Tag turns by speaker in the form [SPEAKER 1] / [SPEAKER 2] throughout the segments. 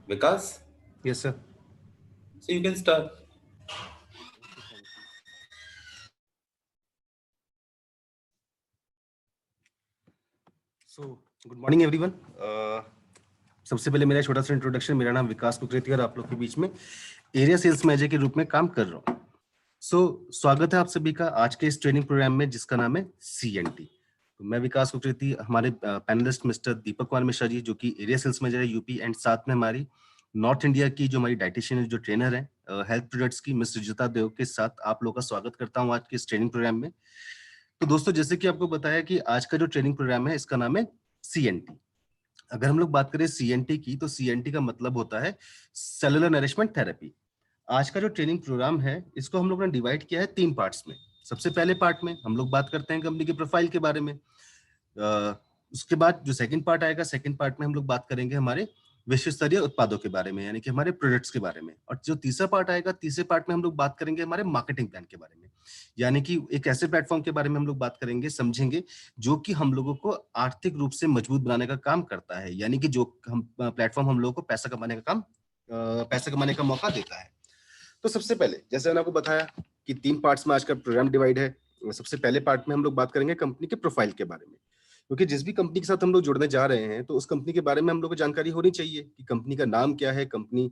[SPEAKER 1] Vikas,
[SPEAKER 2] Yes, sir.
[SPEAKER 1] so you can start.
[SPEAKER 2] Okay, thank you. So, good morning everyone. सबसे पहले मेरा छोटा सा इंट्रोडक्शन। मेरा नाम विकास कुकरेती और आप लोग के बीच में एरिया सेल्स मैनेजर के रूप में काम कर रहा हूँ। स्वागत है आप सभी का आज के इस ट्रेनिंग प्रोग्राम में जिसका नाम है CNT। तो मैं विकास कुकरेती, हमारे पैनलिस्ट मिस्टर दीपक कुमार मिश्रा जी जो कि एरिया सेल्स मैनेजर है यूपी, एंड साथ में हमारी नॉर्थ इंडिया की जो हमारी डाइटिशियन जो ट्रेनर है हेल्थ प्रोडक्ट्स की मिस्टर जिता देव के साथ आप लोग का स्वागत करता हूँ आज के इस ट्रेनिंग प्रोग्राम में। तो दोस्तों, जैसे कि आपको बताया कि आज का जो ट्रेनिंग प्रोग्राम है इसका नाम है CNT। अगर हम लोग बात करें CNT की, तो CNT का मतलब होता है सेलुलर नरिशमेंट थेरेपी। आज का जो ट्रेनिंग प्रोग्राम है इसको हम लोगों ने डिवाइड किया है 3 पार्ट्स में। सबसे पहले पार्ट में हम लोग बात करते हैं कंपनी के प्रोफाइल के बारे में। उसके बाद जो सेकंड पार्ट आएगा, सेकंड पार्ट में हम लोग बात करेंगे हमारे विश्व स्तरीय उत्पादों के बारे में, यानी कि हमारे प्रोडक्ट्स के बारे में। और जो तीसरा पार्ट आएगा, तीसरे पार्ट में हम लोग बात करेंगे हमारे मार्केटिंग प्लान के बारे में, यानी कि एक ऐसे प्लेटफॉर्म के बारे में हम लोग बात करेंगे, समझेंगे, जो कि हम लोगों को आर्थिक रूप से मजबूत बनाने का काम करता है, यानी कि जो हम प्लेटफॉर्म हम लोगों को पैसा कमाने का मौका देता है। तो सबसे पहले, जैसे मैंने आपको बताया कि 3 पार्ट्स में आज का प्रोग्राम डिवाइड है। सबसे पहले पार्ट में हम लोग बात करेंगे कंपनी के प्रोफाइल के बारे में, क्योंकि जिस भी कंपनी के साथ हम लोग जुड़ने जा रहे हैं तो उस कंपनी के बारे में हम लोग को जानकारी होनी चाहिए कि कंपनी का नाम क्या है, कंपनी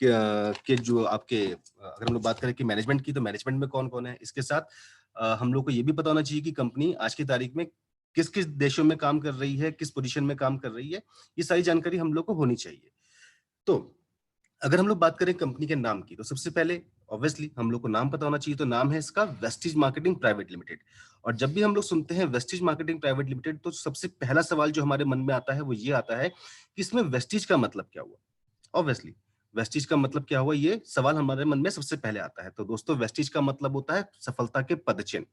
[SPEAKER 2] के जो आपके अगर हम लोग बात करें कि मैनेजमेंट की, तो मैनेजमेंट में कौन कौन है। इसके साथ हम लोग को ये भी पता होना चाहिए कि कंपनी आज की तारीख में किस किस देशों में काम कर रही है, किस पोजीशन में काम कर रही है, ये सारी जानकारी हम लोग को होनी चाहिए। तो अगर हम लोग बात करें कंपनी के नाम की, तो सबसे पहले ऑब्वियसली हम लोग को नाम पता होना चाहिए। तो नाम है इसका वेस्टीज मार्केटिंग प्राइवेट लिमिटेड। और जब भी हम लोग सुनते हैं वेस्टीज मार्केटिंग प्राइवेट लिमिटेड, तो सबसे पहला सवाल जो हमारे मन में आता है वो ये आता है कि इसमें वेस्टीज का मतलब क्या हुआ। ऑब्वियसली वेस्टीज का मतलब क्या हुआ, ये सवाल हमारे मन में सबसे पहले आता है। तो दोस्तों, वेस्टीज का मतलब होता है सफलता के पदचिन्ह।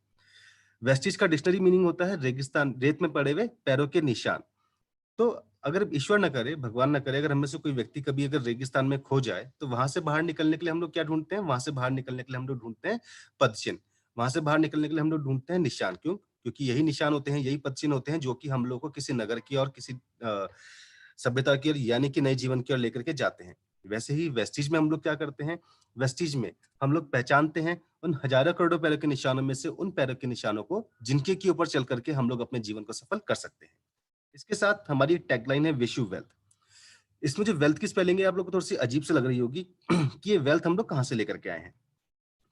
[SPEAKER 2] वेस्टीज का डिक्शनरी मीनिंग होता है रेगिस्तान, रेत में पड़े हुए पैरों के निशान। तो अगर ईश्वर ना करे, भगवान ना करे, अगर हम में से कोई व्यक्ति कभी अगर रेगिस्तान में खो जाए, तो वहां से बाहर निकलने के लिए हम लोग क्या ढूंढते हैं? वहां से बाहर निकलने के लिए हम लोग ढूंढते हैं पदचिन्ह। वहां से बाहर निकलने के लिए हम लोग ढूंढते हैं निशान। क्यों? क्योंकि यही निशान होते हैं, यही पदचिन्ह होते हैं जो कि हम लोग को किसी नगर की और किसी सभ्यता की ओर, यानी कि नए जीवन की ओर लेकर के जाते हैं। वैसे ही वेस्टीज में हम लोग क्या करते हैं? वेस्टीज में हम लोग पहचानते हैं उन हजारों करोड़ों पैरों के निशानों में से उन पैरों के निशानों को जिनके के ऊपर चल करके हम लोग अपने जीवन को सफल कर सकते हैं। इसके साथ हमारी टैगलाइन है विश यू वेल्थ। इसमें जो वेल्थ की स्पेलिंग है आप लोग को थोड़ी सी अजीब से लग रही होगी कि ये वेल्थ हम लोग कहाँ से लेकर के आए हैं।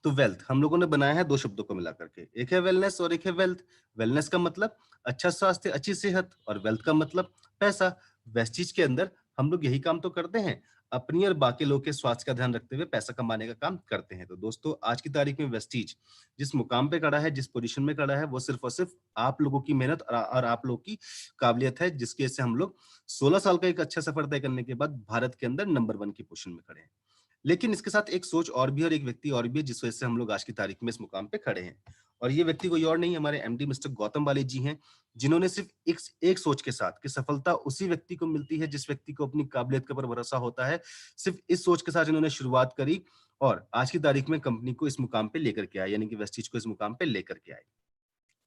[SPEAKER 2] तो वेल्थ हम लोगों ने बनाया है 2 शब्दों को मिला करके, एक है वेलनेस और एक है वेल्थ। वेलनेस का मतलब अच्छा स्वास्थ्य, अच्छी सेहत, और वेल्थ का मतलब पैसा। वेस्टीज के अंदर हम लोग यही काम तो करते हैं, अपनी और बाकी लोगों के स्वास्थ्य का ध्यान रखते हुए पैसा कमाने का काम करते हैं। तो दोस्तों, आज की तारीख में वेस्टीज जिस मुकाम पे खड़ा है, जिस पोजीशन में खड़ा है, वो सिर्फ और सिर्फ आप लोगों की मेहनत और आप लोगों की काबिलियत है, जिसकी वजह से हम लोग 16 साल का एक अच्छा सफर तय करने के बाद भारत के अंदर नंबर 1 की पोजीशन में खड़े हैं। लेकिन इसके साथ एक सोच और भी और एक व्यक्ति और भी है जिस वजह से हम लोग आज की तारीख में इस मुकाम पे खड़े हैं। और ये व्यक्ति कोई और नहीं, हमारे एमडी मिस्टर गौतम वाले जी हैं, जिन्होंने सिर्फ एक सोच के साथ कि सफलता उसी व्यक्ति को मिलती है जिस व्यक्ति को अपनी काबिलियत के ऊपर भरोसा होता है, सिर्फ इस सोच के साथ इन्होंने शुरुआत करी और आज की तारीख में कंपनी को इस मुकाम पे लेकर के आए, यानी कि वेस्टीज को इस मुकाम पे लेकर के आए।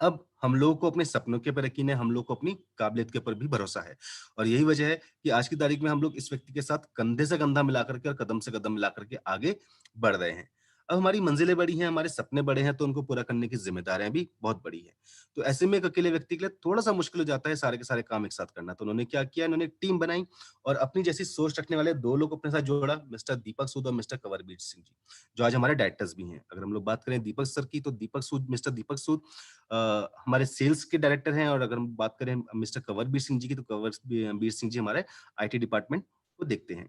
[SPEAKER 2] अब हम लोगों को अपने सपनों के ऊपर यकीन है, हम लोग को अपनी काबिलियत के ऊपर भी भरोसा है। और यही वजह है कि आज की तारीख में हम लोग इस व्यक्ति के साथ कंधे से कंधा मिला करके और कदम से कदम मिला करके आगे बढ़ रहे हैं। अब हमारी मंजिलें बड़ी हैं, हमारे सपने बड़े हैं, तो उनको पूरा करने की जिम्मेदारियां भी बहुत बड़ी हैं। तो ऐसे में एक अकेले व्यक्ति के लिए थोड़ा-सा मुश्किल हो जाता है सारे के सारे काम एक साथ करना। तो उन्होंने क्या किया, इन्होंने एक टीम बनाई और अपनी जैसी सोच रखने वाले 2 लोग अपने साथ जोड़ा, मिस्टर दीपक सूद और मिस्टर कंवरवीर सिंह जी, जो आज हमारे डायरेक्टर्स भी हैं। अगर हम लोग बात करें दीपक सर की, तो दीपक सूद, मिस्टर दीपक सूद हमारे सेल्स के डायरेक्टर हैं, और अगर हम बात करें मिस्टर कंवरवीर सिंह जी की, तो कंवरवीर सिंह जी हमारे आईटी डिपार्टमेंट को देखते हैं।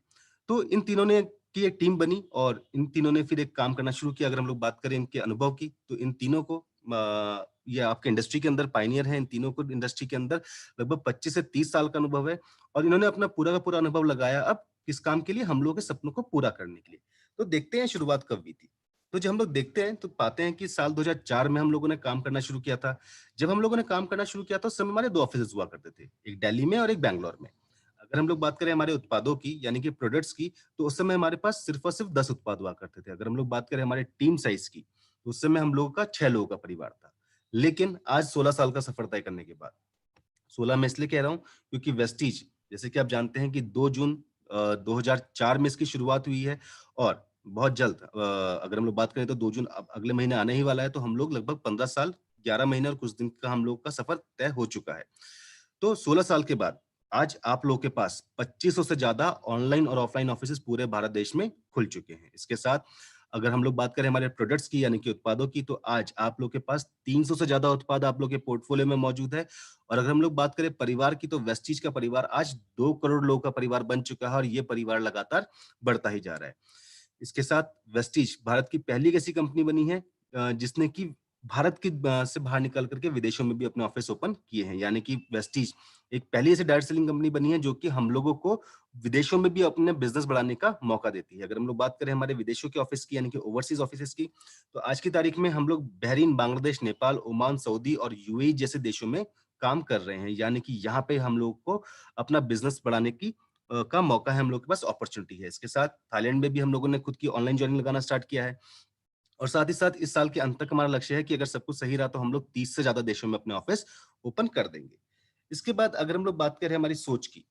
[SPEAKER 2] तो इन तीनों ने की एक टीम बनी और इन तीनों ने फिर एक काम करना शुरू किया। अगर हम लोग बात करें इनके अनुभव की, तो इन तीनों को ये आपके इंडस्ट्री के अंदर पायनियर हैं, इन तीनों को इंडस्ट्री के अंदर लगभग 25 से 30 साल का अनुभव है और इन्होंने अपना पूरा का पूरा अनुभव लगाया अब किस काम के लिए, हम लोगों के सपनों को पूरा करने के लिए। तो देखते हैं शुरुआत कब हुई थी। तो जब हम लोग देखते हैं तो पाते हैं कि साल 2004 में हम लोगों ने काम करना शुरू किया था। जब हम लोगों ने काम करना शुरू किया था उस समय हमारे 2 ऑफिसेज़ हुआ करते थे, एक दिल्ली में और एक बैंगलोर में। अगर हम लोग बात करें हमारे उत्पादों की यानी कि प्रोडक्ट्स की, तो उस समय हमारे पास सिर्फ और सिर्फ 10 उत्पाद हुआ करते थे। अगर हम लोग बात करें हमारे टीम साइज़ की, तो उस समय हम लोगों का 6 लोगों का परिवार था। लेकिन आज 16 साल का सफर तय करने के बाद 16 मैं इसलिए कह रहा हूँ क्योंकि वेस्टीज जैसे कि आप जानते हैं कि 2 जून 2004 में इसकी शुरुआत हुई है और बहुत जल्द अगर हम लोग बात करें तो 2 जून अब अगले महीने आने ही वाला है, तो हम लोग लगभग 15 साल, 11 महीने और कुछ दिन का हम लोग का सफर तय हो चुका है। तो 16 साल के बाद आज आप लोगों के पास 2500 से ज़्यादा ऑनलाइन और ऑफलाइन ऑफिसेज़ पूरे भारत देश में खुल चुके हैं। इसके साथ अगर हम लोग बात करें हमारे प्रोडक्ट्स की यानी कि उत्पादों की, तो आज आप लोग के पास 300 से ज़्यादा उत्पाद आप लोग के पोर्टफोलियो में मौजूद है। और अगर हम लोग बात करें परिवार की, तो वेस्टीज का परिवार आज 2 करोड़ लोगों का परिवार बन चुका है और ये परिवार लगातार बढ़ता ही जा रहा है। इसके साथ वेस्टीज भारत की पहली एक ऐसी कंपनी बनी है जिसने कि भारत की से बाहर निकल करके विदेशों में भी अपने ऑफिस ओपन किए हैं। यानी कि वेस्टीज एक पहली ऐसी डायरेक्ट सेलिंग कंपनी बनी है जो कि हम लोगों को विदेशों में भी अपने बिजनेस बढ़ाने का मौका देती है। अगर हम लोग बात करें हमारे विदेशों के ऑफिस की यानी कि ओवरसीज ऑफिसेज की, तो आज की तारीख में हम लोग Bahrain, Bangladesh, Nepal, Oman, Saudi और यूएई जैसे देशों में काम कर रहे हैं। यानी कि यहाँ पे हम लोग को अपना बिजनेस बढ़ाने की का मौका है, हम लोग के पास अपॉर्चुनिटी है। इसके साथ थाईलैंड में भी हम लोगों ने खुद की ऑनलाइन जर्नी लगाना स्टार्ट किया है और साथ ही साथ इस साल के अंत तक हमारा लक्ष्य है कि अगर सब कुछ सही रहा तो हम लोग 30 से ज्यादा देशों में अपने ऑफिस ओपन कर देंगे। इसके बाद अगर हम लोग बात करें हमारी सोच की,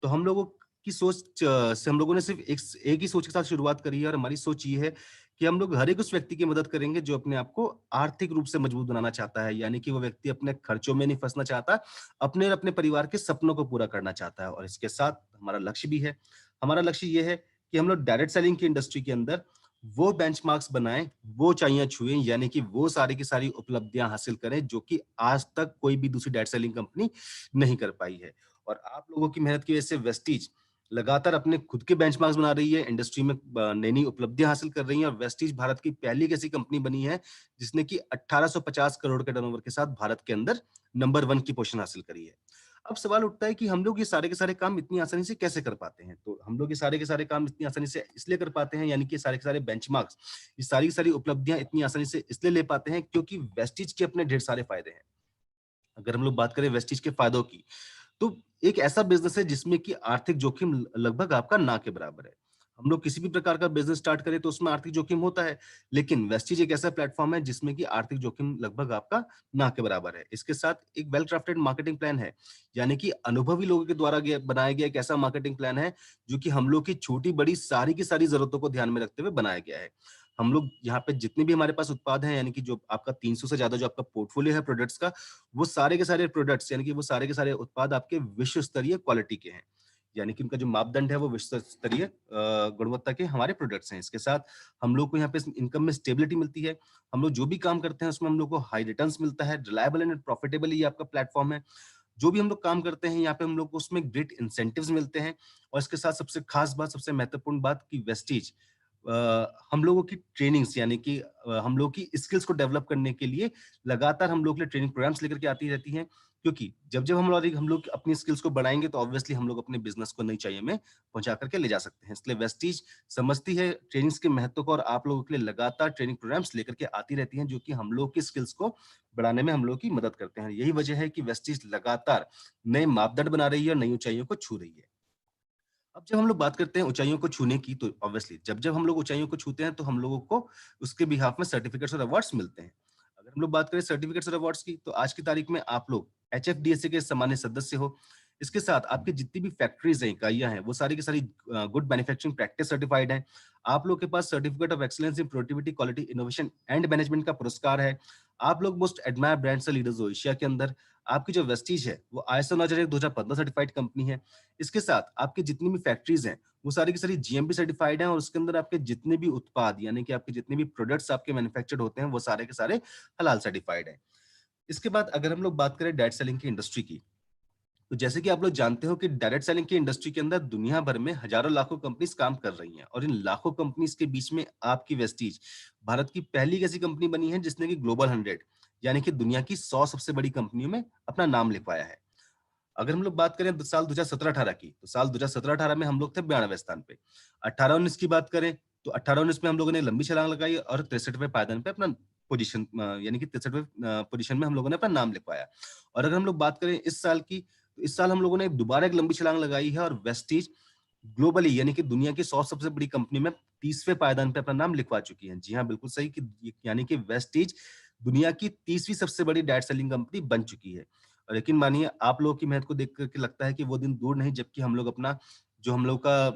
[SPEAKER 2] तो हम लोगों की सोच से हम लोगों ने सिर्फ एक ही सोच के साथ शुरुआत करी है और हमारी सोच ये है कि हम लोग हर एक उस व्यक्ति की मदद करेंगे जो अपने आप को आर्थिक रूप से मजबूत बनाना चाहता है। यानी कि वो व्यक्ति अपने खर्चों में नहीं फंसना चाहता, अपने और अपने परिवार के सपनों को पूरा करना चाहता है। और इसके साथ हमारा लक्ष्य भी है। हमारा लक्ष्य ये है कि हम लोग डायरेक्ट सेलिंग की इंडस्ट्री के अंदर वो बेंचमार्क्स बनाएं, वो ऊंचाइयां छुएं, यानी कि वो सारी की सारी उपलब्धियां हासिल करें जो कि आज तक कोई भी दूसरी डायरेक्ट सेलिंग कंपनी नहीं कर पाई है। और आप लोगों की मेहनत की वजह से वेस्टीज लगातार अपने खुद के बेंचमार्क्स बना रही है, इंडस्ट्री में नई नई उपलब्धियां हासिल कर रही है और वेस्टीज भारत की पहली एक ऐसी कंपनी बनी है जिसने कि 1850 करोड़ के टर्नओवर के साथ भारत के अंदर नंबर 1 की पोजीशन हासिल करी है। अब सवाल उठता है कि हम लोग ये सारे के सारे काम इतनी आसानी से कैसे कर पाते हैं? तो हम लोग ये सारे के सारे काम इतनी आसानी से इसलिए कर पाते हैं, यानी कि सारे के सारे बेंचमार्क्स, ये सारी की सारी उपलब्धियां इतनी आसानी से इसलिए ले पाते हैं क्योंकि वेस्टीज के अपने ढेर सारे फायदे हैं। अगर हम लोग बात करें वेस्टीज के फायदों की, तो एक ऐसा बिज़नेस है जिसमें कि आर्थिक जोखिम लगभग आपका ना के बराबर है। हम लोग किसी भी प्रकार का बिज़नेस स्टार्ट करें तो उसमें आर्थिक जोखिम होता है, लेकिन वेस्टीज एक ऐसा प्लेटफ़ॉर्म है जिसमें कि आर्थिक जोखिम लगभग आपका ना के बराबर है। इसके साथ एक वेल क्राफ्टेड मार्केटिंग प्लान है, यानी कि अनुभवी लोगों के द्वारा बनाया गया एक ऐसा मार्केटिंग प्लान है, जो कि हम लोग की छोटी-बड़ी सारी की सारी ज़रूरतों को ध्यान में रखते हुए बनाया गया है। हम लोग यहाँ पे जितने भी हमारे पास उत्पाद हैं, यानी कि जो आपका 300 से ज़्यादा जो आपका पोर्टफोलियो है प्रोडक्ट्स का, वो सारे के सारे प्रोडक्ट्स यानी कि वो सारे के सारे उत्पाद आपके विश्व स्तरीय क्वालिटी के हैं। यानी कि उनका जो मापदंड है वो विश्व स्तरीय गुणवत्ता के हमारे प्रोडक्ट्स हैं। इसके साथ हम लोग को यहाँ पे इनकम में स्टेबिलिटी मिलती है। हम लोग जो भी काम करते हैं उसमें हम लोग को हाई रिटर्न्स मिलता है। रिलायबल एंड प्रॉफिटेबल ये आपका प्लेटफॉर्म है। जो भी हम लोग काम करते हैं यहाँ पे हम लोग को उसमें ग्रेट इंसेंटिव्स मिलते हैं और इसके साथ सबसे खास बात, सबसे महत्वपूर्ण बात कि वेस्टीज हम लोगों की ट्रेनिंग्स यानी कि हम लोग की स्किल्स को डेवलप करने के लिए लगातार हम लोग के लिए ट्रेनिंग प्रोग्राम्स लेकर के आती रहती हैं, क्योंकि जब हम लोग अपनी स्किल्स को बढ़ाएंगे तो ऑब्वियसली हम लोग अपने बिजनेस को नई ऊंचाइयों में पहुंचा करके ले जा सकते हैं। इसलिए वेस्टीज समझती है ट्रेनिंग्स के महत्व को और आप लोगों के लिए लगातार ट्रेनिंग प्रोग्राम्स लेकर के आती रहती हैं जो कि हम लोग की स्किल्स को बढ़ाने में हम लोग की मदद करते हैं। यही वजह है कि वेस्टीज लगातार नए मापदंड बना रही है और नई ऊंचाइयों को छू रही है। अब जब हम लोग बात करते हैं ऊंचाइयों को छूने की, तो ऑब्वियसली जब जब हम लोग ऊंचाइयों को छूते हैं तो हम लोगों को उसके बिहाफ में सर्टिफिकेट्स और अवार्ड्स मिलते हैं। अगर हम लोग बात करें सर्टिफिकेट्स और अवार्ड्स की, तो आज की तारीख में आप लोग एचएफडीएसए के सामान्य सदस्य हो। इसके साथ आपकी जितनी भी फैक्ट्रीज हैं, इकाइयां हैं, वो सारी की सारी गुड मैन्युफैक्चरिंग प्रैक्टिस सर्टिफाइड हैं। आप लोग के पास certificate of excellence in productivity, quality, innovation and management का पुरस्कार है। आप लोग मोस्ट एडमायर ब्रांड से लीडर्स हो एशिया के अंदर। आपकी जो वेस्टीज है वो आईएसओ 2015 सर्टिफाइड कंपनी है। इसके साथ आपकी जितनी भी फैक्ट्रीज हैं वो सारी की सारी जीएमपी सर्टिफाइड हैं और उसके अंदर आपके जितने भी उत्पाद यानी कि आपके जितने भी प्रोडक्ट्स आपके मैन्युफैक्चर्ड होते हैं वो सारे के सारे हलाल सर्टिफाइड हैं। इसके बाद अगर हम लोग बात करें डायरेक्ट सेलिंग की इंडस्ट्री की, तो जैसे कि आप लोग जानते हो कि डायरेक्ट सेलिंग की इंडस्ट्री के अंदर दुनिया भर में हजारों लाखों कंपनीज काम कर रही हैं और इन लाखों कंपनीज के बीच में आपकी वेस्टीज भारत की पहली एक ऐसी कंपनी बनी है जिसने कि ग्लोबल 100 यानी कि दुनिया की 100 सबसे बड़ी कंपनियों में अपना नाम लिखवाया है। अगर हम लोग बात करें साल 2017-18 की, तो साल 2017-18 में हम लोग थे 92वें स्थान पे। 18-19 की बात करें तो 18-19 में हम लोगों ने लंबी छलांग लगाई और 63वें पायदान पे अपना पोजीशन यानी कि 63वें पोजीशन में हम लोगों ने अपना नाम लिखवाया। और अगर हम लोग बात करें इस साल की, तो इस साल हम लोगों ने दोबारा एक लंबी छलांग लगाई है और वेस्टीज ग्लोबली यानी कि दुनिया की 100 सबसे बड़ी कंपनी में 30वें पायदान पे अपना नाम लिखवा चुकी है। जी हाँ, बिल्कुल सही कि यानी कि वेस्टीज दुनिया की 30वीं सबसे बड़ी डायरेक्ट सेलिंग कंपनी बन चुकी है। और यकीन मानिए आप लोगों की मेहनत को देख कर के लगता है कि वो दिन दूर नहीं जबकि हम लोग अपना जो हम लोग का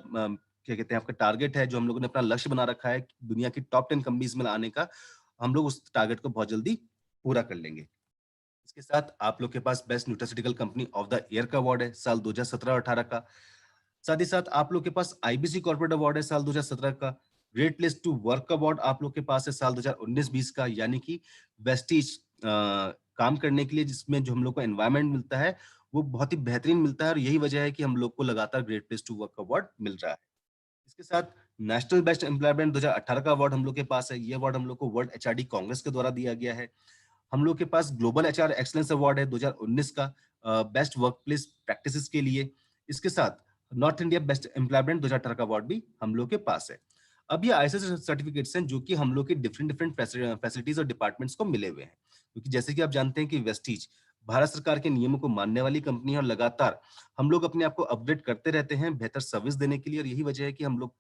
[SPEAKER 2] क्या कहते हैं आपका टारगेट है, जो हम लोगों ने अपना लक्ष्य बना रखा है दुनिया की टॉप 10 कंपनीज में आने का, हम लोग उस टारगेट को बहुत जल्दी पूरा कर लेंगे। इसके साथ आप लोग के पास best nutraceutical company of the year का अवार्ड है साल 2017-18 का। साथ ही साथ आप लोग के पास आईबीसी कॉर्पोरेट अवार्ड है साल 2017 का। Great place to work award आप लोग के पास है साल 2019-20 का, यानी कि वेस्टीज काम करने के लिए जिसमें जो हम लोग को एनवायरनमेंट मिलता है वो बहुत ही बेहतरीन मिलता है और यही वजह है कि हम लोग को लगातार great place to work award मिल रहा है। इसके साथ नेशनल बेस्ट एम्प्लॉयमेंट 2018 का अवार्ड हम लोग के पास है। ये अवार्ड हम लोग को वर्ल्ड एचआरडी कांग्रेस के द्वारा दिया गया है। हम लोग के पास ग्लोबल एचआर एक्सीलेंस अवार्ड है 2019 का बेस्ट वर्कप्लेस प्रैक्टिसेस के लिए। इसके साथ नॉर्थ इंडिया बेस्ट एम्प्लॉयमेंट 2018 का अवार्ड भी हम लोग के पास है। अब ये आईएसओ सर्टिफिकेट्स हैं जो कि हम लोग के डिफरेंट डिफरेंट फैसिलिटीज और डिपार्टमेंट्स को मिले हुए हैं, क्योंकि जैसे कि आप जानते हैं कि वेस्टीज भारत सरकार के नियमों को मानने वाली कंपनी है और लगातार हम लोग अपने आप को अपग्रेड करते रहते हैं बेहतर सर्विस देने के लिए, और यही वजह है कि हम लोग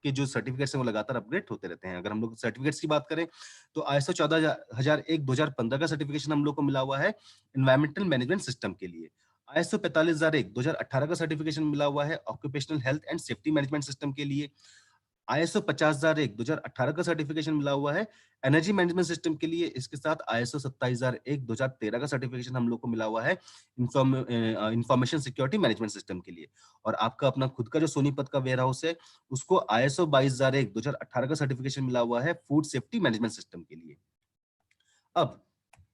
[SPEAKER 2] के जो सर्टिफिकेट्स हैं वो लगातार अपग्रेड होते रहते हैं। अगर हम लोग सर्टिफिकेट्स की बात करें तो आईएसओ 14001 2015 का सर्टिफिकेशन हम लोग को मिला हुआ है एनवायरमेंटल मैनेजमेंट सिस्टम के लिए। आईएसओ 45001 2018 का सर्टिफिकेशन मिला हुआ है occupational health and safety management system के लिए। आईएसओ 50001 2018 का सर्टिफिकेशन मिला हुआ है एनर्जी मैनेजमेंट सिस्टम के लिए। इसके साथ आईएसओ 27001 2013 का सर्टिफिकेशन हम लोग को मिला हुआ है इंफॉर्मेशन सिक्योरिटी मैनेजमेंट सिस्टम के लिए। और आपका अपना खुद का जो सोनीपत का वेयर हाउस है उसको आईएसओ 22001 2018 का सर्टिफिकेशन मिला हुआ है फूड सेफ्टी मैनेजमेंट सिस्टम के लिए। अब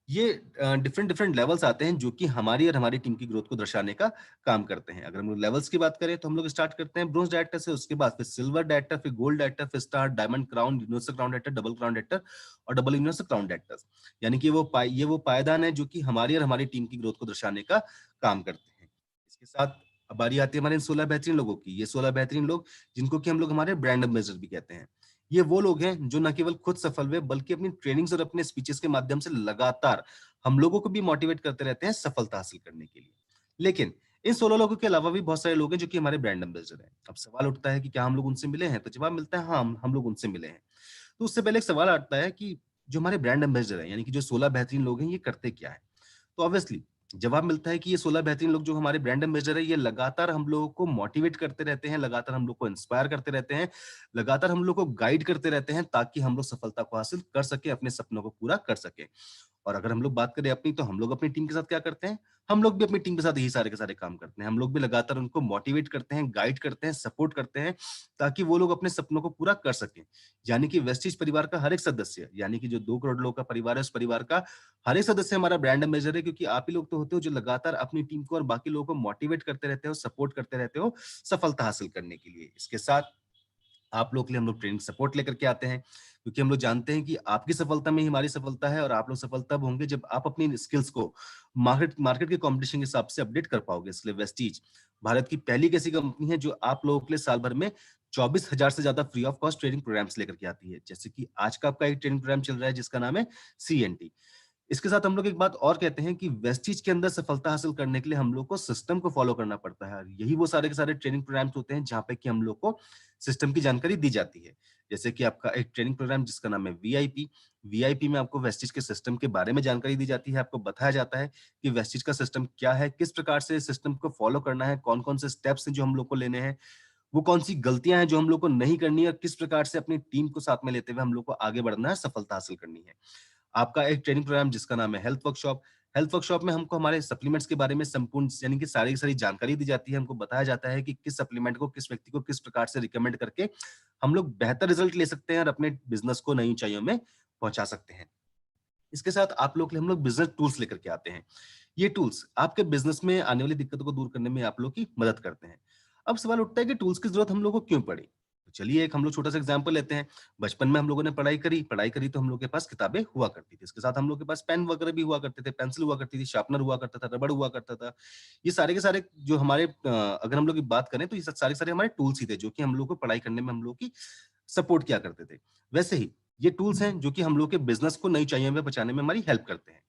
[SPEAKER 2] ये डिफरेंट डिफरेंट लेवल्स आते हैं जो कि हमारी और हमारी टीम की ग्रोथ को दर्शाने का काम करते हैं। अगर हम लोग लेवल्स की बात करें तो हम लोग स्टार्ट करते हैं ब्रोंज डायरेक्टर से, उसके बाद फिर सिल्वर डायरेक्टर, फिर गोल्ड डायरेक्टर, फिर star, diamond, crown, universal crown director, double crown director और डबल यूनिवर्सल क्राउन डायरेक्टर। यानी कि ये वो पायदान है जो कि हमारी और हमारी टीम की ग्रोथ को दर्शाने का काम करते हैं। इसके साथ अब बारी आती है हमारे इन 16 बेहतरीन लोगों की। ये 16 बेहतरीन लोग जिनको कि हम लोग हमारे ब्रांड एम्बेसडर भी कहते हैं। ये वो लोग हैं जो न केवल खुद सफल हुए बल्कि अपनी ट्रेनिंग्स और अपने स्पीचेस के माध्यम से लगातार हम लोगों को भी मोटिवेट करते रहते हैं सफलता हासिल करने के लिए। लेकिन इन 16 लोगों के अलावा भी बहुत सारे लोग हैं जो कि हमारे ब्रांड एम्बेसडर हैं। अब सवाल उठता है कि क्या हम लोग उनसे मिले हैं? तो जवाब मिलता है हाँ, हम लोग उनसे मिले हैं। तो उससे पहले एक सवाल आता है कि जो हमारे ब्रांड एम्बेसडर हैं यानी कि जो 16 बेहतरीन लोग हैं ये करते क्या है? तो ऑब्वियसली जवाब मिलता है कि ये 16 बेहतरीन लोग जो हमारे ब्रांड एम्बेसडर है ये लगातार हम लोगों को मोटिवेट करते रहते हैं, लगातार हम लोग को इंस्पायर करते रहते हैं, लगातार हम लोग को गाइड करते रहते हैं ताकि हम लोग सफलता को हासिल कर सके, अपने सपनों को पूरा कर सके। और अगर हम लोग बात करें अपनी, तो हम लोग अपनी टीम के साथ क्या करते हैं? हम लोग भी अपनी टीम के साथ यही सारे के सारे काम करते हैं। हम लोग भी लगातार उनको मोटिवेट करते हैं, गाइड करते हैं, सपोर्ट करते हैं ताकि वो लोग अपने सपनों को पूरा कर सकें। यानी कि वेस्टीज परिवार का हर एक सदस्य, यानी कि जो 2 करोड़ लोगों का परिवार है, उस परिवार का हर एक सदस्य हमारा ब्रांड एम्बेसडर है, क्योंकि आप ही लोग तो होते हो जो लगातार अपनी टीम को और बाकी लोगों को मोटिवेट करते रहते हो, सपोर्ट करते रहते हो सफलता हासिल करने के लिए। इसके साथ आप लोग के लिए हम लोग ट्रेनिंग सपोर्ट लेकर के आते हैं, क्योंकि हम लोग जानते हैं कि आपकी सफलता में ही हमारी सफलता है और आप लोग सफल तब होंगे जब आप अपनी स्किल्स को मार्केट मार्केट के कंपटीशन के हिसाब से अपडेट कर पाओगे। इसलिए वेस्टीज भारत की पहली एक ऐसी कंपनी है जो आप लोगों के लिए साल भर में 24,000 से ज्यादा free of cost training programmes लेकर के आती है। जैसे कि आज का आपका एक ट्रेनिंग प्रोग्राम चल रहा है जिसका नाम है CNT। इसके साथ हम लोग एक बात और कहते हैं कि वेस्टीज के अंदर सफलता हासिल करने के लिए हम लोग को सिस्टम को फॉलो करना पड़ता है। और यही वो सारे के सारे ट्रेनिंग प्रोग्राम्स होते हैं जहाँ पे कि हम लोग को सिस्टम की जानकारी दी जाती है। जैसे कि आपका एक ट्रेनिंग प्रोग्राम जिसका नाम है वीआईपी। वीआईपी में आपको वेस्टीज के सिस्टम के बारे में जानकारी दी जाती है। आपको बताया जाता है कि वेस्टीज का सिस्टम क्या है, किस प्रकार से सिस्टम को फॉलो करना है, कौन-कौन से स्टेप्स हैं जो हम लोग को लेने हैं, वो कौन-सी गलतियां हैं जो हम लोग को नहीं करनी है और किस प्रकार से अपनी टीम को साथ में लेते हुए हम लोग को आगे बढ़ना है, सफलता हासिल करनी है। आपका एक ट्रेनिंग प्रोग्राम जिसका नाम है हेल्थ वर्कशॉप। हेल्थ वर्कशॉप में हमको हमारे सप्लीमेंट्स के बारे में संपूर्ण यानी कि सारी की सारी जानकारी दी जाती है। हमको बताया जाता है कि किस सप्लीमेंट को किस व्यक्ति को किस प्रकार से रिकमेंड करके हम लोग बेहतर रिजल्ट ले सकते हैं और अपने बिजनेस को नई ऊंचाइयों में पहुंचा सकते हैं। इसके साथ आप लोग के लिए हम लोग बिजनेस टूल्स लेकर के आते हैं। ये टूल्स आपके बिजनेस में आने वाली दिक्कतों को दूर करने में आप लोग की मदद करते हैं। अब सवाल उठता है कि टूल्स की जरूरत हम लोग को क्यों पड़ी? चलिए एक हम लोग छोटा सा एग्जांपल लेते हैं। बचपन में हम लोगों ने पढ़ाई करी तो हम लोग के पास किताबें हुआ करती थी। इसके साथ हम लोग के पास पेन वगैरह भी हुआ करते थे, पेंसिल हुआ करती थी, शार्पनर हुआ करता था, रबड़ हुआ करता था। ये सारे के सारे जो हमारे अगर हम लोग की बात करें तो ये सारे के सारे हमारे टूल्स ही थे जो कि हम लोग को पढ़ाई करने में हम लोग की सपोर्ट किया करते थे। वैसे ही ये टूल्स हैं जो कि हम लोग के बिज़नेस को नई ऊँचाइयों में पहुँचाने में हमारी हेल्प करते हैं।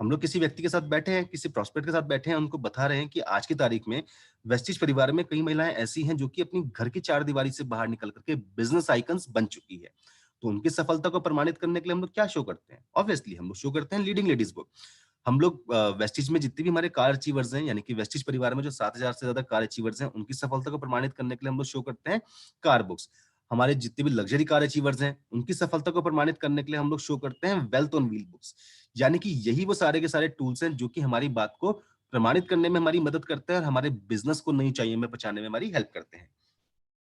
[SPEAKER 2] हम लोग किसी व्यक्ति के साथ बैठे हैं, किसी प्रॉस्पेक्ट के साथ बैठे हैं, उनको बता रहे हैं कि आज की तारीख में वेस्टिज परिवार में कई महिलाएं ऐसी हैं जो कि अपनी घर की चारदीवारी से बाहर निकल करके बिजनेस आइकन्स बन चुकी है। तो उनकी सफलता को प्रमाणित करने के लिए हम लोग क्या शो करते हैं? ऑब्वियसली हम लोग शो करते हैं लीडिंग लेडीज बुक। हम लोग वेस्टिज में जितने भी हमारे कार अचीवर्स हैं, यानी कि वेस्टिज परिवार में जो 7,000 से ज्यादा कार अचीवर्स हैं, उनकी सफलता को प्रमाणित करने के लिए हम लोग शो करते हैं कार बुक्स। हमारे जितने भी लग्जरी कार अचीवर्स हैं, उनकी सफलता को प्रमाणित करने के लिए हम लोग शो करते हैं वेल्थ ऑन व्हील बुक्स। यानी कि यही वो सारे के सारे टूल्स हैं जो कि हमारी बात को प्रमाणित करने में हमारी मदद करते हैं और हमारे बिजनेस को नई ऊंचाइयों में पहुंचाने में हमारी हेल्प करते हैं।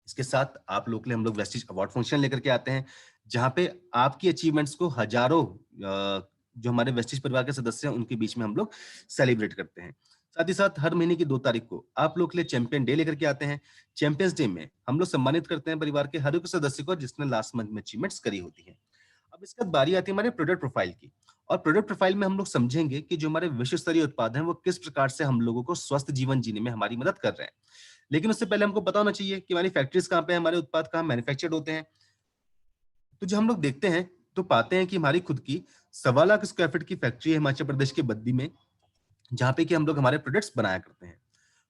[SPEAKER 2] इसके साथ आप लोग के लिए हम लोग वेस्टिज अवार्ड फंक्शन लेकर के आते हैं, जहां पे आपकी अचीवमेंट्स को हजारों जो हमारे वेस्टिज परिवार के सदस्य हैं उनके बीच में हम लोग सेलिब्रेट करते हैं। साथ ही साथ हर महीने की 2 तारीख को आप लोग के लिए चैंपियन डे लेकर के आते हैं। चैंपियंस डे में हम लोग सम्मानित करते हैं परिवार के हर एक सदस्य को जिसने लास्ट मंथ में अचीवमेंट्स करी होती है। अब इसके बाद बारी आती है हमारे प्रोडक्ट प्रोफाइल की। और प्रोडक्ट प्रोफाइल में हम लोग समझेंगे कि जो हमारे विश्व स्तरीय उत्पाद हैं वो किस प्रकार से हम लोगों को स्वस्थ जीवन जीने में हमारी मदद कर रहे हैं। लेकिन उससे पहले हमको पता होना चाहिए कि हमारी फैक्ट्रीज कहाँ पे है, हमारे उत्पाद कहाँ मैन्युफैक्चर्ड होते हैं। तो जब हम लोग देखते हैं तो पाते हैं कि हमारी खुद की 1.25 लाख स्क्वायर फीट की फैक्ट्री है हिमाचल प्रदेश के बद्दी में, जहाँ पे कि हम लोग हमारे प्रोडक्ट्स बनाया करते हैं।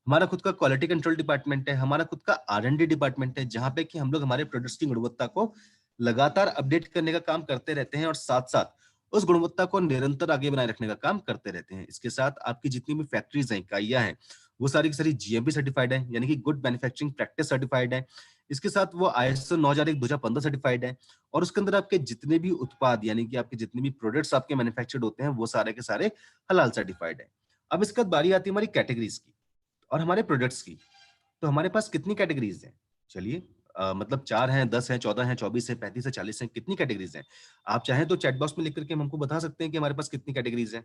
[SPEAKER 2] हमारा खुद का क्वालिटी कंट्रोल डिपार्टमेंट है, हमारा खुद का R&D डिपार्टमेंट है, जहाँ पे कि हम लोग हमारे प्रोडक्ट्स की गुणवत्ता को लगातार अपडेट करने का काम करते रहते हैं और साथ-साथ उस गुणवत्ता को निरंतर आगे बनाए रखने का काम करते रहते हैं। इसके साथ आपकी जितनी भी फैक्ट्रीज हैं, इकाइयाँ हैं, वो सारी की सारी GMP सर्टिफाइड है, यानी कि गुड मैन्युफैक्चरिंग प्रैक्टिस सर्टिफाइड है। इसके साथ वो ISO 9001 2015 सर्टिफाइड है और उसके अंदर आपके जितने भी उत्पाद यानी कि आपके जितने भी प्रोडक्ट्स आपके मैन्युफैक्चर्ड होते हैं, वो सारे के सारे हलाल सर्टिफाइड है। अब इसके बाद बारी आती है हमारी कैटेगरीज की और हमारे प्रोडक्ट्स की। तो हमारे पास कितनी कैटेगरीज हैं? चलिए मतलब 4 हैं, 10 हैं, 14 हैं, 24 हैं, 35 हैं, 40 हैं, कितनी कैटेगरीज हैं? आप चाहें तो चैट बॉक्स में लिख करके हमको बता सकते हैं कि हमारे पास कितनी कैटेगरीज हैं।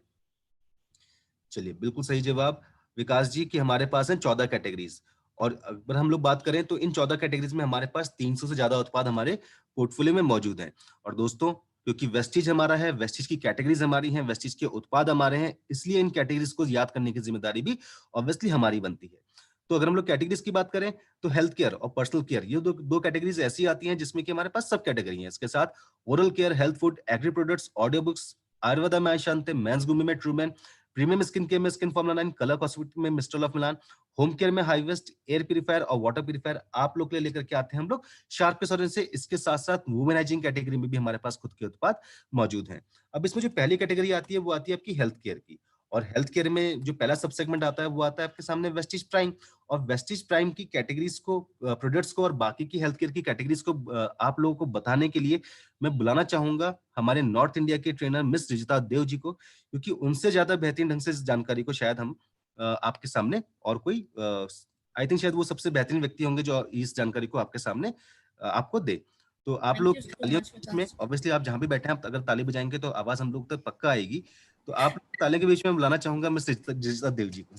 [SPEAKER 2] चलिए, बिल्कुल सही जवाब विकास जी कि हमारे पास हैं 14 कैटेगरीज। और अगर हम लोग बात करें तो इन 14 कैटेगरीज में हमारे पास 300 से ज्यादा उत्पाद हमारे पोर्टफोलियो में मौजूद हैं। और दोस्तों, क्योंकि वेस्टिज हमारा है, वेस्टिज की कैटेगरीज हमारी हैं, वेस्टिज के उत्पाद हमारे हैं, इसलिए इन कैटेगरीज को याद करने की जिम्मेदारी भी ऑब्वियसली हमारी बनती है। तो अगर हम लोग कैटेगरीज की बात करें तो हेल्थ केयर और पर्सनल केयर, ये दो कैटेगरीज ऐसी आती हैं जिसमें कि हमारे पास सब कैटेगरी है। इसके साथ oral care, health food, agri products, audio books, Ayurveda में आशांते, मेंस ग्रूमिंग में ट्रूमेन, प्रीमियम स्किन केयर में स्किन फॉर्मुला 9, कलर कॉस्मेटिक में mister of Milan, home care में हाईवेस्ट, एयर प्यूरीफायर और वाटर प्यूरीफायर आप लोग के लिए लेकर के आते हैं हम लोग शार्प और से। इसके साथ साथ वुमेनाइजिंग कैटेगरी में भी हमारे पास खुद के उत्पाद मौजूद हैं। अब इसमें जो पहली कैटेगरी आती है वो आती है आपकी हेल्थ केयर की। और हेल्थ केयर में जो पहला सब सेगमेंट आता है वो आता है आपके सामने वेस्टिज प्राइम। और वेस्टिज प्राइम की कैटेगरीज को, प्रोडक्ट्स को और बाकी की हेल्थ केयर की कैटेगरीज को आप लोगों को बताने के लिए मैं बुलाना चाहूंगा हमारे नॉर्थ इंडिया के ट्रेनर मिस रिजिता देव जी को, क्योंकि उनसे ज्यादा बेहतरीन ढंग से इस जानकारी को शायद हम आपके सामने और कोई आई थिंक शायद वो सबसे बेहतरीन व्यक्ति होंगे जो इस जानकारी को आपके सामने आपको दे। तो आप
[SPEAKER 3] थैंक
[SPEAKER 2] लोग
[SPEAKER 3] यू सो
[SPEAKER 2] तालियों
[SPEAKER 3] मच
[SPEAKER 2] के बीच में,
[SPEAKER 3] विकास।
[SPEAKER 2] ऑब्वियसली आप जहां भी बैठे हैं, आप अगर ताली बजाएंगे तो आवाज हम लोग तक पक्का आएगी। तो आप तालियों के बीच में बुलाना चाहूंगा मिस रिजिता देव जी को।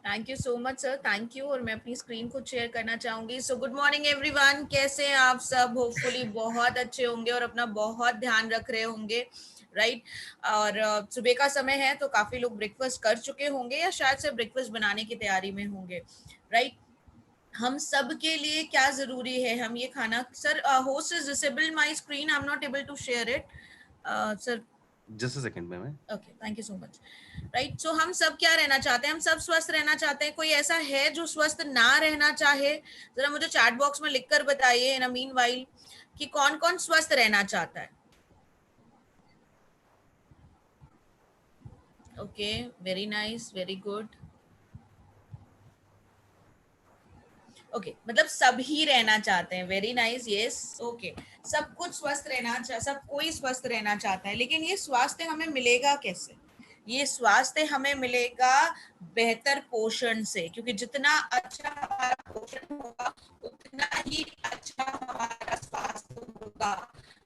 [SPEAKER 3] Thank you so much sir, thank you. और मैं अपनी स्क्रीन को शेयर करना चाहूंगी। सो गुड मॉर्निंग एवरीवन, कैसे हैं आप सब? होपफुली बहुत अच्छे होंगे और अपना बहुत ध्यान रख रहे होंगे, राइट। और सुबह का समय है तो काफी लोग ब्रेकफास्ट कर चुके होंगे या शायद से ब्रेकफास्ट बनाने की तैयारी में होंगे, राइट। हम सब के लिए क्या जरूरी है, हम ये खाना। Sir host is disabled my screen, I am not able to share it sir.
[SPEAKER 2] Just a second में मैं
[SPEAKER 3] okay, thank you so much. Right, so हम सब क्या रहना चाहते हैं? हम सब स्वस्थ रहना चाहते हैं। कोई ऐसा है जो स्वस्थ ना रहना चाहे? जरा मुझे चैट बॉक्स में लिखकर बताइए इन अ मीनवाइल कि कौन कौन स्वस्थ रहना चाहता है। Okay, very nice, very good. Okay, मतलब सब ही रहना चाहते हैं। Very nice, yes, okay. सब कुछ स्वस्थ रहना सब कोई स्वस्थ रहना चाहता है, लेकिन ये स्वास्थ्य हमें मिलेगा कैसे? ये स्वास्थ्य हमें मिलेगा बेहतर पोषण से, क्योंकि जितना अच्छा हमारा पोषण होगा उतना ही अच्छा हमारा स्वास्थ्य होगा,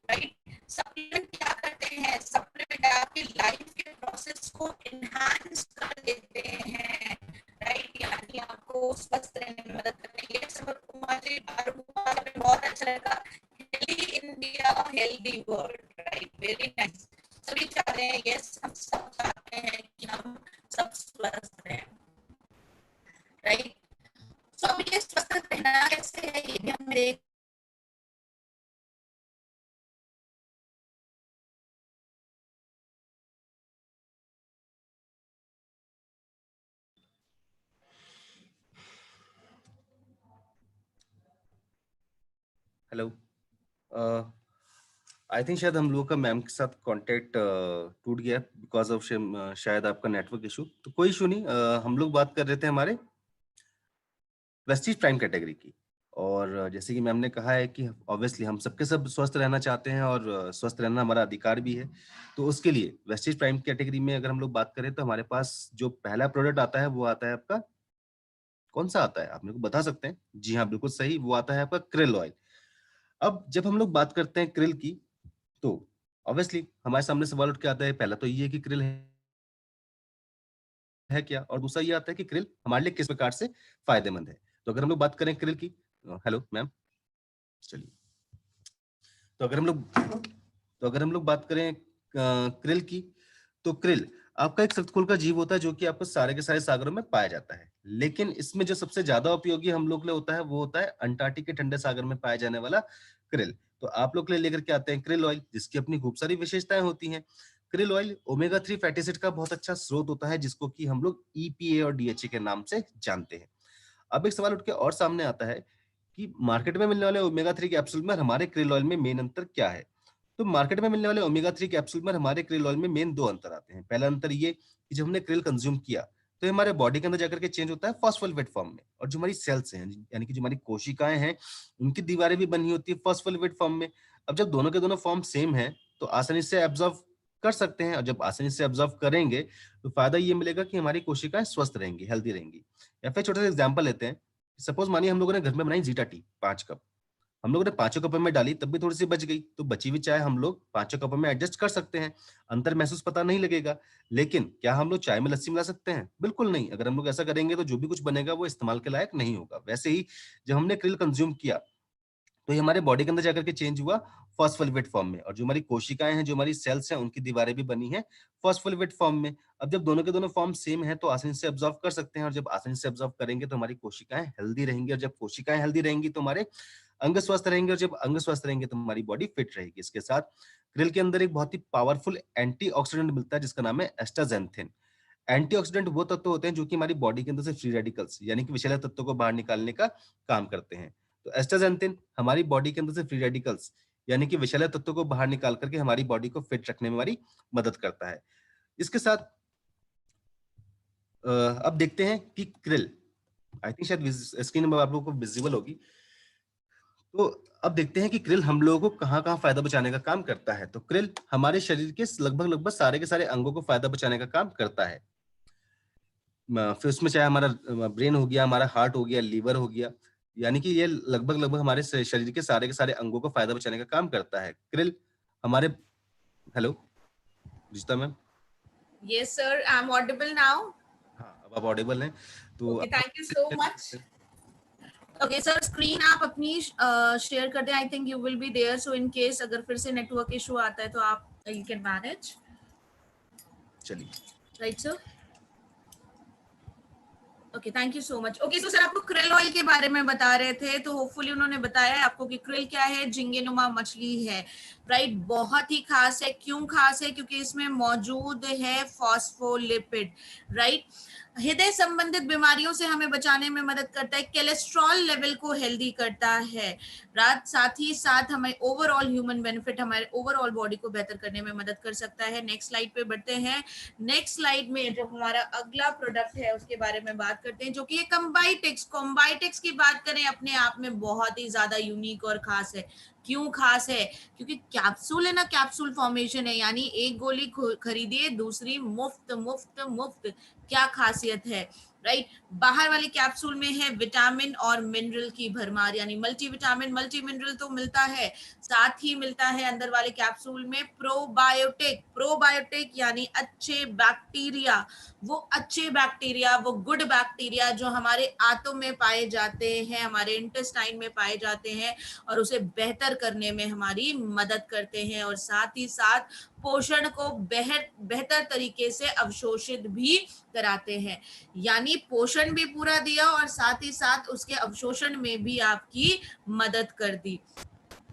[SPEAKER 3] राइट। सप्लीमेंट क्या करते हैं? सप्लीमेंट आपकी लाइफ के प्रोसेस को एनहांस कर देते हैं, राइट, यानी आपको स्वस्थ रहने में मदद करते हैं। ये सब कुमार जी बहुत अच्छा वेरी नाइस। सभी चाहते हैं, यस हम सब चाहते हैं कि हम सब स्वस्थ रहें, राइट। सो अब ये स्वस्थ रहना कैसे है ये भी हम देख।
[SPEAKER 2] हेलो, आई थिंक शायद हम लोग का मैम के साथ कांटेक्ट टूट गया बिकॉज ऑफ शायद आपका नेटवर्क इशू। तो कोई इशू नहीं, हम लोग बात कर रहे थे हमारे वेस्टीज प्राइम कैटेगरी की। और जैसे कि मैम ने कहा है कि ऑब्वियसली हम सबके सब स्वस्थ रहना चाहते हैं और स्वस्थ रहना हमारा अधिकार भी है। तो उसके लिए वेस्टीज प्राइम कैटेगरी में अगर हम लोग बात करें तो हमारे पास जो पहला प्रोडक्ट आता है वो आता है आपका, कौन सा आता है आप मेरे को बता सकते हैं? जी हाँ, बिल्कुल सही, वो आता है आपका krill ऑयल। अब जब हम लोग बात करते हैं krill की, तो ऑब्वियसली हमारे सामने सवाल उठ के आता है, पहला तो ये है कि krill है क्या, और दूसरा ये आता है कि krill हमारे लिए किस प्रकार से फायदेमंद है। तो अगर हम लोग बात करें krill की, हेलो मैम, चलिए, तो अगर हम लोग बात करें krill की, तो krill आपका एक सख्त खून का जीव होता है जो कि आपको सारे के सारे सागरों में पाया जाता है। लेकिन इसमें जो सबसे ज्यादा उपयोगी हम लोग के लिए होता है वो होता है अंटार्कटिक के ठंडे सागर में पाया जाने वाला krill। तो आप लोग के लिए लेकर के आते हैं krill ऑयल, जिसकी अपनी खूब सारी विशेषताएं होती हैं। krill oil omega 3 fatty acid का बहुत अच्छा स्रोत होता है, जिसको कि हम लोग EPA और DHA के नाम से जानते हैं। अब एक सवाल उठ के और सामने आता है कि मार्केट में मिलने वाले ओमेगा 3 कैप्सूल में और हमारे krill ऑयल में मेन अंतर क्या है? तो मार्केट में मिलने वाले ओमेगा 3 कैप्सूल में हमारे krill ऑयल में मेन 2 अंतर आते हैं। पहला अंतर ये कि जब हमने krill कंज्यूम किया तो ये हमारे बॉडी के अंदर जाकर के चेंज होता है फॉस्फोलिपिड फॉर्म में, और जो हमारी सेल्स हैं यानी कि जो हमारी कोशिकाएं हैं उनकी दीवारें भी बनी होती है फॉस्फोलिपिड फॉर्म में। अब जब दोनों के दोनों फॉर्म सेम है तो आसानी से एब्जॉर्व कर सकते हैं, और जब आसानी से एब्जॉर्व करेंगे तो फायदा ये मिलेगा कि हमारी कोशिकाएं स्वस्थ रहेंगी, हेल्दी रहेंगी। या फिर छोटा सा एग्जाम्पल लेते हैं, सपोज मानिए हम लोगों ने घर में बनाई जीटा टी 5 कप, हम लोगों ने पांचों कपों में डाली तब भी थोड़ी सी बच गई, तो बची हुई चाय हम लोग पांचों कपों में एडजस्ट कर सकते हैं, अंतर महसूस पता नहीं लगेगा। लेकिन क्या हम लोग चाय में लस्सी मिला सकते हैं? बिल्कुल नहीं। अगर हम लोग ऐसा करेंगे तो जो भी कुछ बनेगा वो इस्तेमाल के लायक नहीं होगा। वैसे ही जब हमने krill कंज्यूम किया तो ये हमारे बॉडी के अंदर जाकर के चेंज हुआ फॉस्फोलिपिड फॉर्म में, और जो हमारी कोशिकाएं हैं, जो हमारी सेल्स हैं, उनकी दीवारें भी बनी हैं फॉस्फोलिपिड फॉर्म में। अब जब दोनों के दोनों फॉर्म सेम है तो आसानी से एब्जॉर्व कर सकते हैं, और जब आसानी से एब्जॉर्व करेंगे तो हमारी कोशिकाएं हेल्दी रहेंगी, और जब कोशिकाएं हेल्दी रहेंगी तो हमारे अंग स्वस्थ रहेंगे, और जब अंग स्वस्थ रहेंगे तो हमारी बॉडी फिट रहेगी। इसके साथ krill के अंदर एक बहुत ही पावरफुल एंटीऑक्सीडेंट मिलता है जिसका नाम है एस्टाजेंथिन। एंटीऑक्सीडेंट वो तत्व होते हैं जो कि हमारी बॉडी के अंदर से फ्री रेडिकल्स यानी कि विषैले तत्वों को बाहर निकालने का काम करते हैं। तो एस्टाजेंथिन हमारी बॉडी के अंदर से फ्री रेडिकल्स यानी कि विषैले तत्वों को बाहर निकाल करके हमारी बॉडी को फिट रखने में हमारी मदद करता है। इसके साथ अब देखते हैं कि krill, आई थिंक शायद स्क्रीन में आप लोगों को विजिबल होगी। तो अब देखते हैं कि krill हम लोगों को कहाँ-कहाँ फायदा बचाने का काम करता है। तो krill हमारे शरीर के लगभग सारे के सारे अंगों को फायदा बचाने का काम करता है। फिर उसमें चाहे हमारा ब्रेन हो गया, हमारा हार्ट हो गया, लीवर हो गया, यानी कि ये लगभग हमारे शरीर के सारे अंगों को फायदा बचाने का काम करता है। krill हमारे, hello Rishta ma'am,
[SPEAKER 3] yes sir, I am audible now.
[SPEAKER 2] हाँ अब आप ऑडिबल हैं। तो
[SPEAKER 3] okay, thank you so much. Okay sir, screen आप अपनी शेयर कर दें। I think you will be there, so in case अगर फिर से नेटवर्क इशू आता है तो आप यू कैन मैनेज।
[SPEAKER 2] चलिए,
[SPEAKER 3] right sir, okay, thank you so much. Okay, तो सर आपको krill ऑयल के बारे में बता रहे थे, तो होपफुली उन्होंने बताया है आपको कि krill क्या है, झींगेनुमा मछली है, राइट। बहुत ही खास है। क्यों खास है? क्योंकि इसमें मौजूद है फॉस्फोलिपिड, राइट। हृदय संबंधित बीमारियों से हमें बचाने में मदद करता है, कोलेस्ट्रॉल लेवल को हेल्दी करता है, रात साथ ही साथ हमें ओवरऑल ह्यूमन बेनिफिट, हमारे ओवरऑल बॉडी को बेहतर करने में मदद कर सकता है। नेक्स्ट स्लाइड पे बढ़ते हैं। नेक्स्ट स्लाइड में जो हमारा अगला प्रोडक्ट है उसके बारे में बात करते हैं, जो कि ये कॉम्बाइटेक्स। कॉम्बाइटेक्स की बात करें अपने आप में बहुत ही ज्यादा यूनिक और खास है। क्यों खास है? क्योंकि कैप्सूल है ना, कैप्सूल फॉर्मेशन है, यानी एक गोली खरीदिए दूसरी मुफ्त मुफ्त मुफ्त। क्या खासियत है? राइट। बाहर वाले कैप्सूल में है विटामिन और मिनरल की भरमार, यानी मल्टीविटामिन मल्टी मिनरल तो मिलता है, साथ ही मिलता है अंदर वाले कैप्सूल में प्रोबायोटिक। प्रोबायोटिक यानी अच्छे बैक्टीरिया, वो अच्छे बैक्टीरिया, वो गुड बैक्टीरिया जो हमारे आंतों में पाए जाते हैं, हमारे इंटेस्टाइन में पाए जाते हैं और उसे बेहतर करने में हमारी मदद करते हैं, और साथ ही साथ पोषण को बेहतर तरीके से अवशोषित भी कराते हैं। यानी पोषण भी पूरा दिया और साथ ही साथ उसके अवशोषण में भी आपकी मदद कर दी,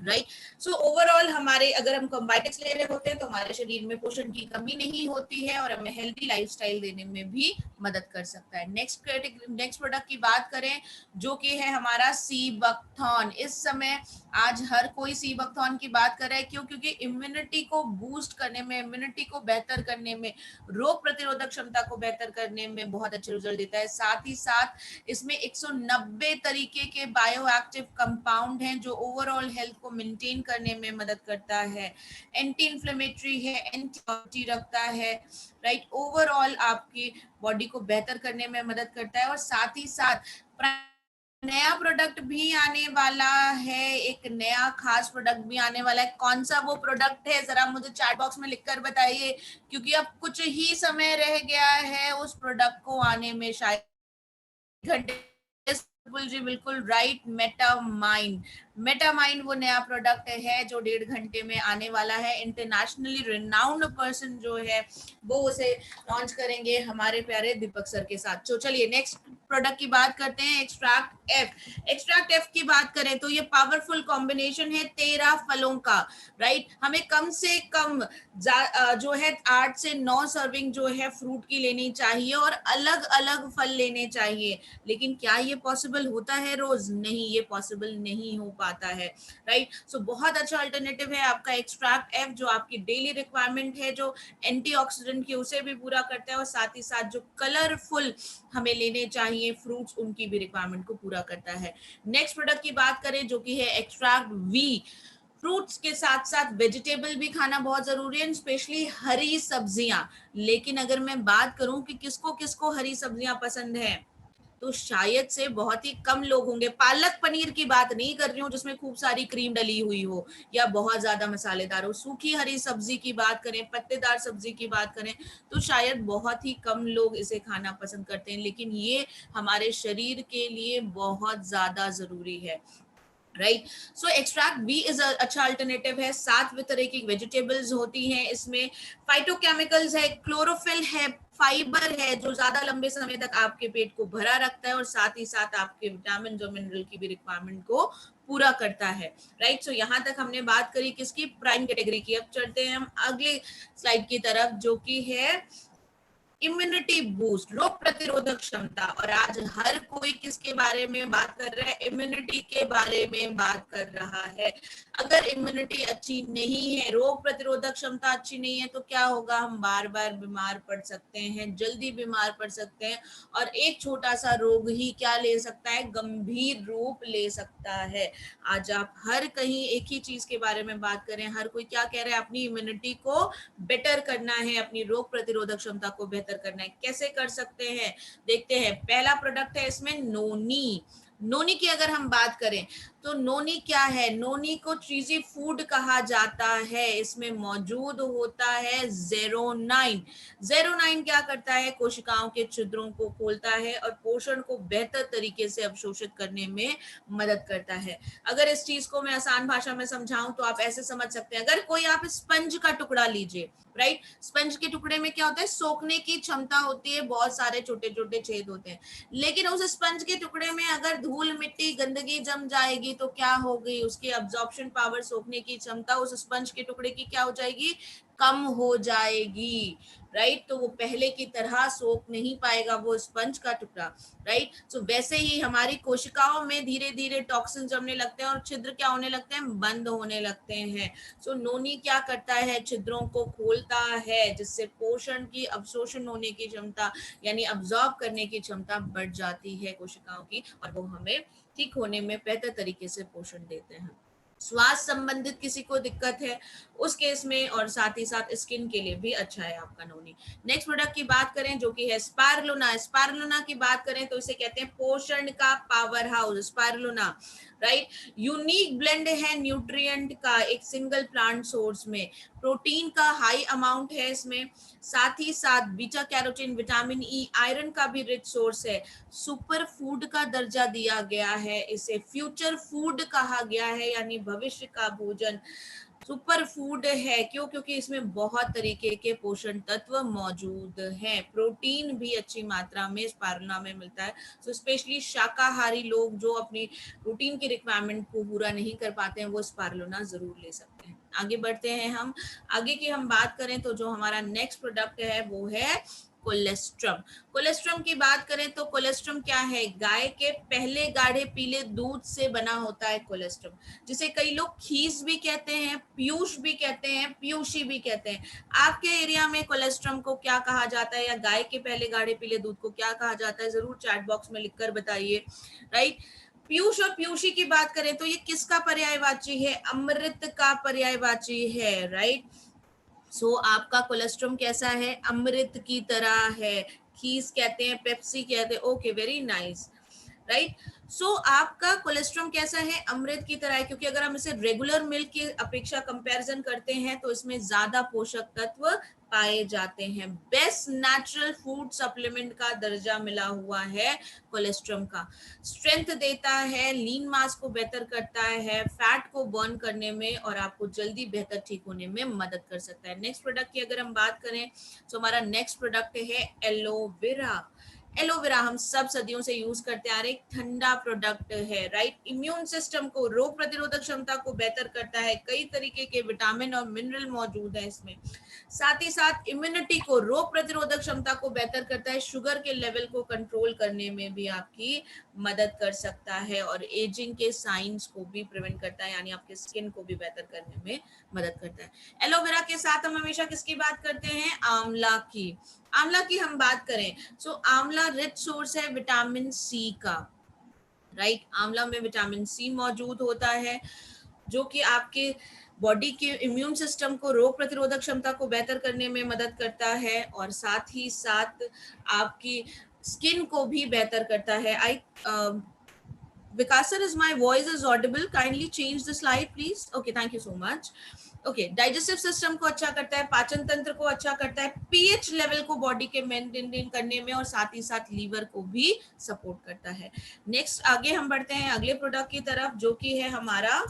[SPEAKER 3] राइट। सो ओवरऑल हमारे, अगर हम कॉम्बाइटेक्स ले रहे होते हैं तो हमारे शरीर में पोषण की कमी नहीं होती है और हमें हेल्दी लाइफस्टाइल देने में भी मदद कर सकता है। नेक्स्ट प्रोडक्ट की बात करें जो कि है हमारा सी बकथॉर्न। इस समय आज हर कोई सी बकथॉर्न की बात कर रहा है, क्यों? क्योंकि इम्यूनिटी को बूस्ट करने में, इम्यूनिटी को बेहतर करने में, रोग प्रतिरोधक क्षमता को बेहतर करने में बहुत अच्छे रिजल्ट देता है। साथ ही साथ इसमें 190 तरीके के बायोएक्टिव कंपाउंड हैं जो ओवरऑल हेल्थ को मेंटेन करने में मदद करता है, एंटी इंफ्लेमेटरी है, एंटी रखता है, राइट। ओवरऑल आपकी बॉडी को बेहतर करने में मदद करता है। और साथ ही साथ नया प्रोडक्ट भी आने वाला है, एक नया खास प्रोडक्ट भी आने वाला है। कौन सा वो प्रोडक्ट है जरा मुझे चैट बॉक्स में लिखकर बताइए, क्योंकि अब कुछ ही समय रह गया है उस प्रोडक्ट को आने में, शायद घंटे। जी बिल्कुल राइट, मेटामाइन। मेटामाइन वो नया प्रोडक्ट है जो 1.5 घंटे में आने वाला है। इंटरनेशनली रिनाउंड पर्सन जो है वो उसे लॉन्च करेंगे हमारे प्यारे दीपक सर के साथ। तो चलिए नेक्स्ट प्रोडक्ट की बात करते हैं, एक्सट्रैक्ट एफ। एक्सट्रैक्ट एफ की बात करें तो ये पावरफुल कॉम्बिनेशन है 13 फलों का, राइट। हमें कम से कम जो है 8 से 9 सर्विंग जो है फ्रूट की लेनी चाहिए और अलग अलग फल लेने चाहिए। लेकिन क्या ये पॉसिबल होता है रोज? नहीं, ये पॉसिबल नहीं हो पाता है, राइट। सो बहुत अच्छा अल्टरनेटिव है आपका एक्सट्रैक्ट एफ, जो आपकी डेली रिक्वायरमेंट है, जो एंटीऑक्सीडेंट की उसे भी पूरा करता है और साथ ही साथ जो कलरफुल हमें लेने चाहिए फ्रूट्स उनकी भी रिक्वायरमेंट को पूरा करता है। नेक्स्ट प्रोडक्ट की बात करें जो कि है एक्सट्रैक्ट वी। फ्रूट्स के साथ साथ वेजिटेबल भी खाना बहुत जरूरी है, स्पेशली हरी सब्जियां। लेकिन अगर मैं बात करूं कि किसको किसको हरी सब्जियां पसंद है, तो शायद से बहुत ही कम लोग होंगे। पालक पनीर की बात नहीं कर रही हूँ जिसमें खूब सारी क्रीम डली हुई हो या बहुत ज्यादा मसालेदार हो। सूखी हरी सब्जी की बात करें, पत्तेदार सब्जी की बात करें, तो शायद बहुत ही कम लोग इसे खाना पसंद करते हैं, लेकिन ये हमारे शरीर के लिए बहुत ज्यादा जरूरी है, right. So extract B is अच्छा अल्टरनेटिव है। 7 तरह की वेजिटेबल्स होती हैं इसमें, फाइटोकेमिकल्स है, क्लोरोफिल है, फाइबर है जो ज्यादा लंबे समय तक आपके पेट को भरा रखता है और साथ ही साथ आपके विटामिन जो मिनरल की भी रिक्वायरमेंट को पूरा करता है, राइट। सो यहाँ तक हमने बात करी किसकी? प्राइम कैटेगरी की। अब चलते हैं हम अगले स्लाइड की तरफ जो कि है इम्यूनिटी बूस्ट, रोग प्रतिरोधक क्षमता। और आज हर कोई किसके बारे में बात कर रहा है? इम्यूनिटी के बारे में बात कर रहा है। अगर इम्यूनिटी अच्छी नहीं है, रोग प्रतिरोधक क्षमता अच्छी नहीं है, तो क्या होगा? हम बार बार बीमार पड़ सकते हैं, जल्दी बीमार पड़ सकते हैं और एक छोटा सा रोग ही क्या ले सकता है? गंभीर रूप ले सकता है। आज आप हर कहीं एक ही चीज के बारे में बात करें, हर कोई क्या कह रहा है? अपनी इम्यूनिटी को बेटर करना है, अपनी रोग प्रतिरोधक क्षमता को बेहतर करना है। कैसे कर सकते हैं देखते हैं। पहला प्रोडक्ट है इसमें नोनी। नोनी की अगर हम बात करें तो नोनी क्या है? नोनी को चीजी फूड कहा जाता है। इसमें मौजूद होता है ज़ेरोनाइन। ज़ेरोनाइन क्या करता है? कोशिकाओं के छिद्रों को खोलता है और पोषण को बेहतर तरीके से अवशोषित करने में मदद करता है। अगर इस चीज को मैं आसान भाषा में समझाऊं तो आप ऐसे समझ सकते हैं, अगर कोई आप स्पंज का टुकड़ा लीजिए, राइट। स्पंज के टुकड़े में क्या होता है? सोखने की क्षमता होती है, बहुत सारे छोटे छोटे छेद होते हैं। लेकिन उस स्पंज के टुकड़े में अगर धूल मिट्टी गंदगी जम जाएगी तो क्या होगी? उसकी अब्जॉर्प्शन पावर, सोखने की क्षमता उस स्पंज के टुकड़े की क्या हो जाएगी? कम हो जाएगी, राइट। तो वो पहले की तरह सोख नहीं पाएगा वो स्पंज का टुकड़ा, राइट। सो वैसे ही हमारी कोशिकाओं में धीरे धीरे टॉक्सिन जमने लगते हैं और छिद्र क्या होने लगते हैं? बंद होने लगते हैं। सो नोनी क्या करता है? छिद्रों को खोलता है, जिससे पोषण की, अवशोषण होने की क्षमता यानी अब्जॉर्ब करने की क्षमता बढ़ जाती है कोशिकाओं की, और वो हमें ठीक होने में बेहतर तरीके से पोषण देते हैं। श्वास संबंधित किसी को दिक्कत है उस केस में, और साथ ही साथ स्किन के लिए भी अच्छा है आपका नोनी। नेक्स्ट प्रोडक्ट की बात करें जो कि है स्पारुलिना। स्पारुलिना की बात करें तो इसे कहते हैं पोषण का power house, spirulina, right. Unique blend है न्यूट्रिएंट का एक सिंगल प्लांट सोर्स में, प्रोटीन का हाई अमाउंट है इसमें, साथ ही साथ beta carotene, vitamin E, iron का भी रिच सोर्स है, सुपर फूड का दर्जा दिया गया है इसे, फ्यूचर फूड कहा गया है यानी भविष्य का भोजन, सुपर फूड है। क्यों? क्योंकि इसमें बहुत तरीके के पोषण तत्व मौजूद हैं, प्रोटीन भी अच्छी मात्रा में स्पारुलिना में मिलता है। सो स्पेशली शाकाहारी लोग जो अपनी प्रोटीन की रिक्वायरमेंट को पूरा नहीं कर पाते हैं वो स्पारुलिना जरूर ले सकते हैं। आगे बढ़ते हैं हम, आगे की हम बात करें तो जो हमारा नेक्स्ट प्रोडक्ट है वो है कोलेस्ट्रम। कोलेस्ट्रम की बात करें तो कोलेस्ट्रम क्या है? गाय के पहले गाढ़े पीले दूध से बना होता है कोलेस्ट्रम, जिसे कई लोग खीस भी कहते हैं, पीयूष भी कहते हैं, पीयूषी भी कहते हैं। आपके एरिया में कोलेस्ट्रम को क्या कहा जाता है, या गाय के पहले गाढ़े पीले दूध को क्या कहा जाता है, जरूर चैट बॉक्स में लिखकर बताइए, राइट। पीयूष और पीयूषी की बात करें तो ये किसका पर्यायवाची है? अमृत का पर्यायवाची है, राइट। सो आपका कोलेस्ट्रम कैसा है? अमृत की तरह है। खीस कहते हैं, पेप्सी कहते हैं, ओके, वेरी नाइस, राइट। सो आपका कोलेस्ट्रम कैसा है? अमृत की तरह है, क्योंकि अगर हम इसे रेगुलर मिल्क की अपेक्षा कंपैरिजन करते हैं तो इसमें ज्यादा पोषक तत्व पाए जाते हैं। बेस्ट नेचुरल फूड सप्लीमेंट का दर्जा मिला हुआ है कोलेस्ट्रम का। स्ट्रेंथ देता है, लीन मास को बेहतर करता है, फैट को बर्न करने में और आपको जल्दी बेहतर ठीक होने में मदद कर सकता है। नेक्स्ट प्रोडक्ट की अगर हम बात करें तो हमारा नेक्स्ट प्रोडक्ट है एलोवेरा। एलोवेरा हम सब सदियों से यूज करते आ रहे, एक ठंडा प्रोडक्ट है, राइट। इम्यून सिस्टम को, रोग प्रतिरोधक क्षमता को बेहतर करता है, कई तरीके के विटामिन और मिनरल मौजूद है इसमें। साथ ही साथ इम्यूनिटी को, रोग प्रतिरोधक क्षमता को बेहतर करता है, शुगर के लेवल को कंट्रोल करने में भी आपकी मदद कर सकता है, और एजिंग के साइंस को भी प्रिवेंट करता है, यानी आपके स्किन को भी बेहतर करने में मदद करता है। एलोवेरा के साथ हम हमेशा किसकी बात करते हैं? आंवला की। आंवला की हम बात करें सो आंवला रिच सोर्स है विटामिन सी का, राइट। आंवला में विटामिन सी मौजूद होता है जो कि आपके बॉडी के इम्यून सिस्टम को, रोग प्रतिरोधक क्षमता को बेहतर करने में मदद करता है, और साथ ही साथ आपकी स्किन को भी बेहतर करता है। आई Vikas sir, is my voice is audible? Kindly change the slide, please. Okay, thank you so much. Okay, digestive system को अच्छा करता है, पाचन तंत्र को अच्छा करता है, पीएच लेवल को बॉडी के मेंटेन करने में, और साथ ही साथ लीवर को भी सपोर्ट करता है। नेक्स्ट आगे हम बढ़ते हैं अगले प्रोडक्ट की तरफ जो कि है हमारा,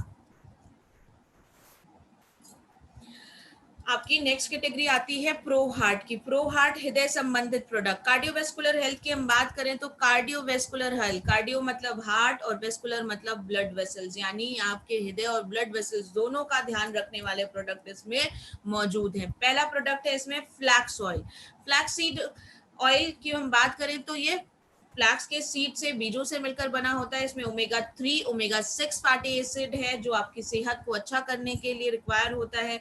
[SPEAKER 3] आपकी नेक्स्ट कैटेगरी आती है प्रो हार्ट की। प्रो हार्ट हृदय संबंधित प्रोडक्ट। कार्डियोवेस्कुलर हेल्थ की हम बात करें तो कार्डियोवेस्कुलर हेल्थ, कार्डियो मतलब हार्ट और वेस्कुलर मतलब ब्लड वेसल्स, यानी आपके हृदय और ब्लड वेसल्स दोनों का ध्यान रखने वाले प्रोडक्ट इसमें मौजूद हैं। पहला प्रोडक्ट है इसमें flax oil. Flax seed oil की हम बात करें तो ये फ्लैक्स के सीड से, बीजों से मिलकर बना होता है। इसमें ओमेगा 3 ओमेगा 6 फैटी एसिड है जो आपकी सेहत को अच्छा करने के लिए रिक्वायर होता है।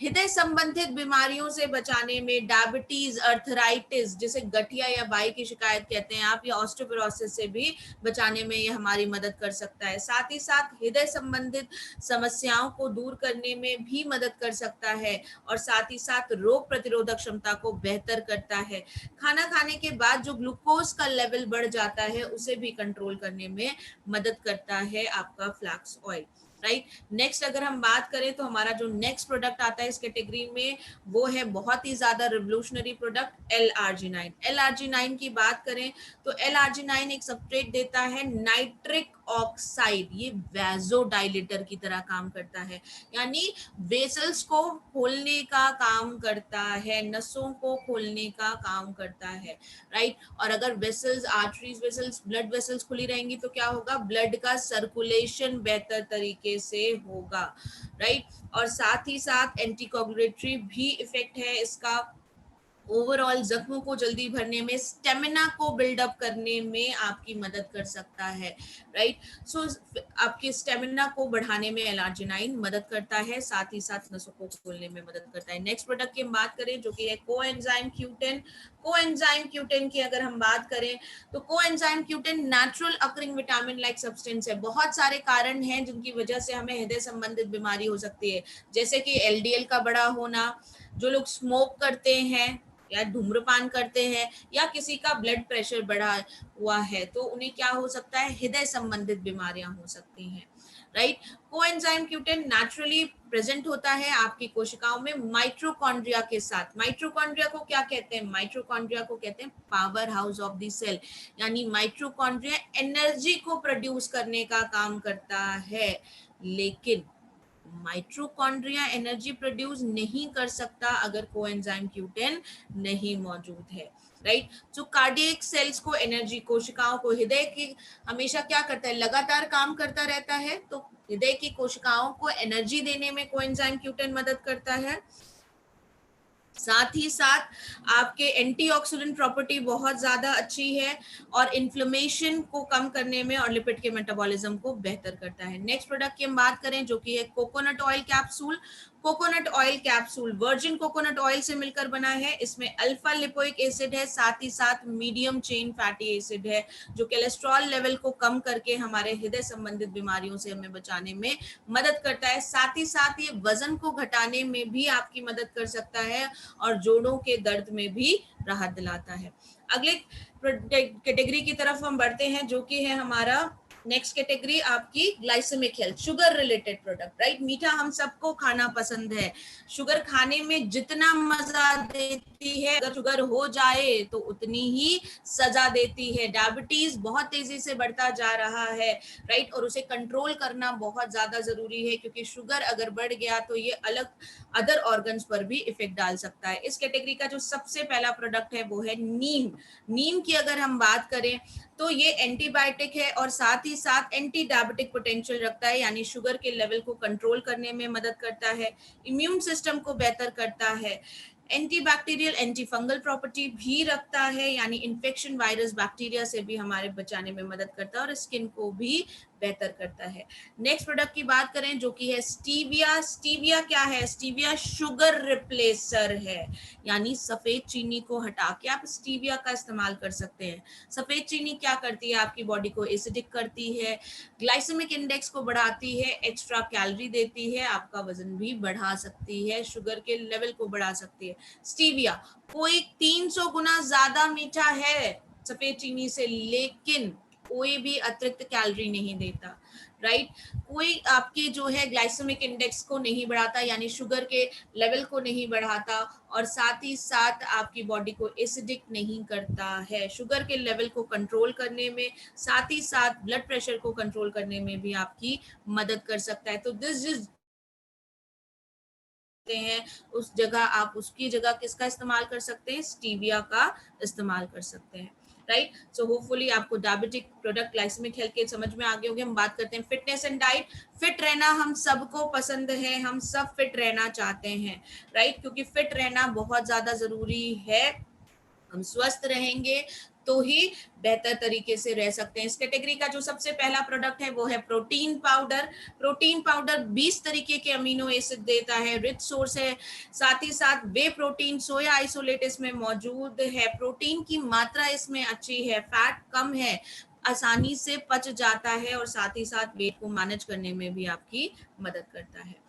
[SPEAKER 3] हृदय संबंधित बीमारियों से बचाने में, डायबिटीज, अर्थराइटिस जिसे गठिया या बाई की शिकायत कहते हैं आप, या ऑस्टियोपोरोसिस से भी बचाने में ये हमारी मदद कर सकता है। साथ ही साथ हृदय संबंधित समस्याओं को दूर करने में भी मदद कर सकता है, और साथ ही साथ रोग प्रतिरोधक क्षमता को बेहतर करता है। खाना खाने के बाद जो ग्लूकोज का लेवल बढ़ जाता है उसे भी कंट्रोल करने में मदद करता है आपका फ्लैक्स ऑयल, राइट। नेक्स्ट अगर हम बात करें तो हमारा जो नेक्स्ट प्रोडक्ट आता है इस कैटेगरी में वो है बहुत ही ज्यादा रिवोल्यूशनरी प्रोडक्ट L-arginine। L-arginine की बात करें तो L-arginine एक सब्सट्रेट देता है नाइट्रिक ऑक्साइड, ये वैसोडाइलेटर की तरह काम करता है, यानी वेसल्स को खोलने का काम करता है, नसों को खोलने का काम करता है, राइट। और अगर vessels, arteries vessels, blood vessels खुली रहेंगी तो क्या होगा? ब्लड का सर्कुलेशन बेहतर तरीके से होगा, राइट। और साथ ही साथ एंटीकोगुलेटरी भी इफेक्ट है इसका, ओवरऑल जख्मों को जल्दी भरने में, स्टेमिना को बिल्डअप करने में आपकी मदद कर सकता है, राइट। सो आपके स्टेमिना को बढ़ाने में एलार्जिनाइन मदद करता है, साथ ही साथ नसों को खोलने में मदद करता है। नेक्स्ट प्रोडक्ट की हम बात करें जो कि है कोएंजाइम Q10। कोएंजाइम Q10 की अगर हम बात करें तो coenzyme Q10 natural occurring vitamin like substance है। बहुत सारे कारण हैं जिनकी वजह से हमें हृदय संबंधित बीमारी हो सकती है, जैसे कि LDL का बड़ा होना, जो लोग स्मोक करते हैं या धूम्रपान करते हैं, या किसी का ब्लड प्रेशर बढ़ा हुआ है तो उन्हें क्या हो सकता है, हृदय संबंधित बीमारियां हो सकती हैं, right. Coenzyme Q10 naturally present होता है आपकी कोशिकाओं में माइटोकॉन्ड्रिया के साथ। माइटोकॉन्ड्रिया को क्या कहते हैं, माइटोकॉन्ड्रिया को कहते हैं power house of the cell, यानी माइटोकॉन्ड्रिया एनर्जी को प्रोड्यूस करने का काम करता है, लेकिन माइटोकॉन्ड्रिया एनर्जी प्रोड्यूस नहीं कर सकता अगर कोएंजाइम Q10 नहीं मौजूद है, राइट। जो कार्डियक सेल्स को एनर्जी, कोशिकाओं को, हृदय की हमेशा क्या करता है, लगातार काम करता रहता है, तो हृदय की कोशिकाओं को एनर्जी देने में कोएंजाइम Q10 मदद करता है। साथ ही साथ आपके एंटीऑक्सीडेंट प्रॉपर्टी बहुत ज्यादा अच्छी है और इन्फ्लेमेशन को कम करने में और लिपिड के मेटाबॉलिज्म को बेहतर करता है। नेक्स्ट प्रोडक्ट की हम बात करें जो कि है coconut oil capsule. Coconut oil capsule virgin coconut oil से मिलकर बना है। इसमें अल्फा लिपोइक एसिड है, साथ ही साथ मीडियम चेन फैटी एसिड है, जो कोलेस्ट्रॉल लेवल को कम करके हमारे हृदय संबंधित बीमारियों से हमें बचाने में मदद करता है। साथ ही साथ ये वजन को घटाने में भी आपकी मदद कर सकता है और जोड़ों के दर्द में भी राहत दिलाता है। अगले कैटेगरी की तरफ हम बढ़ते हैं जो कि है हमारा नेक्स्ट कैटेगरी आपकी glycaemic health, sugar related product, right. मीठा हम सबको खाना पसंद है, शुगर खाने में जितना मजा देती है, अगर शुगर हो जाए तो उतनी ही सजा देती है। डायबिटीज बहुत तेजी से बढ़ता जा रहा है, राइट, और उसे कंट्रोल करना बहुत ज्यादा जरूरी है, क्योंकि शुगर अगर बढ़ गया तो ये अलग अदर ऑर्गन्स पर भी इफेक्ट डाल सकता है। इस कैटेगरी का जो सबसे पहला प्रोडक्ट है वो है नीम। नीम की अगर हम बात करें तो ये एंटीबायोटिक है और साथ ही साथ एंटी डायबिटिक पोटेंशियल रखता है, यानी शुगर के लेवल को कंट्रोल करने में मदद करता है, इम्यून सिस्टम को बेहतर करता है, एंटीबैक्टीरियल एंटी फंगल प्रॉपर्टी भी रखता है, यानी इन्फेक्शन, वायरस, बैक्टीरिया से भी हमारे बचाने में मदद करता है और स्किन को भी बेहतर करता है। नेक्स्ट प्रोडक्ट की बात करें जो कि है स्टीविया। स्टीविया क्या है, स्टीविया शुगर रिप्लेसर है, यानी सफेद चीनी को हटा के आप स्टीविया का इस्तेमाल कर सकते हैं। सफेद चीनी क्या करती है, आपकी बॉडी को एसिडिक करती है, ग्लाइसेमिक इंडेक्स को बढ़ाती है, एक्स्ट्रा कैलोरी देती है, आपका वजन भी बढ़ा सकती है, शुगर के लेवल को बढ़ा सकती है। स्टीविया कोई 300 गुना ज्यादा मीठा है सफेद चीनी से, लेकिन कोई भी अतिरिक्त कैलोरी नहीं देता, राइट। कोई आपके जो है ग्लाइसेमिक इंडेक्स को नहीं बढ़ाता, यानी शुगर के लेवल को नहीं बढ़ाता, और साथ ही साथ आपकी बॉडी को एसिडिक नहीं करता है। शुगर के लेवल को कंट्रोल करने में, साथ ही साथ ब्लड प्रेशर को कंट्रोल करने में भी आपकी मदद कर सकता है। तो दिस इज हैं उस जगह आप उसकी जगह किसका इस्तेमाल कर सकते हैं, स्टीविया का इस्तेमाल कर सकते हैं, राइट। सो होपफुली आपको डायबिटिक प्रोडक्ट, ग्लाइसेमिक हेल्थ के समझ में आ गए होंगे। हम बात करते हैं फिटनेस एंड डाइट। फिट रहना हम सबको पसंद है, हम सब फिट रहना चाहते हैं, राइट, क्योंकि फिट रहना बहुत ज्यादा जरूरी है। हम स्वस्थ रहेंगे तो ही बेहतर तरीके से रह सकते हैं। इस कैटेगरी का जो सबसे पहला प्रोडक्ट है वो है प्रोटीन पाउडर। प्रोटीन पाउडर 20 तरीके के अमीनो एसिड देता है, रिच सोर्स है, साथ ही साथ वे प्रोटीन, सोया आइसोलेट इसमें मौजूद है, प्रोटीन की मात्रा इसमें अच्छी है, फैट कम है, आसानी से पच जाता है और साथ ही साथ वेट को मैनेज करने में भी आपकी मदद करता है।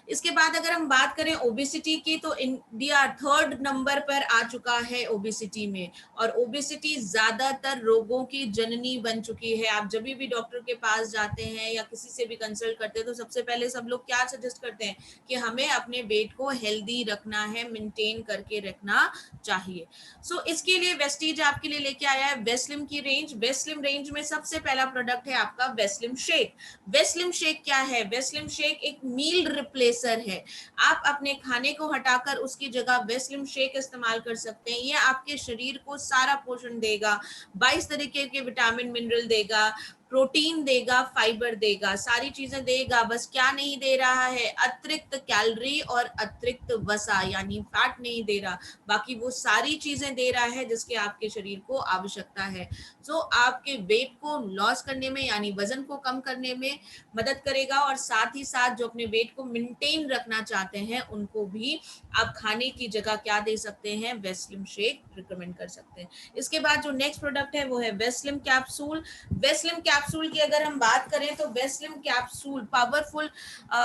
[SPEAKER 3] इसके बाद अगर हम बात करें ओबेसिटी की, तो इंडिया 3rd नंबर पर आ चुका है ओबेसिटी में, और ओबेसिटी ज्यादातर रोगों की जननी बन चुकी है। आप जब भी डॉक्टर के पास जाते हैं या किसी से भी कंसल्ट करते हैं तो सबसे पहले सब लोग क्या सजेस्ट करते हैं कि हमें अपने वेट को हेल्दी रखना है, मेंटेन करके रखना चाहिए। सो इसके लिए वेस्टीज आपके लिए लेके आया है वेस्लिम की रेंज। वेस्लिम रेंज में सबसे पहला प्रोडक्ट है आपका वेस्लिम शेक। वेस्लिम शेक क्या है, वेस्लिम शेक एक मील रिप्लेसर है। आप अपने खाने को हटाकर उसकी जगह वेस्लिम शेक इस्तेमाल कर सकते हैं। ये आपके शरीर को सारा पोषण देगा, 22 तरीके के विटामिन मिनरल देगा, प्रोटीन देगा, फाइबर देगा, सारी चीजें देगा, बस क्या नहीं दे रहा है, अतिरिक्त कैलोरी और अतिरिक्त वसा यानी फैट नहीं दे रहा, बाकी वो सारी चीजें दे रहा है जिसके आपके शरीर को आवश्यकता है। सो आपके वेट को लॉस करने में यानी वजन को कम करने में मदद करेगा, और साथ ही साथ जो अपने वेट को मेंटेन रखना चाहते हैं उनको भी आप खाने की जगह क्या दे सकते हैं, वेस्लिम शेक रिकमेंड कर सकते हैं। इसके बाद जो नेक्स्ट प्रोडक्ट है वो है वेस्लिम कैप्सूल। वेस्लिम कैप्सूल की अगर हम बात करें तो Weslim capsule powerful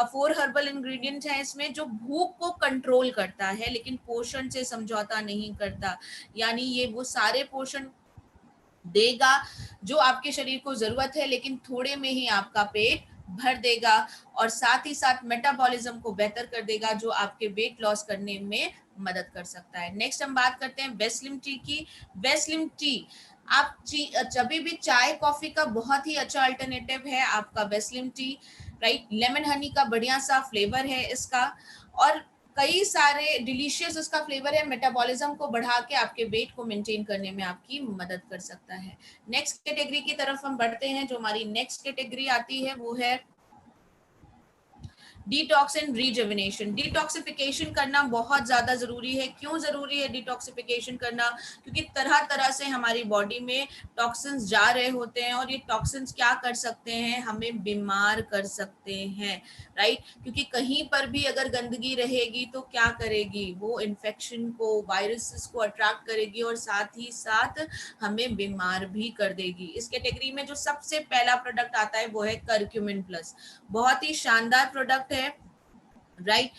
[SPEAKER 3] 4 herbal ingredient है इसमें, जो भूख को कंट्रोल करता है लेकिन पोषण से समझौता नहीं करता, यानी ये वो सारे पोषण देगा जो आपके शरीर को जरूरत है, लेकिन थोड़े में ही आपका पेट भर देगा, और साथ ही साथ मेटाबॉलिज्म को बेहतर कर देगा जो आपके वेट लॉस करने में मदद कर सकता है। नेक्स्ट हम बात करते हैं वेस्लिम टी की। वेस्लिम टी आप जब भी चाय कॉफी का बहुत ही अच्छा अल्टरनेटिव है आपका Weslim T, right. Lemon Honey का बढ़िया सा फ्लेवर है इसका, और कई सारे डिलीशियस उसका फ्लेवर है, मेटाबॉलिज्म को बढ़ा के आपके वेट को मेंटेन करने में आपकी मदद कर सकता है। नेक्स्ट कैटेगरी की तरफ हम बढ़ते हैं। जो हमारी नेक्स्ट कैटेगरी आती है वो है डिटॉक्स एंड रिजुविनेशन। डिटॉक्सिफिकेशन करना बहुत ज्यादा जरूरी है। क्यों जरूरी है डिटॉक्सिफिकेशन करना? क्योंकि तरह तरह से हमारी बॉडी में टॉक्सिन्स जा रहे होते हैं, और ये टॉक्सिन्स क्या कर सकते हैं, हमें बीमार कर सकते हैं, राइट। क्योंकि कहीं पर भी अगर गंदगी रहेगी तो क्या करेगी, वो इन्फेक्शन को, वायरसेस को अट्रैक्ट करेगी, और साथ ही साथ हमें बीमार भी कर देगी। इस कैटेगरी में जो सबसे पहला प्रोडक्ट आता है वो है करक्यूमिन प्लस। बहुत ही शानदार प्रोडक्ट है, राइट।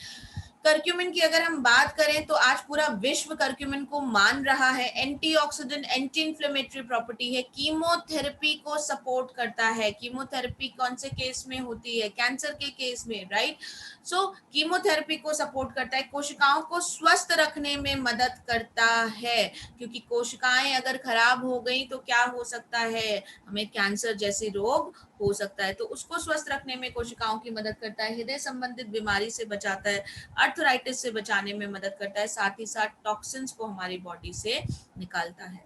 [SPEAKER 3] करक्यूमिन की अगर हम बात करें तो आज पूरा विश्व करक्यूमिन को मान रहा है। एंटीऑक्सीडेंट, एंटी इन्फ्लेमेटरी प्रॉपर्टी है, कीमोथेरेपी को सपोर्ट करता है। कीमोथेरेपी कौन से केस में होती है? कैंसर के केस में, राइट। सो कीमोथेरेपी को सपोर्ट करता है, कोशिकाओं को स्वस्थ रखने में मदद करता है, क्योंकि कोशिकाएं अगर खराब हो गई तो क्या हो सकता है, हमें कैंसर जैसे रोग हो सकता है। तो उसको स्वस्थ रखने में कोशिकाओं की मदद करता है, हृदय संबंधित बीमारी से बचाता है, आर्थराइटिस से बचाने में मदद करता है, साथ ही साथ टॉक्सिन्स को हमारी बॉडी से निकालता है,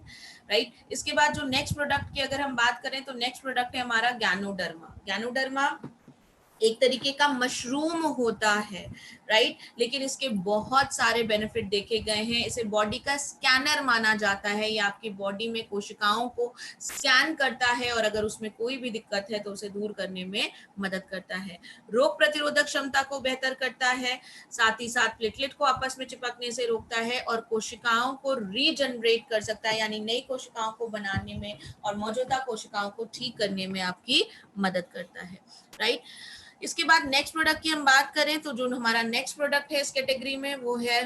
[SPEAKER 3] राइट। इसके बाद जो नेक्स्ट प्रोडक्ट की अगर हम बात करें तो नेक्स्ट प्रोडक्ट है हमारा गैनोडर्मा। गैनोडर्मा एक तरीके का मशरूम होता है, राइट, लेकिन इसके बहुत सारे बेनिफिट देखे गए हैं। इसे बॉडी का स्कैनर माना जाता है, ये आपकी बॉडी में कोशिकाओं को स्कैन करता है, और अगर उसमें कोई भी दिक्कत है तो उसे दूर करने में मदद करता है। रोग प्रतिरोधक क्षमता को बेहतर करता है, साथ ही साथ प्लेटलेट को आपस में चिपकने से रोकता है, और कोशिकाओं को रीजनरेट कर सकता है, यानी नई कोशिकाओं को बनाने में और मौजूदा कोशिकाओं को ठीक करने में आपकी मदद करता है, राइट। इसके बाद नेक्स्ट प्रोडक्ट की हम बात करें तो जो हमारा नेक्स्ट प्रोडक्ट है इस कैटेगरी में वो है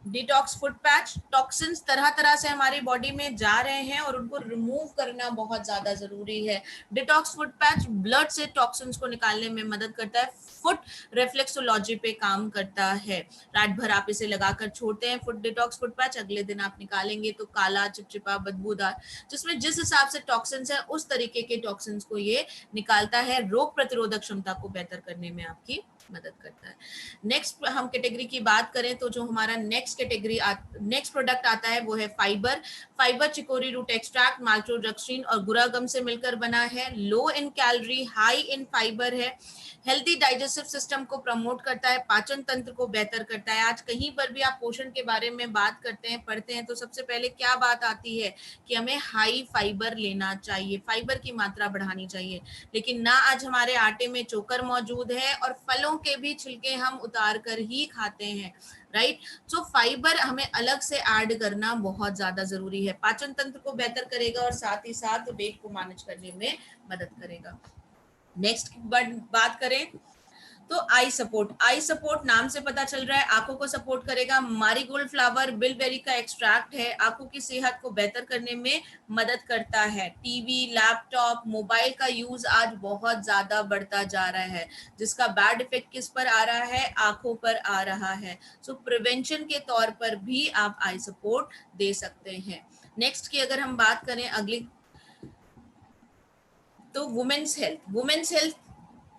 [SPEAKER 3] डिटॉक्स फुट पैच। टॉक्सिन्स तरह तरह से हमारी बॉडी में जा रहे हैं और उनको रिमूव करना बहुत ज्यादा जरूरी है। डिटॉक्स फुट पैच ब्लड से टॉक्सिन्स को निकालने में मदद करता है, फुट रिफ्लेक्सोलॉजी पे काम करता है। रात भर आप इसे लगाकर छोड़ते हैं फुट डिटॉक्स फुट पैच, अगले दिन आप निकालेंगे तो काला, चिपचिपा, बदबूदार, जिसमें जिस हिसाब से टॉक्सिन्स है उस तरीके के टॉक्सिन्स को ये निकालता है। रोग प्रतिरोधक क्षमता को बेहतर करने में आपकी मदद करता है। नेक्स्ट हम कैटेगरी की बात करें तो जो हमारा नेक्स्ट प्रोडक्ट आता है वो है fibre. Fibre chicory root extract, maltodextrin और गुरागम से मिलकर बना है। Low in calorie, high in fibre है, हेल्दी डाइजेस्टिव सिस्टम को प्रमोट करता है, पाचन तंत्र को बेहतर करता है। आज कहीं पर भी आप पोषण के बारे में बात करते हैं, पढ़ते हैं, तो सबसे पहले क्या बात आती है कि हमें हाई फाइबर लेना चाहिए, फाइबर की मात्रा बढ़ानी चाहिए, लेकिन ना आज हमारे आटे में चोकर मौजूद है और फलों के भी छिलके हम उतार कर ही खाते हैं, राइट। सो फाइबर हमें अलग से ऐड करना बहुत ज्यादा जरूरी है, पाचन तंत्र को बेहतर करेगा और साथ ही साथ वेट को मैनेज करने में मदद करेगा। नेक्स्ट बात करें तो आई सपोर्ट नाम से पता चल रहा है आंखों को सपोर्ट करेगा। मारीगोल्ड फ्लावर, बिलबेरी का एक्सट्रैक्ट है, आंखों की सेहत को बेहतर करने में मदद करता है। टीवी, लैपटॉप, मोबाइल का यूज आज बहुत ज्यादा बढ़ता जा रहा है, जिसका बैड इफेक्ट किस पर आ रहा है, आंखों पर आ रहा है। सो प्रिवेंशन के तौर पर भी आप आई सपोर्ट दे सकते हैं। नेक्स्ट की अगर हम बात करें अगली तो वुमेन्स हेल्थ।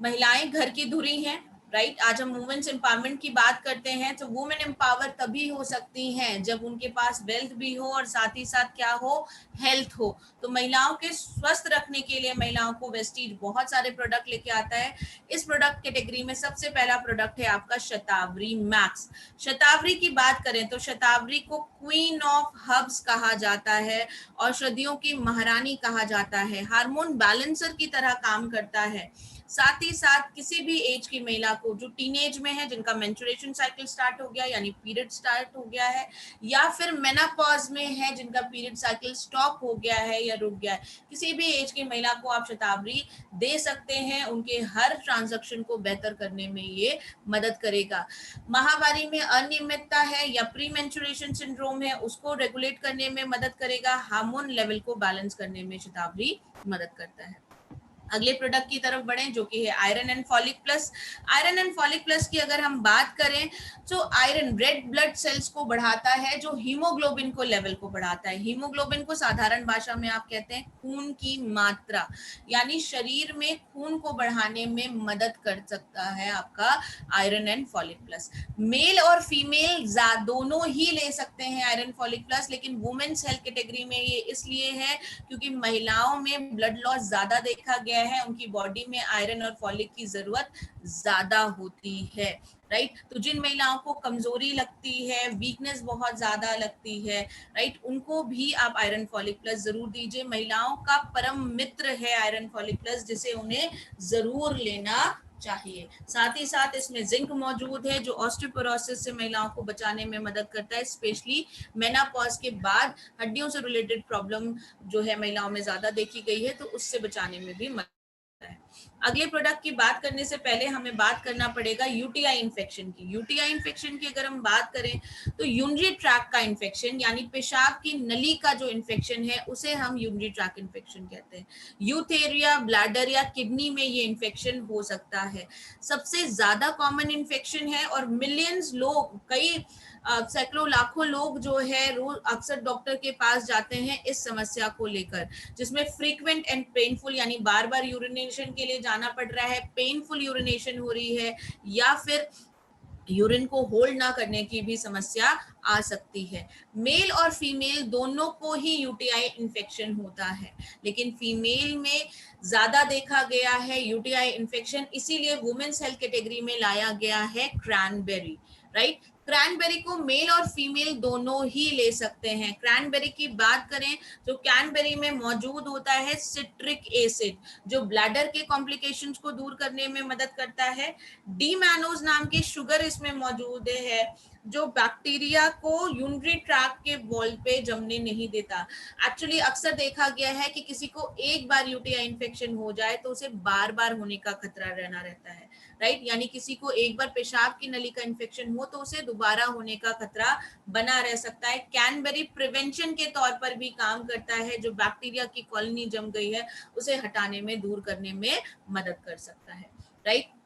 [SPEAKER 3] महिलाएं घर की धुरी हैं, राइट। आज हम वुमेन्स एम्पावरमेंट की बात करते हैं, तो वुमेन एम्पावर तभी हो सकती हैं जब उनके पास वेल्थ भी हो और साथ ही साथ क्या हो, हेल्थ हो। तो महिलाओं के स्वस्थ रखने के लिए महिलाओं को वेस्टीज बहुत सारे प्रोडक्ट लेके आता है। इस प्रोडक्ट कैटेगरी में सबसे पहला प्रोडक्ट है आपका शतावरी मैक्स। शतावरी की बात करें तो शतावरी को क्वीन ऑफ हर्ब्स कहा जाता है, औषधियों की महारानी कहा जाता है, हार्मोन बैलेंसर की तरह काम करता है। साथ ही साथ किसी भी एज की महिला को जो टीनेज में है, जिनका मेंस्ट्रुएशन साइकिल स्टार्ट हो गया यानी पीरियड स्टार्ट हो गया है, या फिर मेनोपॉज में है जिनका पीरियड साइकिल स्टॉप हो गया है या रुक गया है, किसी भी एज की महिला को आप शतावरी दे सकते हैं। उनके हर ट्रांजैक्शन को बेहतर करने में ये मदद करेगा। माहवारी में अनियमितता है या प्री मेंस्ट्रुएशन सिंड्रोम है, उसको रेगुलेट करने में मदद करेगा। हार्मोन लेवल को बैलेंस करने में शतावरी मदद करता है। अगले प्रोडक्ट की तरफ बढ़ें जो कि है iron and folic plus. Iron and folic plus की अगर हम बात करें तो आयरन रेड ब्लड सेल्स को बढ़ाता है, जो हीमोग्लोबिन को लेवल को बढ़ाता है। हीमोग्लोबिन को साधारण भाषा में आप कहते हैं खून की मात्रा, यानी शरीर में खून को बढ़ाने में मदद कर सकता है आपका iron and folic plus. Male और फीमेल दोनों ही ले सकते हैं आयरन फॉलिक प्लस, लेकिन वुमेन्स हेल्थ कैटेगरी में ये इसलिए है क्योंकि महिलाओं में ब्लड लॉस ज्यादा देखा गया है, उनकी बॉडी में आयरन और फॉलिक की जरूरत ज्यादा होती है, राइट। तो जिन महिलाओं को कमजोरी लगती है, वीकनेस बहुत ज्यादा लगती है, राइट, उनको भी आप आयरन फॉलिक प्लस जरूर दीजिए। महिलाओं का परम मित्र है आयरन फॉलिक प्लस, जिसे उन्हें जरूर लेना चाहिए। साथ ही साथ इसमें जिंक मौजूद है जो ऑस्टियोपोरोसिस से महिलाओं को बचाने में मदद करता है, स्पेशली मेनोपॉज के बाद हड्डियों से रिलेटेड प्रॉब्लम जो है महिलाओं में ज्यादा देखी गई है, तो उससे बचाने में भी मदद है। अगले प्रोडक्ट की बात करने से पहले हमें बात करना पड़ेगा यूटीआई इन्फेक्शन की। यूटीआई इन्फेक्शन की अगर हम बात करें तो यूरिनरी ट्रैक्ट का इन्फेक्शन यानी पेशाब की नली का जो इन्फेक्शन है उसे हम यूरिनरी ट्रैक्ट इन्फेक्शन कहते हैं। यूथेरिया, ब्लैडर या किडनी में ये इन्फेक्शन हो सकता है। सबसे ज्यादा कॉमन इन्फेक्शन है और मिलियंस लोग, कई सैकड़ों लाखों लोग जो है रोज अक्सर डॉक्टर के पास जाते हैं इस समस्या को लेकर, जिसमें फ्रीक्वेंट एंड पेनफुल यानी बार बार यूरिनेशन के लिए जाना पड़ रहा है, पेनफुल यूरिनेशन हो रही है, या फिर यूरिन को होल्ड ना करने की भी समस्या आ सकती है। मेल और फीमेल दोनों को ही यूटीआई इन्फेक्शन होता है, लेकिन फीमेल में ज्यादा देखा गया है यूटीआई इन्फेक्शन, इसीलिए वुमेन्स हेल्थ कैटेगरी में लाया गया है क्रैनबेरी, राइट। क्रैनबेरी को मेल और फीमेल दोनों ही ले सकते हैं। क्रैनबेरी की बात करें तो क्रैनबेरी में मौजूद होता है सिट्रिक एसिड, जो ब्लैडर के कॉम्प्लिकेशंस को दूर करने में मदद करता है। डी मैनोज नाम की शुगर इसमें मौजूद है, जो बैक्टीरिया को यूरिनरी ट्रैक्ट के वॉल पे जमने नहीं देता। एक्चुअली अक्सर देखा गया है कि किसी को एक बार यूटीआई इन्फेक्शन हो जाए तो उसे बार बार होने का खतरा रहना रहता है, राइट। यानी किसी को एक बार पेशाब की नली का इन्फेक्शन हो तो उसे दोबारा होने का खतरा बना रह सकता है। कैनबेरी प्रिवेंशन के तौर पर भी काम करता है, जो बैक्टीरिया की कॉलोनी जम गई है उसे हटाने में, दूर करने में मदद कर सकता है, राइट।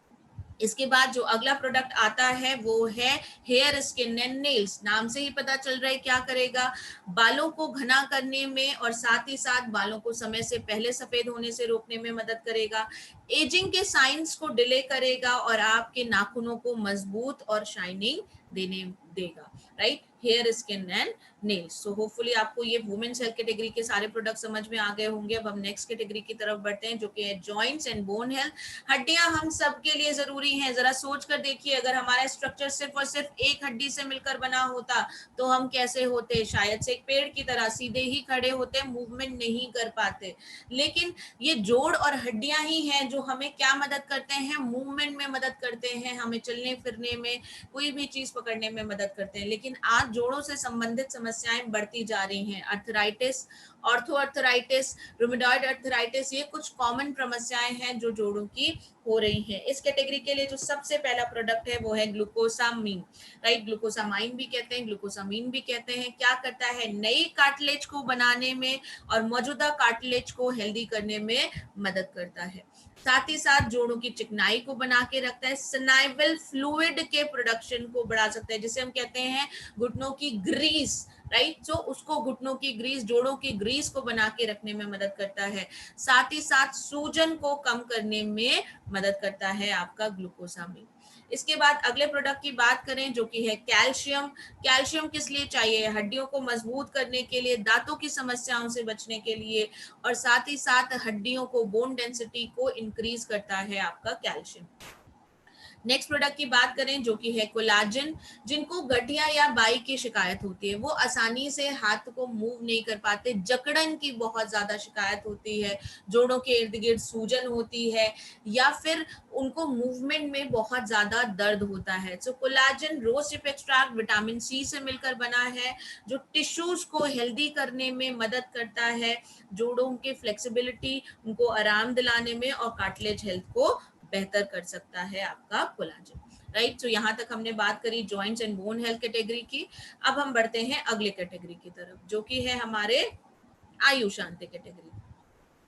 [SPEAKER 3] इसके बाद जो अगला प्रोडक्ट आता है वो है हेयर, स्किन एंड नेल्स। नाम से ही पता चल रहा है क्या करेगा, बालों को घना करने में और साथ ही साथ बालों को समय से पहले सफेद होने से रोकने में मदद करेगा। एजिंग के साइंस को डिले करेगा और आपके नाखूनों को मजबूत और शाइनिंग देने देगा, right. Hair, skin and nails. So hopefully आपको ये वुमेन्स हेल्थ कैटेगरी के सारे प्रोडक्ट समझ में आ गए होंगे। अब हम नेक्स्ट कैटेगरी की तरफ बढ़ते हैं जो कि है जॉइंट्स एंड बोन हेल्थ। हड्डियां हम सब के लिए जरूरी हैं। जरा सोच कर देखिए, अगर हमारा स्ट्रक्चर सिर्फ और सिर्फ एक हड्डी से मिलकर बना होता तो हम कैसे होते, शायद से एक पेड़ की तरह सीधे ही खड़े होते, मूवमेंट नहीं कर पाते। लेकिन ये जोड़ और हड्डियां ही हैं जो हमें क्या मदद करते हैं, मूवमेंट में मदद करते हैं, हमें चलने फिरने में, कोई भी चीज पकड़ने में मदद करते हैं। लेकिन आज जोड़ों से संबंधित समस्याएं बढ़ती जा रही हैं। अर्थराइटिस, ऑर्थोआर्थराइटिस, रूमेटॉइड अर्थराइटिस, ये कुछ कॉमन समस्याएं हैं जो जोड़ों की हो रही हैं। इस कैटेगरी के लिए जो सबसे पहला प्रोडक्ट है वो है ग्लूकोसामीन, राइट। ग्लूकोसामाइन भी कहते हैं, ग्लूकोसामीन भी कहते हैं। क्या करता है, नई कार्टिलेज को बनाने में और मौजूदा कार्टिलेज को हेल्दी करने में मदद करता है। साथ ही साथ जोड़ों की चिकनाई को बना के रखता है। सिनाइवल फ्लूइड के प्रोडक्शन को बढ़ा सकता है, जिसे हम कहते हैं घुटनों की ग्रीस, राइट। तो उसको घुटनों की ग्रीस, जोड़ों की ग्रीस को बना के रखने में मदद करता है। साथ ही साथ सूजन को कम करने में मदद करता है आपका ग्लूकोसामीन। इसके बाद अगले प्रोडक्ट की बात करें जो कि है कैल्शियम। कैल्शियम किस लिए चाहिए? हड्डियों को मजबूत करने के लिए, दांतों की समस्याओं से बचने के लिए, और साथ ही साथ हड्डियों को, बोन डेंसिटी को इंक्रीज करता है आपका कैल्शियम। नेक्स्ट प्रोडक्ट की बात करें जो कि है कोलाजन। जिनको गठिया या बाई की शिकायत होती है, वो आसानी से हाथ को मूव नहीं कर पाते, जकड़न की बहुत ज्यादा शिकायत होती है, जोड़ों के इर्द गिर्द सूजन होती है, या फिर उनको मूवमेंट में बहुत ज्यादा दर्द होता है। सो कोलाजन रोज सिप एक्सट्रैक्ट विटामिन सी से मिलकर बना है, जो टिश्यूज को हेल्दी करने में मदद करता है, जोड़ों के फ्लेक्सिबिलिटी, उनको आराम दिलाने में, और कार्टिलेज हेल्थ को बेहतर कर सकता है आपका कोलाजन। राइट, तो यहाँ तक हमने बात करी joints and bone health category की। अब हम बढ़ते हैं अगले कैटेगरी की तरफ जो कि है हमारे आयु शांति कैटेगरी।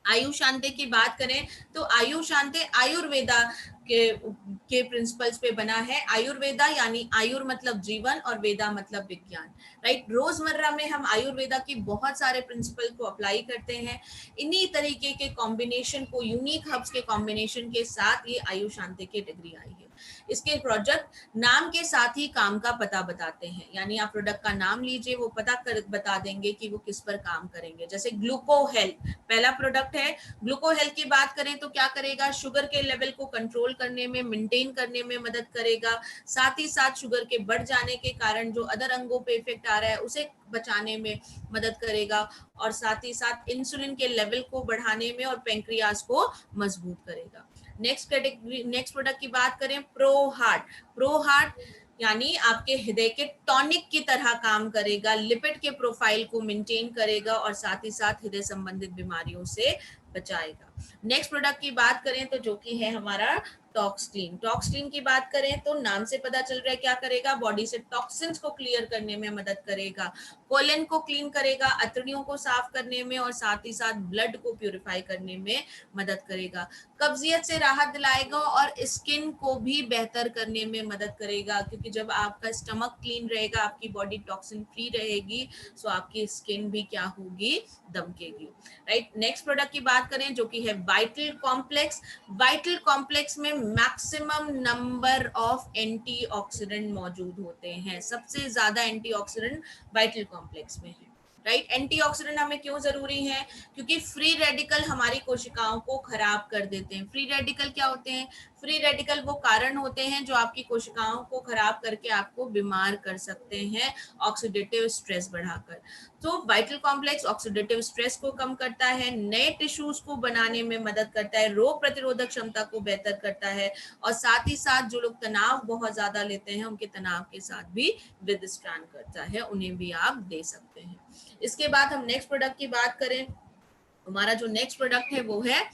[SPEAKER 3] आयु शांति की बात करें तो आयु शांति आयुर्वेदा के प्रिंसिपल्स पे बना है। आयुर्वेदा यानी आयुर मतलब जीवन और वेदा मतलब विज्ञान। राइट, रोजमर्रा में हम आयुर्वेदा की बहुत सारे प्रिंसिपल को अप्लाई करते हैं। इन्हीं तरीके के कॉम्बिनेशन को, यूनिक हब्स के कॉम्बिनेशन के साथ ये आयु शांति की डिग्री आई है। इसके प्रोजेक्ट नाम के साथ ही काम का पता बताते हैं, यानी आप प्रोडक्ट का नाम लीजिए, वो बता देंगे कि वो किस पर काम करेंगे। जैसे ग्लूको हेल्थ पहला प्रोडक्ट है। ग्लूको हेल्थ की बात करें तो क्या करेगा? शुगर के लेवल को कंट्रोल करने में, मेंटेन करने में मदद करेगा। साथ ही साथ शुगर के बढ़ जाने के कारण जो अदर अंगों पे इफेक्ट आ रहा है उसे बचाने में मदद करेगा, और साथ ही साथ इंसुलिन के लेवल को बढ़ाने में और पेंक्रियाज को मजबूत करेगा। नेक्स्ट कैटेगरी, नेक्स्ट प्रोडक्ट की बात करें प्रो हार्ट। प्रो हार्ट यानी आपके हृदय के टॉनिक की तरह काम करेगा, लिपिड के प्रोफाइल को मेंटेन करेगा, और साथ ही साथ हृदय संबंधित बीमारियों से बचाएगा। नेक्स्ट प्रोडक्ट की बात करें तो जो कि है हमारा टॉक्सक्लीन। टॉक्सक्लीन की बात करें तो नाम से पता चल रहा है क्या करेगा? बॉडी से टॉक्सिन्स को क्लियर करने में मदद करेगा, कोलन को क्लीन करेगा, अतड़ियों को साफ करने में, और साथ ही साथ ब्लड को प्यूरिफाई करने में मदद करेगा। कब्जियत से राहत दिलाएगा और स्किन को भी बेहतर करने में मदद करेगा, क्योंकि जब आपका स्टमक क्लीन रहेगा, आपकी बॉडी टॉक्सिन फ्री रहेगी, सो आपकी स्किन भी क्या होगी? दमकेगी। राइट, नेक्स्ट प्रोडक्ट की बात करें जो कि है वाइटल कॉम्प्लेक्स। वाइटल कॉम्प्लेक्स में मैक्सिमम नंबर ऑफ एंटीऑक्सीडेंट मौजूद होते हैं। सबसे ज्यादा एंटीऑक्सीडेंट वाइटल कॉम्प्लेक्स में है। राइट, एंटीऑक्सीडेंट हमें क्यों जरूरी है? क्योंकि फ्री रेडिकल हमारी कोशिकाओं को खराब कर देते हैं। फ्री रेडिकल क्या होते हैं? फ्री रेडिकल वो कारण होते हैं जो आपकी कोशिकाओं को खराब करके आपको बीमार कर सकते हैं, ऑक्सीडेटिव स्ट्रेस बढ़ाकर। तो वाइटल कॉम्प्लेक्स ऑक्सीडेटिव स्ट्रेस को कम करता है, नए टिश्यूज को बनाने में मदद करता है, रोग प्रतिरोधक क्षमता को बेहतर करता है, और साथ ही साथ जो लोग तनाव बहुत ज्यादा लेते हैं उनके तनाव के साथ भी विदस्टैंड करता है, उन्हें भी आप दे सकते हैं। इसके बाद हम नेक्स्ट प्रोडक्ट की बात करें, हमारा जो नेक्स्ट प्रोडक्ट है वो है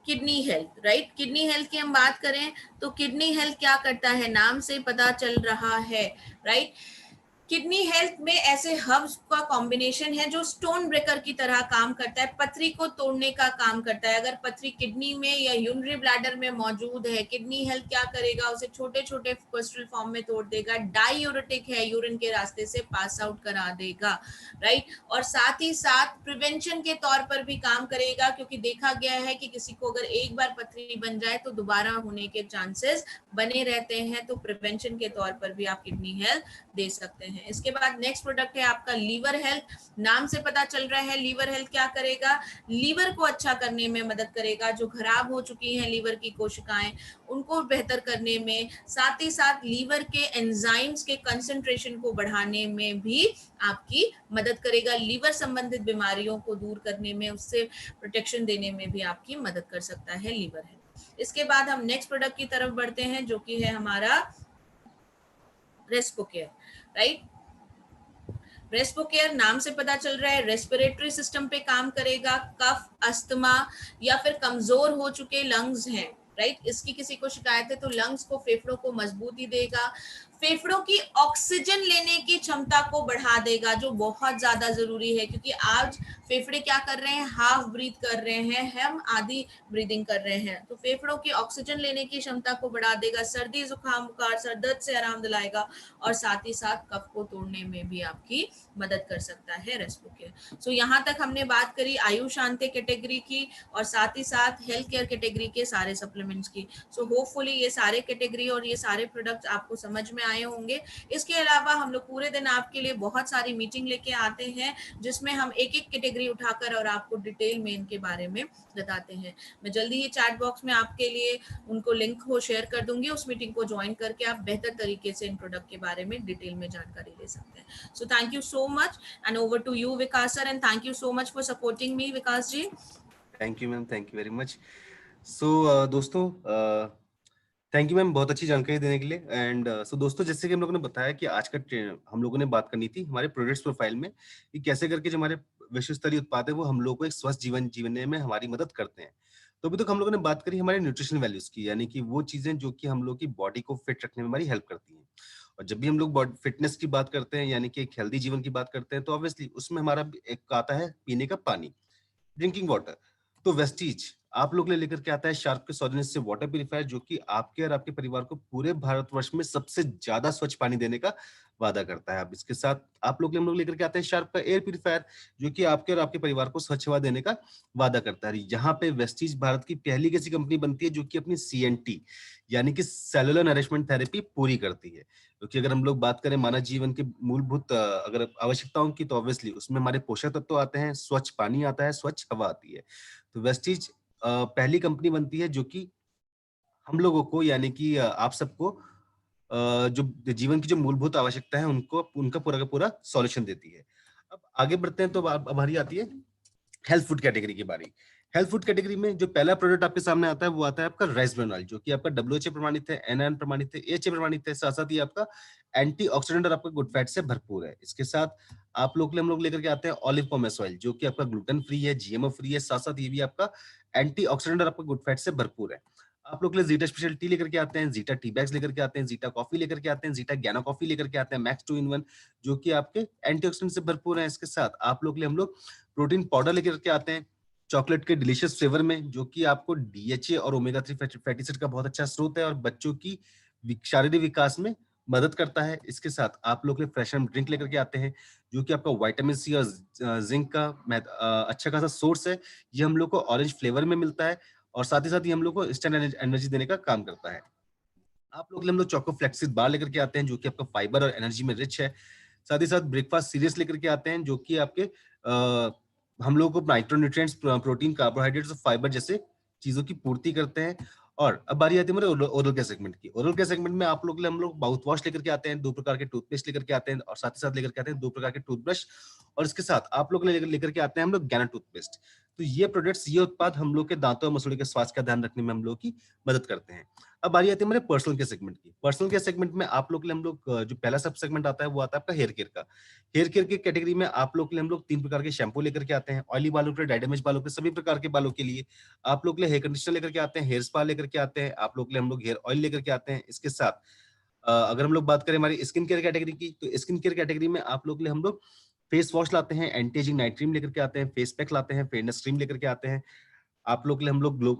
[SPEAKER 3] kidney health. Right, kidney health की हम बात करें तो किडनी हेल्थ क्या करता है? नाम से पता चल रहा है। राइट, किडनी हेल्थ में ऐसे हब्स का कॉम्बिनेशन है जो स्टोन ब्रेकर की तरह काम करता है, पथरी को तोड़ने का काम करता है। अगर पथरी किडनी में या यूरिनरी ब्लैडर में मौजूद है, किडनी हेल्थ क्या करेगा? उसे छोटे छोटे क्रिस्टल फॉर्म में तोड़ देगा, डायूरेटिक है, यूरिन के रास्ते से पास आउट करा देगा। राइट, और साथ ही साथ प्रिवेंशन के तौर पर भी काम करेगा, क्योंकि देखा गया है कि किसी को अगर एक बार पथरी बन जाए तो दोबारा होने के चांसेस बने रहते हैं। तो प्रिवेंशन के तौर पर भी आप किडनी हेल्थ दे सकते हैं। इसके बाद नेक्स्ट प्रोडक्ट है आपका लीवर हेल्थ। नाम से पता चल रहा है लीवर हेल्थ क्या करेगा? लीवर को अच्छा करने में मदद करेगा। जो खराब हो चुकी हैं लीवर की कोशिकाएं, उनको बेहतर करने में, साथ ही साथ लीवर के एंजाइम्स के कंसंट्रेशन को बढ़ाने में भी आपकी मदद करेगा। लीवर संबंधित बीमारियों को दूर करने में, उससे प्रोटेक्शन देने में भी आपकी मदद कर सकता है लीवर हेल्थ। इसके बाद हम नेक्स्ट प्रोडक्ट की तरफ बढ़ते हैं जो कि है हमारा रेस्पोकेयर। राइट, रेस्पोकेयर नाम से पता चल रहा है रेस्पिरेटरी सिस्टम पे काम करेगा। कफ, अस्थमा या फिर कमजोर हो चुके लंग्स हैं, राइट, इसकी किसी को शिकायत है तो लंग्स को, फेफड़ों को मजबूती देगा। फेफड़ों की ऑक्सीजन लेने की क्षमता को बढ़ा देगा, जो बहुत ज्यादा जरूरी है, क्योंकि आज फेफड़े क्या कर रहे हैं, हाफ ब्रीथ कर रहे हैं, हम आधी ब्रीदिंग कर रहे हैं। तो फेफड़ों की ऑक्सीजन लेने की क्षमता को बढ़ा देगा, सर्दी जुकाम बुखार सर दर्द से आराम दिलाएगा, और साथ ही साथ कफ को तोड़ने में भी आपकी मदद कर सकता है रेस्पिरेटर। सो यहाँ तक हमने बात करी आयुष शांति कैटेगरी की, और साथ ही साथ हेल्थ केयर कैटेगरी के सारे सप्लीमेंट्स की। सो होपफुली ये सारे कैटेगरी और ये सारे प्रोडक्ट्स आपको समझ में आए होंगे। इसके अलावा हम लोग पूरे दिन आपके लिए बहुत सारी मीटिंग लेके आते हैं, जिसमें हम एक एक कैटेगरी उठाकर और आपको डिटेल में इनके बारे में बताते हैं। मैं जल्दी ही चैट बॉक्स में आपके लिए उनको लिंक को शेयर कर दूंगी, उस मीटिंग को ज्वाइन करके आप बेहतर तरीके से इन प्रोडक्ट के बारे में डिटेल में जानकारी ले सकते हैं। So thank you so much, and over to you Vikas sir, and thank you so much for supporting me Vikas ji.
[SPEAKER 2] Thank you ma'am, thank you very much. So दोस्तों, थैंक यू मैम बहुत अच्छी जानकारी देने के लिए। एंड सो दोस्तों, जैसे कि हम लोगों ने बताया कि आज का हम लोगों ने बात करनी थी हमारे प्रोडक्ट्स प्रोफाइल में कि कैसे करके जो हमारे विश्व स्तरीय उत्पाद है वो हम लोगों को एक स्वस्थ जीवन जीने में हमारी मदद करते हैं। तो अभी तक हम लोगों ने बात करी हमारे न्यूट्रिशन वैल्यूज की, यानी कि वो चीजें जो कि हम लोग की बॉडी को फिट रखने में हमारी हेल्प करती हैं। और जब भी हम लोग फिटनेस की बात करते हैं, यानी कि एक हेल्दी जीवन की बात करते हैं, तो ऑब्वियसली उसमें हमारा एक आता है पीने का पानी, ड्रिंकिंग वाटर। तो वेस्टीज आप लोग लेकर के आता है शार्प के सौजन्य से वाटर प्यूरिफायर, जो कि आपके और आपके परिवार को पूरे भारतवर्ष में सबसे ज्यादा स्वच्छ पानी देने का वादा करता है। अब इसके साथ आप लोग हम लोग लेकर के आते हैं शार्प का एयर प्यूरिफायर, जो कि आपके और आपके परिवार को स्वच्छ हवा देने का वादा करता है। यहाँ पे वेस्टीज भारत की पहली ऐसी कंपनी बनती है जो कि अपनी CNT यानी कि सेलुलर नरिशमेंट थेरेपी पूरी करती है। क्योंकि अगर हम लोग बात करें मानव जीवन के मूलभूत अगर आवश्यकताओं की, तो ऑब्वियसली उसमें हमारे पोषक तत्व आते हैं, स्वच्छ पानी आता है, स्वच्छ हवा आती है। तो वेस्टीज पहली कंपनी बनती है जो कि हम लोगों को, यानी कि आप सबको जो जीवन की जो मूलभूत आवश्यकता है उनको उनका पूरा का पूरा सॉल्यूशन देती है। अब आगे बढ़ते हैं, तो अब हमारी आती है हेल्थ फूड कैटेगरी की बारी। हेल्थ फूड कैटेगरी में जो पहला प्रोडक्ट आपके सामने आता है वो आता है आपका राइस ब्रान ऑयल, जो कि आपका WHO प्रमाणित है, NIN प्रमाणित है, AHA प्रमाणित है, साथ साथ ये आपका एंटीऑक्सीडेंट और आपका गुड फैट से भरपूर है। इसके साथ आप लोग हम लोग लेकर के आते हैं ऑलिव पॉमेस ऑयल, जो कि आपका ग्लूटेन फ्री है, GMO फ्री है, साथ साथ ये भी आपका एंटीऑक्सीडेंट और आपका गुड फैट से भरपूर है। आप लोग के लिए जीटा स्पेशल टी लेकर के आते हैं, जीटा टी बैग्स लेकर के आते हैं, जीटा कॉफी लेकर के आते हैं, जीटा ज्ञाना कॉफी लेकर के आते हैं, मैक्स 2 in 1, जो कि आपके एंटीऑक्सीडेंट से भरपूर है। इसके साथ आप लोग के लिए हम लोग प्रोटीन पाउडर लेकर के आते हैं चॉकलेट के डिलीशियस फ्लेवर में, जो कि आपको DHA और ओमेगा 3 फैटी एसिड का बहुत अच्छा स्रोत है और बच्चों की शारीरिक विकास में मदद करता है। इसके साथ आप लोग के लिए फ्रेश ड्रिंक लेकर के आते हैं, जो कि आपका विटामिन C और जिंक का अच्छा खासा सोर्स है। ये हम लोग को ऑरेंज फ्लेवर में मिलता है और साथ ही साथ ये हम लोग को इंस्टेंट एनर्जी देने का काम करता है। आप लोग के लिए हम लोग चोको फ्लेक्सिस बार लेकर के आते हैं, जो कि आपका फाइबर और एनर्जी में रिच है। साथ ही साथ ब्रेकफास्ट सीरियस लेकर के आते हैं, जो कि आपके हम लोगों को माइक्रोन्यूट्रिएंट्स, प्रोटीन, कार्बोहाइड्रेट्स और फाइबर जैसे चीजों की पूर्ति करते हैं। और अब बारी आती है हमारे ओरल केयर सेगमेंट की। ओरल केयर सेगमेंट में आप लोग के लिए हम लोग माउथ वॉश लेकर के आते हैं, 2 प्रकार के टूथपेस्ट लेकर के आते हैं और साथ ही साथ लेकर के आते हैं 2 प्रकार के टूथब्रश, और इसके साथ आप लोग लेकर के आते हैं हम लोग ज्ञाना टूथपेस्ट। तो ये प्रोडक्ट्स, ये उत्पाद हम लोग के दांतों और मसूड़ों के स्वास्थ्य का ध्यान रखने में हम लोग की मदद करते हैं। अब बारी आती है हमारे पर्सनल केयर सेगमेंट की। पर्सनल केयर सेगमेंट में आप लोग के लिए हम लोग जो पहला सब सेगमेंट आता है वो आता है आपका हेयर केयर का। हेयर केयर की कैटेगरी में आप लोग के लिए हम लोग 3 प्रकार के शैम्पू लेकर के आते हैं, ऑयली बालों के लिए, डायडैमेज बालों के, सभी प्रकार के बालों के लिए। आप लोग के लिए हेयर कंडीशनर लेकर के आते हैं, हेयर स्पा लेकर के आते हैं, आप लोग के लिए हम लोग हेयर ऑयल लेकर के आते हैं। इसके साथ अगर हम लोग बात करें हमारी स्किन केयर कैटेगरी की, तो स्किन केयर कैटेगरी में आप लोग के लिए हम लोग फेस वॉश लाते हैं, एंटी एजिंग नाइट क्रीम लेकर के आते हैं, फेस पैक लाते हैं, फेयरनेस क्रीम लेकर के आते हैं। आप लोग के लिए हम लोग ग्लो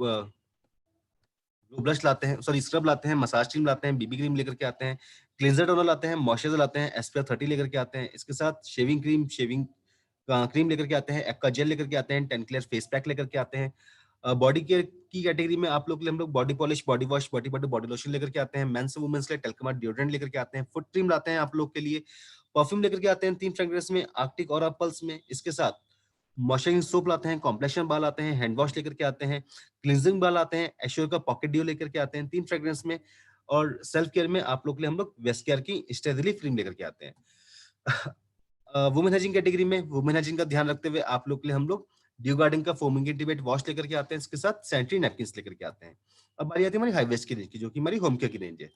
[SPEAKER 2] ब्रश लाते हैं, सॉरी स्क्रब लाते हैं, मसाज क्रीम लाते हैं, BB क्रीम लेकर के आते हैं, क्लींजर टोनर लाते हैं, मॉइस्चराइजर लाते हैं, SPF 30 लेकर के आते हैं। इसके साथ शेविंग क्रीम लेकर के आते हैं, एक्वा जेल लेकर के आते हैं, 10 क्लियर फेस पैक लेकर के आते हैं। बॉडी केयर की कैटेगरी में आप लोग के लिए हम लोग body polish, body wash, body butter, body lotion लेकर के आते हैं। मेंस और वुमेन्स के लिए टेल्कमा डिओड्रेंट लेकर के आते हैं। फुट क्रीम लाते हैं आप लोग के लिए। परफ्यूम लेकर के आते हैं 3 फ्रेग्रेंस में, आर्कटिक और पल्स में। इसके साथ मॉइस्चराइजिंग सोप लाते हैं, कॉम्प्लेक्शन बाल आते हैं, हैंड वॉश लेकर के आते हैं, क्लींजिंग बाल आते हैं, एश्योर का पॉकेट डिओ लेकर के आते हैं 3 फ्रेग्रेंस में। और सेल्फ केयर में आप लोग के लिए हम लोग वेस्ट केयर की स्टेरिली क्रीम लेकर के आते हैं। वुमेन हाइजीन कैटेगरी में वुमेन हाइजीन का ध्यान रखते हुए आप लोग के लिए हम लोग ड्यू गार्डन का फोमिंग इंटीमेट वॉश लेकर के आते हैं। इसके साथ सैनिटरी नैपकिंस लेकर के आते हैं। अब बारी आती है हमारी हाई वेस्ट की रेंज की, जो कि हमारी होम केयर की रेंज है।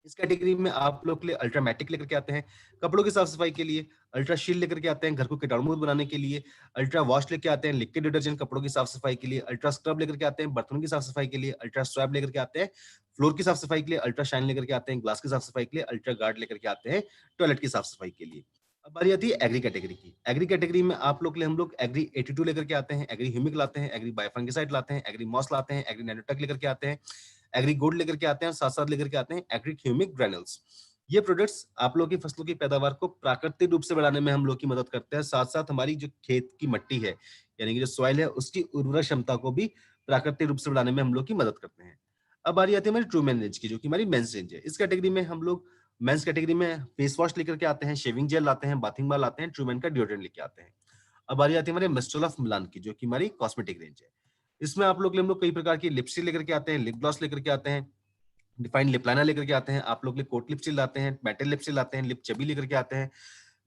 [SPEAKER 2] इस कैटेगरी में आप लोग के लिए अल्ट्रामैटिक लेकर के आते हैं कपड़ों की साफ सफाई के लिए, अल्ट्रा शील्ड लेकर के आते हैं घर को कीटाणु मुक्त बनाने के लिए, अल्ट्रा वॉश लेके आते हैं लिक्विड डिटर्जेंट कपड़ों की साफ सफाई के लिए, अल्ट्रा स्क्रब लेकर के आते हैं बर्तनों की साफ सफाई के लिए, अल्ट्रा स्वैब लेकर के आते हैं फ्लोर की साफ सफाई के लिए, अल्ट्रा शाइन लेकर के आते हैं ग्लास की साफ सफाई के लिए, अल्ट्रा गार्ड लेकर के आते हैं टॉयलेट की साफ सफाई के लिए। अब बारी आती है एग्री कैटेगरी की। एग्री कैटेगरी में आप लोग के लिए हम लोग एग्री 82 लेकर के आते हैं, एग्री ह्यूमिक लाते हैं, एग्री बायोफंगिसाइड लाते हैं, एग्री मॉस लाते हैं, एग्री नैनोटेक लेकर के आते हैं, एग्री गोल्ड लेकर के आते हैं, साथ साथ लेकर के आते हैं एग्री ह्यूमिक ग्रैनुल्स। ये प्रोडक्ट्स आप लोग की फसलों की पैदावार को प्राकृतिक रूप से बढ़ाने में हम लोग की मदद करते हैं, साथ साथ हमारी जो खेत की मिट्टी है यानी कि जो सॉइल है उसकी उर्वरक क्षमता को भी प्राकृतिक रूप से बढ़ाने में हम लोग की मदद करते हैं। अब बारी आती है हमारी ट्रू मैन रेंज की, जो कि हमारी मेंस रेंज है। इस कैटेगरी में हम लोग मेंस कैटेगरी में फेस वॉश लेकर के आते हैं, शेविंग जेल लाते हैं, बाथिंग बार लाते हैं, ट्रू मैन का डिओड्रेंट लेके आते हैं। अब बारी आती है हमारे मिस्ट्रल ऑफ मिलान की, जो कि हमारी कॉस्मेटिक रेंज है। इसमें आप लोग के लिए हम लोग कई प्रकार की लिपस्टिक लेकर के आते हैं, लिप ग्लॉस लेकर के आते हैं, डिफाइंड लिप लाइनर लेकर के आते हैं, आप लोग के लिए कोट लिपस्टिक लाते हैं, मेटल लिपस्टिक लाते हैं, लिप चबी लेकर के आते हैं,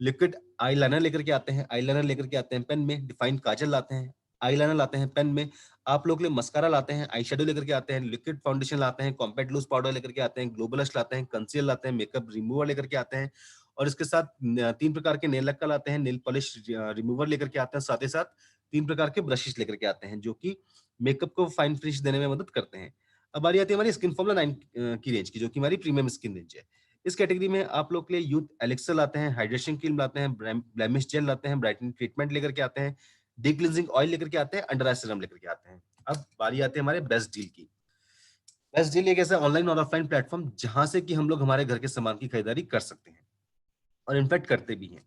[SPEAKER 2] लिक्विड आई लाइनर लेकर के आते हैं, आई लाइनर लेकर के आते हैं पेन में, डिफाइंड काजल लाते हैं, आई लाइनर लाते हैं पेन में, आप लोग के लिए मस्कारा लाते हैं, आई शेडो लेकर के आते हैं, लिक्विड फाउंडेशन लाते हैं, कॉम्पैक्ट लूज पाउडर लेकर के आते हैं, ग्लोबलस लाते हैं, कंसीलर लाते हैं, मेकअप रिमूवर लेकर के आते हैं और इसके साथ 3 प्रकार के नेल लक्कर लाते हैं, नेल पॉलिश रिमूवर लेकर के आते हैं, साथ ही साथ 3 प्रकार के ब्रशेस लेकर के आते हैं जो कि मेकअप को फाइन फिनिश देने में मदद करते हैं। अब बारी आती है हमारी स्किन फॉर्मूला 9 की रेंज की, जो कि हमारी प्रीमियम स्किन रेंज है। इस कैटेगरी में आप लोग के लिए यूथ एलिक्सर लाते हैं, हाइड्रेशन क्रीम लाते हैं, ब्लेमिश जेल लाते हैं, ब्राइटनिंग ट्रीटमेंट लेकर के आते हैं, डीप क्लींजिंग ऑयल लेकर के आते हैं, अंडर आई सीरम लेकर के आते हैं। अब बारी आती है हमारे बेस्ट डील की। बेस्ट डील एक ऐसा ऑनलाइन और ऑफलाइन प्लेटफॉर्म जहां से कि हम लोग हमारे घर के सामान की खरीदारी कर सकते हैं और इनफैक्ट करते भी हैं।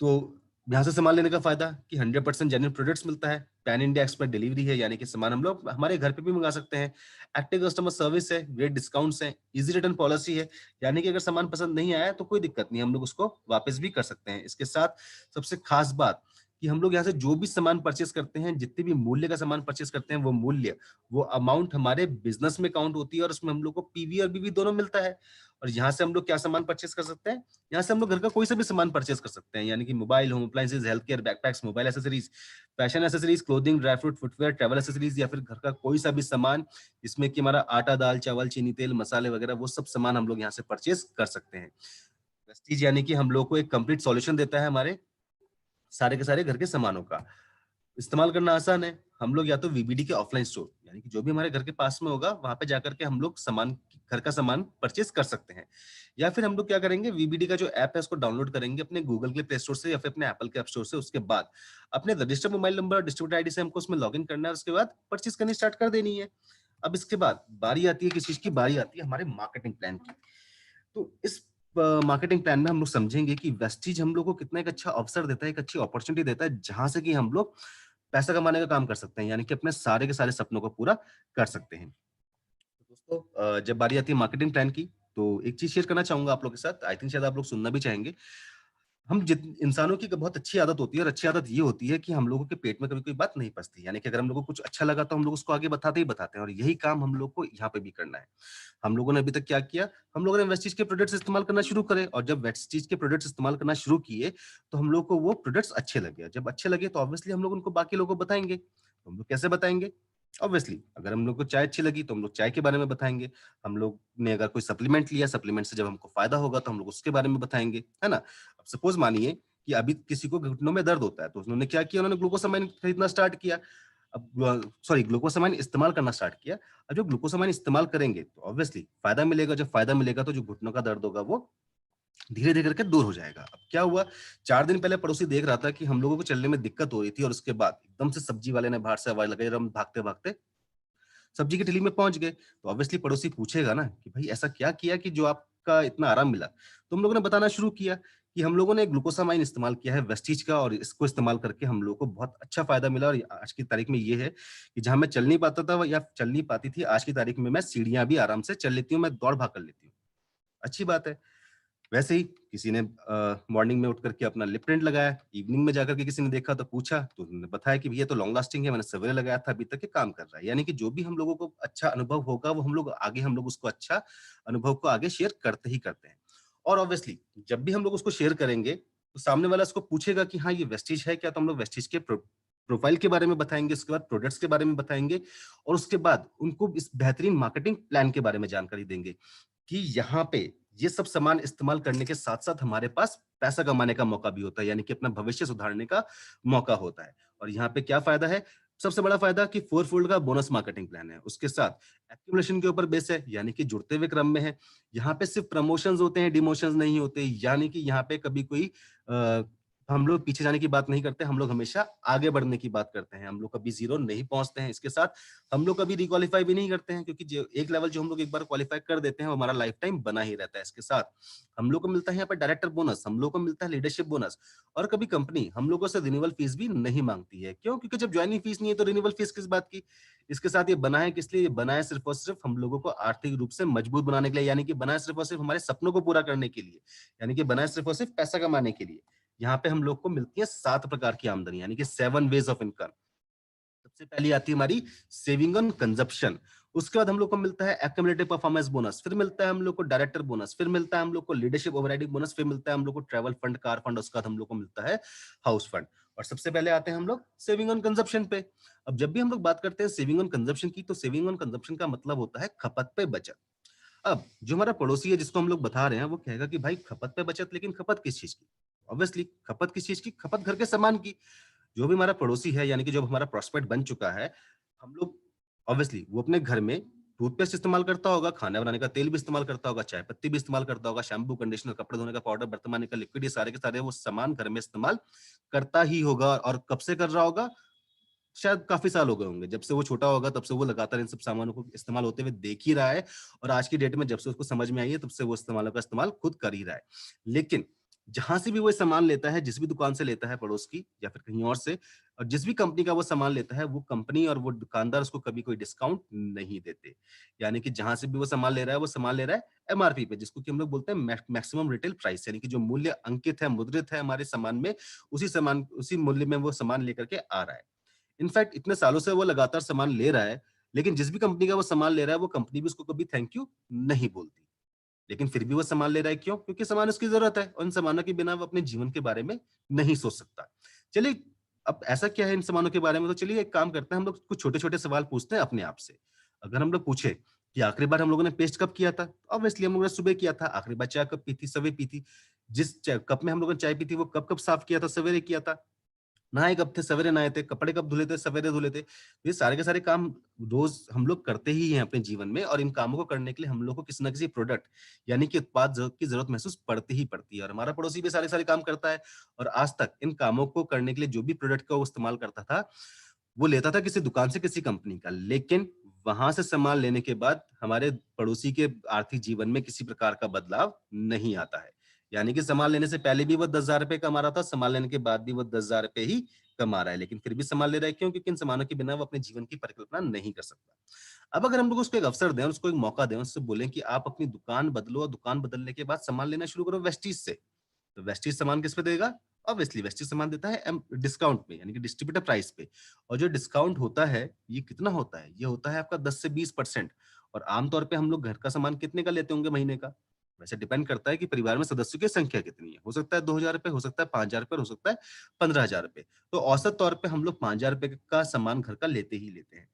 [SPEAKER 2] तो यहाँ से सामान लेने का फायदा कि 100% जेन्युइन प्रोडक्ट्स मिलता है, पैन इंडिया एक्सप्रेस डिलीवरी है यानी कि सामान हम लोग हमारे घर पे भी मंगा सकते हैं, एक्टिव कस्टमर सर्विस है, ग्रेट डिस्काउंट्स है, इजी रिटर्न पॉलिसी है यानी कि अगर सामान पसंद नहीं आया तो कोई दिक्कत नहीं, हम लोग उसको वापस भी कर सकते हैं। इसके साथ सबसे खास बात कि हम लोग यहाँ से जो भी सामान परचेस करते हैं, जितने भी मूल्य का सामान परचेस करते हैं, वो मूल्य, वो अमाउंट हमारे बिजनेस में काउंट होती है और उसमें हम लोग को पीवी और बीवी दोनों मिलता है। और यहाँ से हम लोग क्या सामान परचेस कर सकते हैं, यहाँ से हम लोग घर का कोई सा भी सामान परचेस कर सकते हैं यानी कि mobile, home appliances, health care, backpacks, mobile accessories, fashion accessories, clothing, dry fruit, footwear, travel accessories या फिर घर का कोई सा भी सामान जिसमें कि हमारा आटा, दाल, चावल, चीनी, तेल, मसाले वगैरह, वो सब सामान हम लोग यहाँ से परचेस कर सकते हैं। प्रेस्टीज यानी कि हम लोग को एक कंप्लीट सॉल्यूशन देता है हमारे सारे के सारे घर के सामानों का। इस्तेमाल करना आसान है, हम लोग या तो वीबीडी के ऑफलाइन स्टोर यानी कि जो भी हमारे घर के पास में होगा वहां पे जाकर के हम लोग सामान, घर का सामान परचेस कर सकते हैं, या फिर हम लोग क्या करेंगे, वीबीडी का जो ऐप है उसको डाउनलोड करेंगे अपने गूगल के प्ले स्टोर से या फिर अपने एप्पल के ऐप स्टोर से। उसके बाद अपने रजिस्टर्ड मोबाइल नंबर और डिस्ट्रीब्यूटर आईडी से हमको उसमें लॉगिन करना है, उसके बाद परचेस करनी स्टार्ट कर देनी है। अब इसके बाद बारी आती है किस चीज की, बारी आती है हमारे मार्केटिंग प्लान की। तो इस मार्केटिंग प्लान में हम लोग समझेंगे कि वेस्टीज हम लोग को कितना एक अच्छा अवसर देता है, एक अच्छी अपॉर्चुनिटी देता है जहां से कि हम लोग पैसा कमाने का काम कर सकते हैं यानी कि अपने सारे के सारे सपनों को पूरा कर सकते हैं। तो दोस्तों जब बारी आती है मार्केटिंग प्लान की तो एक चीज शेयर करना चाहूंगा आप लोग के साथ, आई थिंक शायद आप लोग सुनना भी चाहेंगे। हम जित इंसानों की बहुत अच्छी आदत होती है और अच्छी आदत ये होती है कि हम लोगों के पेट में कभी कोई बात नहीं पचती, यानी कि अगर हम लोगों को कुछ अच्छा लगा तो हम लोग उसको आगे बताते ही बताते हैं और यही काम हम लोग को यहाँ पे भी करना है। हम लोगों ने अभी तक क्या किया, हम लोगों ने वेस्टीज के प्रोडक्ट्स इस्तेमाल करना शुरू करे और जब वेस्टीज के प्रोडक्ट्स इस्तेमाल करना शुरू किए तो हम लोग को वो प्रोडक्ट्स अच्छे लगे। जब अच्छे लगे तो ऑब्वियसली हम लोग उनको बाकी लोगों को बताएंगे। तो हम लोग कैसे बताएंगे, ऑब्वियसली अगर हम लोग को चाय अच्छी लगी तो हम लोग चाय के बारे में बताएंगे, हम लोग ने अगर कोई सप्लीमेंट लिया, सप्लीमेंट से जब हमको फायदा होगा तो हम लोग उसके बारे में बताएंगे, है ना। अब सपोज मानिए कि अभी किसी को घुटनों में दर्द होता है तो उन्होंने क्या किया, उन्होंने ग्लूकोसामाइन खरीदना स्टार्ट किया, अब सॉरी ग्लूकोसामाइन इस्तेमाल करना स्टार्ट किया। अब जब ग्लूकोसामाइन इस्तेमाल करेंगे तो ऑब्वियसली फायदा मिलेगा, जब फायदा मिलेगा तो जो घुटनों का दर्द होगा वो धीरे धीरे करके दूर हो जाएगा। अब क्या हुआ, 4 दिन पहले पड़ोसी देख रहा था कि हम लोगों को चलने में दिक्कत हो रही थी और उसके बाद एकदम से सब्जी वाले ने बाहर से आवाज लगाई और हम भागते भागते सब्जी की ठेली में पहुंच गए। तो ऑब्वियसली पड़ोसी पूछेगा ना कि भाई ऐसा क्या किया कि जो आपका इतना आराम मिला। तो हम लोगों ने बताना शुरू किया कि हम लोगों ने ग्लूकोसामाइन इस्तेमाल किया है वेस्टीज का और इसको इस्तेमाल करके हम लोगों को बहुत अच्छा फायदा मिला और आज की तारीख में ये है कि जहां मैं चल नहीं पाता था या चल नहीं पाती थी, आज की तारीख में मैं सीढ़ियां भी आराम से चल लेती हूँ, मैं दौड़ भाग कर लेती हूँ। अच्छी बात है। वैसे ही किसी ने मॉर्निंग में उठ करके अपना लिप टिंट लगाया, इवनिंग में जाकर के किसी ने देखा तो पूछा तो उन्होंने बताया कि भैया तो लॉन्ग लास्टिंग है, मैंने सवेरे लगाया था अभी तक ये काम कर रहा है। यानी कि जो भी हम लोगों को अच्छा अनुभव होगा वो हम लोग आगे, हम लोग उसको अच्छा अनुभव को आगे शेयर करते ही करते हैं। और ऑब्वियसली जब भी हम लोग उसको शेयर करेंगे तो सामने वाला उसको पूछेगा कि हाँ ये वेस्टीज है क्या, तो हम लोग वेस्टीज के प्रोफाइल के बारे में बताएंगे, उसके बाद प्रोडक्ट्स के बारे में बताएंगे और उसके बाद उनको इस बेहतरीन मार्केटिंग प्लान के बारे में जानकारी देंगे कि यहाँ पे ये सब सामान इस्तेमाल करने के साथ साथ हमारे पास पैसा कमाने का मौका भी होता है, यानी कि अपना भविष्य सुधारने का मौका होता है। और यहाँ पे क्या फायदा है? सबसे बड़ा फायदा कि 4 फोल्ड का बोनस मार्केटिंग प्लान है। उसके साथ एक्यूमुलेशन के ऊपर बेस है, यानी कि जुड़ते हुए क्रम में है। यहाँ पे सिर्फ प्रमोशंस होते हैं, डिमोशंस नहीं होते, यानी कि यहाँ पे कभी कोई हम लोग पीछे जाने की बात नहीं करते, हम लोग हमेशा आगे बढ़ने की बात करते हैं। हम लोग कभी ज़ीरो नहीं पहुँचते हैं। इसके साथ हम लोग कभी रिक्वालीफाई भी नहीं करते हैं, क्योंकि जो एक लेवल जो हम लोग एक बार क्वालीफाई कर देते हैं, वो हमारा लाइफ टाइम बना ही रहता है। इसके साथ हम लोग को मिलता है यहाँ पर डायरेक्टर बोनस, हम लोग को मिलता है लीडरशिप बोनस, और कभी कंपनी हम लोगों से रिन्यूअल फीस भी नहीं मांगती है। क्यों? क्योंकि जब ज्वाइनिंग फीस नहीं है तो रिन्यूअल फीस किस बात की? इसके साथ ये बना है किस लिए? ये बना है सिर्फ और सिर्फ हम लोगों को आर्थिक रूप से मजबूत बनाने के लिए, यानी कि बना है सिर्फ और सिर्फ हमारे सपनों को पूरा करने के लिए, यानी कि बना है सिर्फ और सिर्फ पैसा कमाने के लिए। यहाँ पे हम लोग को मिलती है 7 प्रकार की आमदनी, यानी कि 7 वेज ऑफ इनकम। सबसे पहली आती है हमारी सेविंग ऑन कंजप्शन। उसके बाद हम लोग को मिलता है एक्यूमुलेटिव परफॉर्मेंस बोनस, फिर मिलता है हम लोग को डायरेक्टर बोनस, फिर मिलता है हम लोग को लीडरशिप ओवरराइडिंग बोनस, फिर मिलता है हम लोग को ट्रैवल फंड, कार फंड, उसके बाद हम लोग को मिलता है हाउस फंड। और सबसे पहले आते हैं हम लोग सेविंग ऑन कंजप्शन पे। अब जब भी हम लोग बात करते हैं सेविंग ऑन कंजप्शन की, तो सेविंग ऑन कंजप्शन का मतलब होता है खपत पे बचत। अब जो हमारा पड़ोसी है जिसको हम लोग बता रहे हैं, वो कहेगा कि भाई खपत पे बचत, लेकिन खपत किस चीज की? ऑब्वियसली खपत किस चीज की? खपत घर के सामान की। जो भी हमारा पड़ोसी है, यानी कि जो हमारा प्रोस्पेक्ट बन चुका है, हम लोग ऑब्वियसली वो अपने घर में टूथपेस्ट इस्तेमाल करता होगा, खाना बनाने का तेल भी इस्तेमाल करता होगा, चाय पत्ती भी इस्तेमाल करता होगा, शैम्पू, कंडीशनर, कपड़े धोने का पाउडर, बर्तन मांजने का लिक्विड, ये सारे के सारे वो सामान घर में इस्तेमाल करता ही होगा। और कब से कर रहा होगा? शायद काफी साल हो गए होंगे। जब से वो छोटा होगा तब से वो लगातार इन सब सामानों को इस्तेमाल होते हुए देख ही रहा है, और आज की डेट में जब से उसको समझ में आई है तब से वो इस्तेमालों का इस्तेमाल खुद कर ही रहा है। लेकिन जहां से भी वो सामान लेता है, जिस भी दुकान से लेता है, पड़ोस की या फिर कहीं और से, और जिस भी कंपनी का वो सामान लेता है, वो कंपनी और वो दुकानदार उसको कभी कोई डिस्काउंट नहीं देते। यानी कि जहां से भी वो सामान ले रहा है, वो सामान ले रहा है एमआरपी पे, जिसको कि हम लोग बोलते हैं मैक्सिमम रिटेल प्राइस, यानी कि जो मूल्य अंकित है, मुद्रित है हमारे सामान में, उसी मूल्य में वो सामान लेकर के आ रहा है। इनफैक्ट इतने सालों से वो लगातार सामान ले रहा है, लेकिन जिस भी कंपनी का वो सामान ले रहा है, वो कंपनी भी उसको कभी थैंक यू नहीं बोलती। लेकिन फिर भी वो सामान ले रहा है, क्यों? क्योंकि सामान उसकी जरूरत है, और इन सामानों के बिना वो अपने जीवन के बारे में नहीं सोच सकता। चलिए, अब ऐसा क्या है इन सामानों के बारे में? तो चलिए एक काम करते हैं, हम लोग कुछ छोटे-छोटे सवाल पूछते हैं अपने आप से। अगर हम लोग पूछे कि आखिरी बार हम लोगों ने पेस्ट कब किया था? ऑब्वियसली हम लोगों ने सुबह किया था। आखिरी बार चाय कब पी थी? सुबह पी थी। जिस कप में हम लोगों ने चाय पी थी, वो कब-कब साफ किया था? सवेरे किया था। नहाए कब थे? सवेरे नहाए थे। कपड़े कब धुले थे? सवेरे धुले थे। ये सारे के सारे काम रोज हम लोग करते ही हैं अपने जीवन में, और इन कामों को करने के लिए हम लोग को किसी ना किसी प्रोडक्ट, यानी कि उत्पाद की जरूरत महसूस पड़ती ही पड़ती है। और हमारा पड़ोसी भी सारे सारे काम करता है, और आज तक इन कामों को करने के लिए जो भी प्रोडक्ट का वो इस्तेमाल करता था, वो लेता था किसी दुकान से, किसी कंपनी का। लेकिन वहां से सामान लेने के बाद हमारे पड़ोसी के आर्थिक जीवन में किसी प्रकार का बदलाव नहीं आता है। यानी कि सामान लेने से पहले भी वो 10,000 रुपए कमा रहा था, सामान लेने के बाद भी वो 10,000 रुपए ही कमा रहा है, लेकिन फिर भी सामान ले रहा है। क्यों? क्योंकि इन सामानों के बिना वो अपने जीवन की परिकल्पना नहीं कर सकता। अब अगर हम लोग उसको एक अवसर दें, उसको एक मौका दें, उससे बोलें कि आप अपनी दुकान बदलो, और दुकान बदलने के बाद सामान लेना शुरू करो वेस्टीज से, तो वेस्टीज सामान किस पे देगा? ऑब्वियसली वेस्टीज सामान देता है डिस्काउंट पे, यानी कि डिस्ट्रीब्यूटर प्राइस पे। और जो डिस्काउंट होता है, ये कितना होता है? ये होता है आपका 10 से 20%। और आमतौर पे हम लोग घर का सामान कितने का लेते होंगे महीने का? वैसे डिपेंड करता है कि परिवार में सदस्यों की संख्या कितनी है। हो सकता है 2,000 रुपए, हो सकता है 5,000 रुपए, हो सकता है 15,000 रुपए। तो औसत तौर पे हम लोग 5,000 रुपए का सामान घर का लेते ही लेते हैं।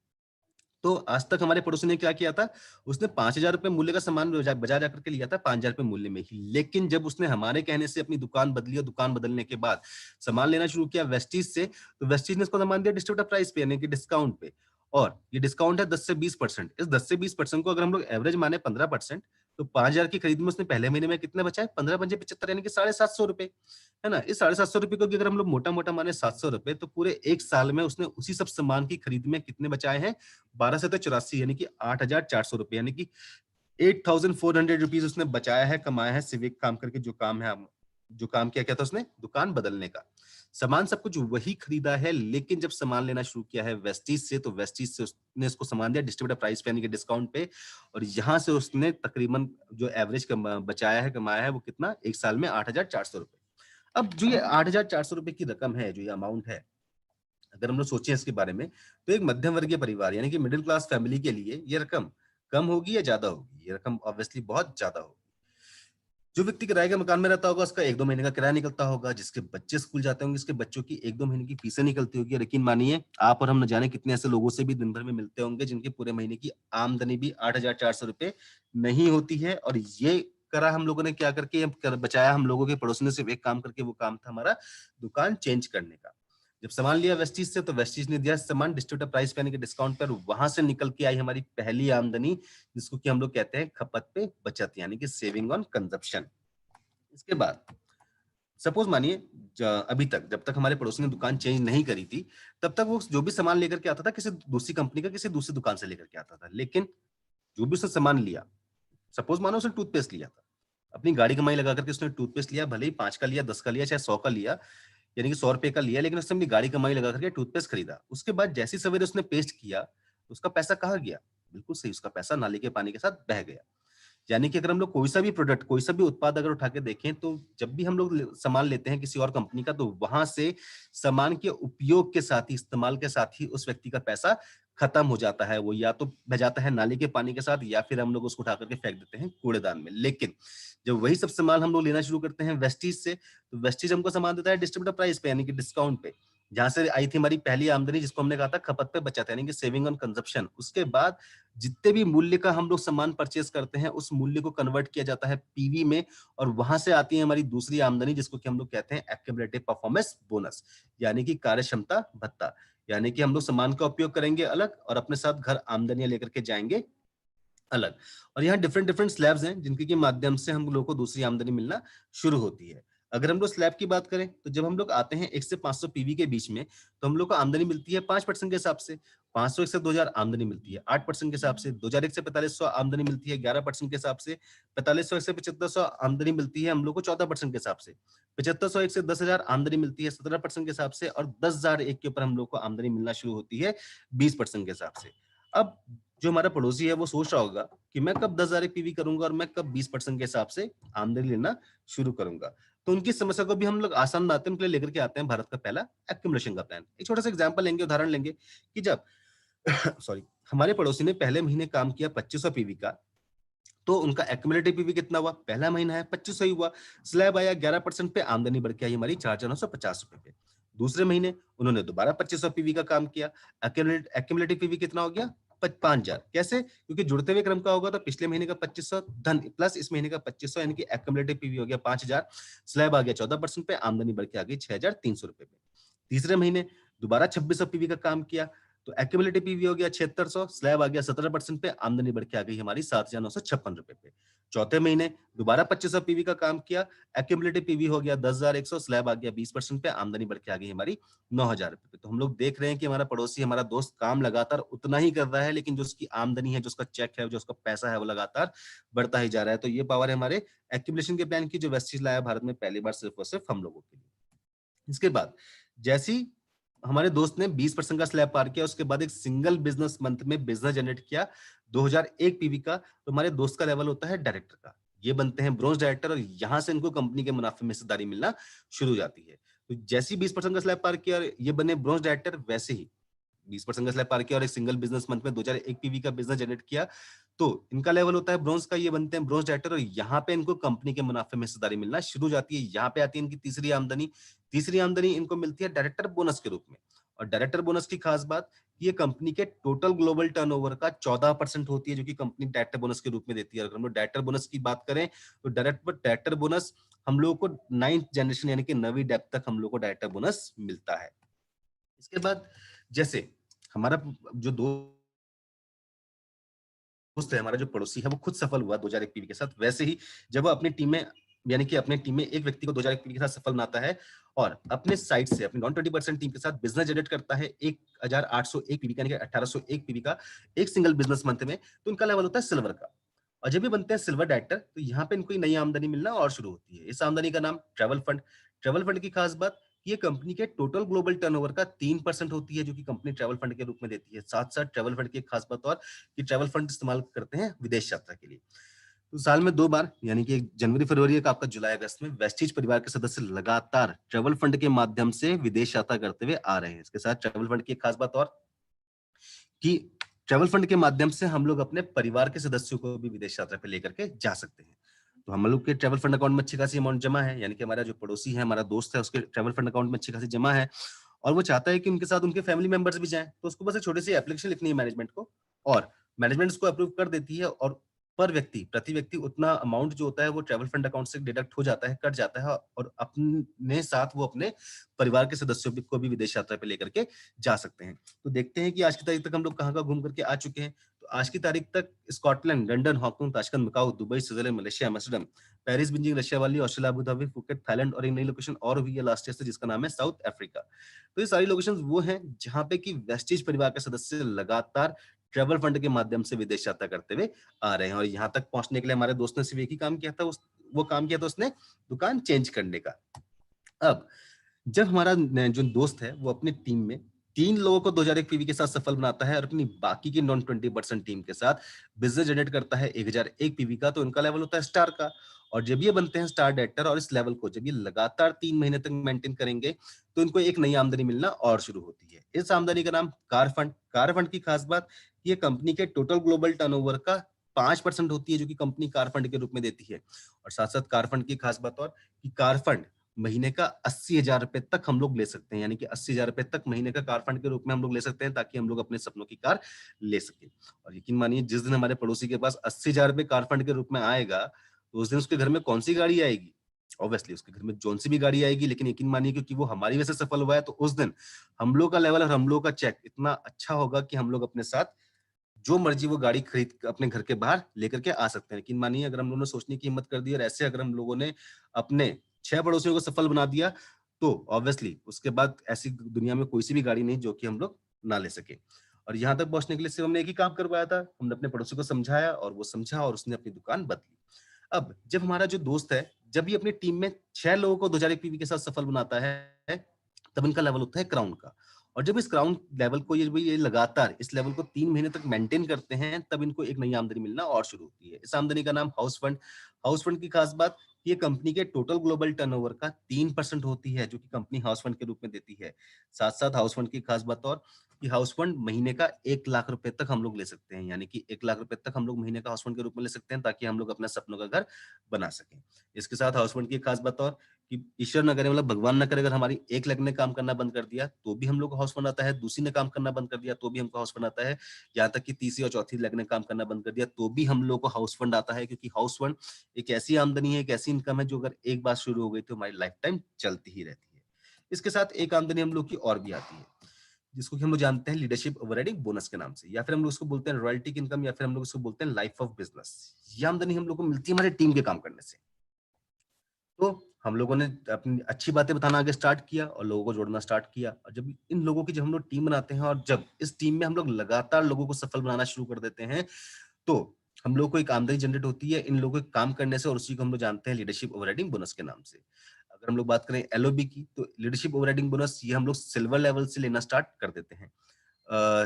[SPEAKER 2] तो आज तक हमारे पड़ोसी ने क्या किया था? उसने 5,000 रुपए मूल्य का सामान बाजार जाकर के लिया था 5,000 रुपए मूल्य में ही। लेकिन जब उसने हमारे कहने से अपनी दुकान बदली, और दुकान बदलने के बाद सामान लेना शुरू किया वेस्टीज से, तो वेस्टीज ने उसको सामान दिया डिस्ट्रीब्यूटर प्राइस पे, यानी कि डिस्काउंट पे। और ये डिस्काउंट है 10 से 20%। इस 10 से 20% को अगर हम लोग एवरेज माने 15%, तो 5,000 की खरीद में उसने पहले महीने में कितने बचाए? 15 पंजे 75, यानी कि 750 रुपए, है ना? इस 750 रुपए को अगर हम लोग मोटा-मोटा माने 700 रुपए, तो पूरे 1 साल में उसने उसी सब सामान की खरीद में कितने बचाए हैं? 12 से 84, यानी कि 8,400 रुपए, यानी कि 8,400 रुपीज उसने बचाया है, कमाया है सिविक काम करके। जो काम है, जो काम किया क्या था उसने? दुकान बदलने का। सामान सब कुछ वही खरीदा है, लेकिन जब सामान लेना शुरू किया है वेस्टीज से, तो वेस्टीज से उसने इसको सामान दिया डिस्ट्रीब्यूटर प्राइस पे, यानी कि डिस्काउंट पे। और यहाँ से उसने तकरीबन जो एवरेज बचाया है, कमाया है, वो कितना? 1 साल में 8,400 रुपए। अब जो ये 8,400 रुपए की रकम है, जो ये अमाउंट है, अगर हम लोग सोचें इसके बारे में, तो एक मध्यम वर्गीय परिवार, यानी कि मिडिल क्लास फैमिली के लिए ये रकम कम होगी या ज्यादा होगी? ये रकम ऑब्वियसली बहुत ज्यादा होगी। जो व्यक्ति किराए के मकान में रहता होगा, उसका 1-2 महीने का किराया निकलता होगा। जिसके बच्चे स्कूल जाते होंगे, उसके बच्चों की 1-2 महीने की फीसें निकलती होगी। और यकीन मानिए, आप और हम न जाने कितने ऐसे लोगों से भी दिन भर में मिलते होंगे जिनके पूरे महीने की आमदनी भी 8,400 रुपए नहीं होती है। और ये करा हम लोगों ने क्या करके बचाया हम लोगों के पड़ोसी ने सिर्फ एक काम करके, वो काम था हमारा दुकान चेंज करने का। जब सामान लिया वेस्टीज से तो वेस्टीज ने दिया सामान डिस्ट्रीब्यूटर प्राइस पे यानी कि डिस्काउंट पर, वहां से निकल के आई हमारी पहली आमदनी, जिसको कि हम लोग कहते हैं खपत पे बचत यानी कि सेविंग ऑन कंजप्शन। इसके बाद सपोज मानिए अभी तक जब तक हमारे पड़ोसी ने दुकान चेंज नहीं करी थी, तब तक वो जो भी सामान लेकर के आता था किसी दूसरी कंपनी का, किसी दूसरी दुकान से लेकर के आता था। लेकिन जो भी उसने सामान लिया, सपोज मानो उसने टूथपेस्ट लिया था, अपनी गाड़ी कमाई लगा करके उसने टूथपेस्ट लिया, भले ही 5 का लिया, 10 का लिया, चाहे 100 का लिया, यानी कि 100 रुपए का लिया, लेकिन उसने अपनी गाड़ी कमाई लगा करके टूथपेस्ट खरीदा। उसके बाद जैसी सवेरे उसने पेस्ट किया, उसका पैसा कहाँ गया? बिल्कुल सही, उसका पैसा नाली के पानी के साथ बह गया। यानी कि अगर हम लोग कोई सा भी प्रोडक्ट, कोई सा भी उत्पाद अगर उठा के देखें, तो जब भी हम लोग सामान लेते हैं किसी और कंपनी का, तो वहां से सामान के उपयोग के साथ ही, इस्तेमाल के साथ ही उस व्यक्ति का पैसा खत्म हो जाता है। वो या तो बह जाता है नाली के पानी के साथ, या फिर हम लोग उसको उठा करके फेंक देते हैं कूड़ेदान में। लेकिन जब वही सब सामान हम लोग लेना शुरू करते हैं वेस्टीज से, तो वेस्टीज हमको सामान देता है डिस्ट्रीब्यूटर प्राइस पे यानी कि डिस्काउंट पे, जहां से आई थी हमारी पहली आमदनी, जिसको हमने कहा था खपत पे बचत यानी कि सेविंग ऑन कंजप्शन। उसके बाद जितने भी मूल्य का हम लोग सामान परचेज करते हैं, उस मूल्य को कन्वर्ट किया जाता है पीवी में, और वहां से आती है हमारी दूसरी आमदनी, जिसको कि हम लोग कहते हैं एक्यूमुलेटिव परफॉर्मेंस बोनस यानी कि कार्यक्षमता भत्ता। यानी कि हम लोग सामान का उपयोग करेंगे अलग और अपने साथ घर आमदनियां लेकर के जाएंगे अलग। और यहाँ डिफरेंट डिफरेंट स्लैब्स हैं जिनके के माध्यम से हम लोगों को दूसरी आमदनी मिलना शुरू होती है। अगर हम लोग स्लैब की बात करें, तो जब हम लोग आते हैं 1 से 500 पीवी के बीच में, तो हम लोग को आमदनी मिलती है 5% के हिसाब से। 501 से 2000 आमदनी मिलती है 8% के हिसाब से। 2001 से 4500 आमदनी मिलती है 11% के हिसाब से। 4501 से 7500 आमदनी मिलती है हम लोग को 14% के हिसाब से। 7501 से 10,000 आमदनी मिलती है 17% के हिसाब से। और 10,001 के ऊपर हम लोग को आमदनी मिलना शुरू होती है 20% के हिसाब से। अब जो हमारा पड़ोसी है वो सोच रहा होगा कि मैं कब 10,000 पीवी करूंगा और मैं कब 20% के हिसाब से आमदनी लेना शुरू करूंगा। तो उनकी समस्या को भी हम लोग आसान बनाते हैं, उनके लिए लेकर के आते हैं भारत का पहला एक्यूमुलेशन का प्लान। एक छोटा सा एग्जांपल लेंगे, उदाहरण लेंगे कि जब सॉरी हमारे पड़ोसी ने पहले महीने काम किया 2500 पीवी का, तो उनका एक्यूमुलेटिव पीवी कितना हुआ? पहला महीना है 2500 ही हुआ। स्लैब आया 11% पे, आमदनी बढ़ के आई हमारी 4,950 रुपए पे। दूसरे महीने उन्होंने दोबारा 2500 पीवी का काम किया, एक्यूमुलेटिव पीवी कितना हो गया? 5,000। कैसे? क्योंकि जुड़ते हुए क्रम का होगा, तो पिछले महीने का 2500 धन प्लस इस महीने का 2500 यानी कि एक्यूमुलेटिव पीवी हो गया 5,000। स्लैब आ गया 14% पे, आमदनी बढ़ के आ गई 6,300 रुपए पे। तीसरे महीने दोबारा 2600 पीवी का काम किया, तो एक्यूमुलेटिव पीवी हो गया 7600, स्लैब आ गया 17% पे, आमदनी बढ़ के आ गई हमारी 7,956 रुपए पे। चौथे महीने दोबारा 2500 पीवी का काम किया, एक्यूमुलेटिव पीवी हो गया 10,100, स्लैब आ गया 20% पे, आमदनी बढ़ के आ गई हमारी 9,000 रुपए पे। तो हम लोग देख रहे हैं कि हमारा पड़ोसी, हमारा दोस्त काम लगातार उतना ही कर रहा है, लेकिन जो उसकी आमदनी है, जो उसका चेक है, जो उसका पैसा है, वो लगातार बढ़ता ही जा रहा है। तो ये पावर है हमारे एक्यूमुलेशन के प्लान की, जो वेस्टीज लाया भारत में पहली बार सिर्फ और सिर्फ हम लोगों के लिए। इसके बाद जैसी हमारे दोस्त ने 20% का स्लैब पार किया, उसके बाद एक सिंगल बिजनेस मंथ में बिजनेस जनरेट किया 2001 पीवी का, तो हमारे दोस्त का लेवल होता है डायरेक्टर का। ये बनते हैं ब्रोंज डायरेक्टर, और यहां से इनको कंपनी के मुनाफे में हिस्सेदारी मिलना शुरू हो जाती है। तो जैसे ही 20% का स्लैब पार किया और ये बने ब्रोंज डायरेक्टर, वैसे ही 20% का स्लैब पार किया और एक सिंगल बिजनेस मंथ में 2001 पीवी का बिजनेस जनरेट किया, तो इनका लेवल होता है ब्रोंज का, ये बनते हैं ब्रोंज डायरेक्टर, और यहाँ पे इनको कंपनी के मुनाफे में हिस्सेदारी मिलना शुरू हो जाती है। यहाँ पे आती है इनकी तीसरी आमदनी। तीसरी आमदनी इनको मिलती है डायरेक्टर बोनस के रूप में। और डायरेक्टर बोनस की खास बात, ये कंपनी के टोटल ग्लोबल टर्नओवर का 14% होती है, जो कि कंपनी डायरेक्टर बोनस के रूप में देती है। अगर हम लोग डायरेक्टर बोनस की बात करें, तो डायरेक्टर बोनस हम लोगों को 9th जनरेशन यानी कि 9वीं डेप्थ तक हम लोग को डायरेक्टर बोनस मिलता है। इसके बाद जैसे हमारा जो दोस्त है, हमारा जो पड़ोसी है, वो खुद सफल हुआ 2001 पीवी के साथ, वैसे ही जब वो अपनी टीम में, यानी कि अपने टीम में एक व्यक्ति को 2001 पीवी के साथ सफल बनाता है और अपने साइड से अपनी नॉन 20% टीम के साथ बिजनेस जनरेट करता है 1,801 पीवी का, यानी कि 1801 पीवी का एक सिंगल बिजनेस मंथ में, तो इनका लेवल होता है सिल्वर का। और जब ये बनते हैं सिल्वर डायरेक्टर, तो यहाँ पे इनको नई आमदनी मिलना और शुरू होती है। इस आमदनी का नाम ट्रैवल फंड। ट्रैवल फंड की खास बात, ये कंपनी के टोटल ग्लोबल टर्नओवर का 3% होती है, जो कि कंपनी ट्रैवल फंड के रूप में देती है। साथ साथ ट्रैवल फंड की एक खास बात और कि ट्रैवल फंड इस्तेमाल करते हैं विदेश यात्रा के लिए। तो साल में 2 बार, यानी कि एक जनवरी फरवरी, एक आपका जुलाई अगस्त में, वेस्टीज परिवार के सदस्य लगातार ट्रैवल फंड के माध्यम से विदेश यात्रा करते हुए आ रहे हैं। इसके साथ ट्रैवल फंड की एक खास बात और कि ट्रैवल फंड के माध्यम से हम लोग अपने परिवार के सदस्यों को भी विदेश यात्रा पे लेकर के जा सकते हैं। तो हम लोग के ट्रैवल फंड अकाउंट में अच्छी खासी अमाउंट जमा है, यानी कि हमारा जो पड़ोसी है, हमारा दोस्त है, उसके ट्रैवल फंड अकाउंट में अच्छी खासी जमा है, और वो चाहता है कि उनके साथ उनके फैमिली मेंबर्स भी जाएं। तो उसको बस एक छोटी सी एप्लीकेशन लिखनी है मैनेजमेंट को, और मैनेजमेंट उसको अप्रूव कर देती है, और पर व्यक्ति प्रति व्यक्ति उतना अमाउंट जो होता है वो ट्रैवल फंड अकाउंट से डिडक्ट हो जाता है, कट जाता है, और अपने साथ वो अपने परिवार के सदस्यों को भी विदेश यात्रा पे लेकर के जा सकते हैं। तो देखते हैं कि आज की तारीख तक हम लोग कहाँ घूम करके आ चुके हैं। तो आज की तारीख तक Scotland, London, Hong Kong, Tashkent, Macau, Dubai, Switzerland, Malaysia, Amsterdam, Paris, Beijing, Russia वाली, Australia, Abu Dhabi, Phuket, Thailand, और एक नई लोकेशन और हुई है लास्ट ईयर से जिसका नाम है साउथ अफ्रीका। तो ये सारी लोकेशंस वो हैं जहाँ पे कि वेस्टीज परिवार के सदस्य लगातार ट्रैवल फंड के माध्यम से विदेश यात्रा करते हुए आ रहे हैं। और यहाँ तक पहुंचने के लिए हमारे दोस्त ने सिर्फ एक ही काम किया था, वो काम किया था उसने दुकान चेंज करने का। अब जब हमारा जो दोस्त है वो अपनी टीम में 3 लोगों को 2001 पीवी के साथ सफल बनाता है और अपनी बाकी की नॉन 20% टीम के साथ बिजनेस जनरेट करता है 1001 पीवी का, तो इनका लेवल होता है स्टार का। और जब ये बनते हैं स्टार डायरेक्टर और इस लेवल को जब ये लगातार 3 महीने तक मेंटेन करेंगे तो इनको एक नई आमदनी मिलना और शुरू होती है। इस आमदनी का नाम कार फंड। कार फंड की खास बात, ये कंपनी के टोटल ग्लोबल टर्नओवर का 5% होती है जो कि कंपनी कार फंड के रूप में देती है। और साथ साथ कार फंड की खास बात और कि कार फंड महीने का 80,000 रुपए तक हम लोग ले सकते हैं, यानी कि 80,000 रुपए तक महीने का कार फंड के रूप में हम लोग ले सकते हैं ताकि हम लोग अपने सपनों की कार ले सके। और यकीन मानिए जिस दिन हमारे पड़ोसी के पास 80,000 रुपए कार फंड के रूप में आएगा तो उस दिन उसके घर में कौन सी गाड़ी आएगी? ऑब्वियसली उसके घर में जौन सी भी गाड़ी आएगी, लेकिन यकीन मानिए क्योंकि वो हमारी वजह से सफल हुआ है तो उस दिन हम लोग का लेवल और हम लोग का चेक इतना अच्छा होगा कि हम लोग अपने साथ जो मर्जी वो गाड़ी खरीद अपने घर के बाहर लेकर के आ सकते हैं। लेकिन मानिए अगर हम लोगों ने सोचने की हिम्मत कर दी और ऐसे अगर हम लोगों ने अपने 6 पड़ोसियों को सफल बना दिया तो ऑब्वियसली उसके बाद ऐसी दुनिया में कोई सी भी गाड़ी नहीं जो कि हम लोग ना ले सके। और यहाँ तक पहुंचने के लिए सिर्फ हमने एक ही काम करवाया था, हमने अपने पड़ोसी को समझाया और वो समझा और उसने अपनी दुकान बदली। अब जब हमारा जो दोस्त है जब ये अपनी टीम में 6 लोगों को 2001 पीवी के साथ सफल बनाता है तब इनका लेवल होता है क्राउन का। और जब इस क्राउन लेवल को ये लगातार इस लेवल को 3 महीने तक मेंटेन करते हैं तब इनको एक नई आमदनी मिलना और शुरू होती है। इस आमदनी का नाम हाउस फंड। हाउस फंड की खास बात, ये कंपनी के टोटल ग्लोबल टर्नओवर का 3% होती है जो कि कंपनी हाउस फंड के रूप में देती है। साथ साथ हाउस फंड की खास बात और कि हाउस फंड महीने का 1 लाख रुपए तक हम लोग ले सकते हैं, यानी कि 1 लाख रुपए तक हम लोग महीने का हाउस फंड के रूप में ले सकते हैं ताकि हम लोग अपने सपनों का घर बना सकें। इसके साथ हाउस फंड की खास बात और कि ईश्वर न करे, मतलब भगवान न करे, अगर हमारी एक लेग ने काम करना बंद कर दिया तो भी हम लोग को हाउस फंड आता है, दूसरी ने काम करना बंद कर दिया तो भी हमको हाउस फंड आता है, यहाँ तक कि तीसरी और चौथी लेग ने काम करना बंद कर दिया तो भी हम लोग को हाउस फंड आता है। क्योंकि हाउस फंड एक ऐसी आमदनी है, एक ऐसी इनकम है जो अगर एक बार शुरू हो गई तो हमारी लाइफ टाइम चलती ही रहती है। इसके साथ एक आमदनी हम लोग की और भी आती है जिसको कि हम लोग जानते हैं लीडरशिप ओवरराइडिंग बोनस के नाम से, या फिर हम लोग उसको बोलते हैं रॉयल्टी की इनकम, या फिर हम लोग उसको बोलते हैं लाइफ ऑफ बिजनेस। ये आमदनी हम लोग को मिलती है हमारे टीम के काम करने से। तो हम लोगों ने अपनी अच्छी बातें बताना आगे स्टार्ट किया और लोगों को जोड़ना स्टार्ट किया। और जब इन लोगों की जब हम लोग टीम बनाते हैं और जब इस टीम में हम लोग लगातार लोगों को सफल बनाना शुरू कर देते हैं तो हम लोग को एक आमदनी जनरेट होती है इन लोगों के काम करने से, और उसी को हम लोग जानते हैं लीडरशिप ओवरराइडिंग बोनस के नाम से। अगर हम लोग बात करें एलओबी की तो लीडरशिप ओवरराइडिंग बोनस ये हम लोग सिल्वर लेवल से लेना स्टार्ट कर देते हैं।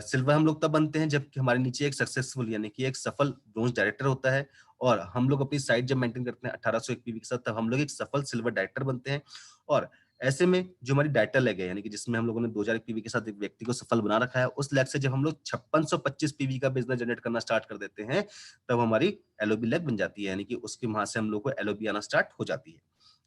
[SPEAKER 2] सिल्वर हम लोग तब बनते हैं जब हमारे नीचे एक सक्सेसफुल यानी कि एक सफल ब्रोंज डायरेक्टर होता है, और हम लोग अपनी साइट जब मेंटेन करते हैं 1801 पीवी के साथ तब हम लोग एक सफल सिल्वर डायरेक्टर बनते हैं। और ऐसे में जो हमारी डायरेक्टर लेग है यानी कि जिसमें हम लोगों ने 2001 पीवी के साथ एक व्यक्ति को सफल बना रखा है, उस लेग से जब हम लोग 5625 पीवी का बिजनेस जनरेट करना स्टार्ट कर देते हैं तब हमारी एलओबी लेग बन जाती है, यानी कि उसके वहां से हम लोग को एलओबी आना स्टार्ट हो जाती है।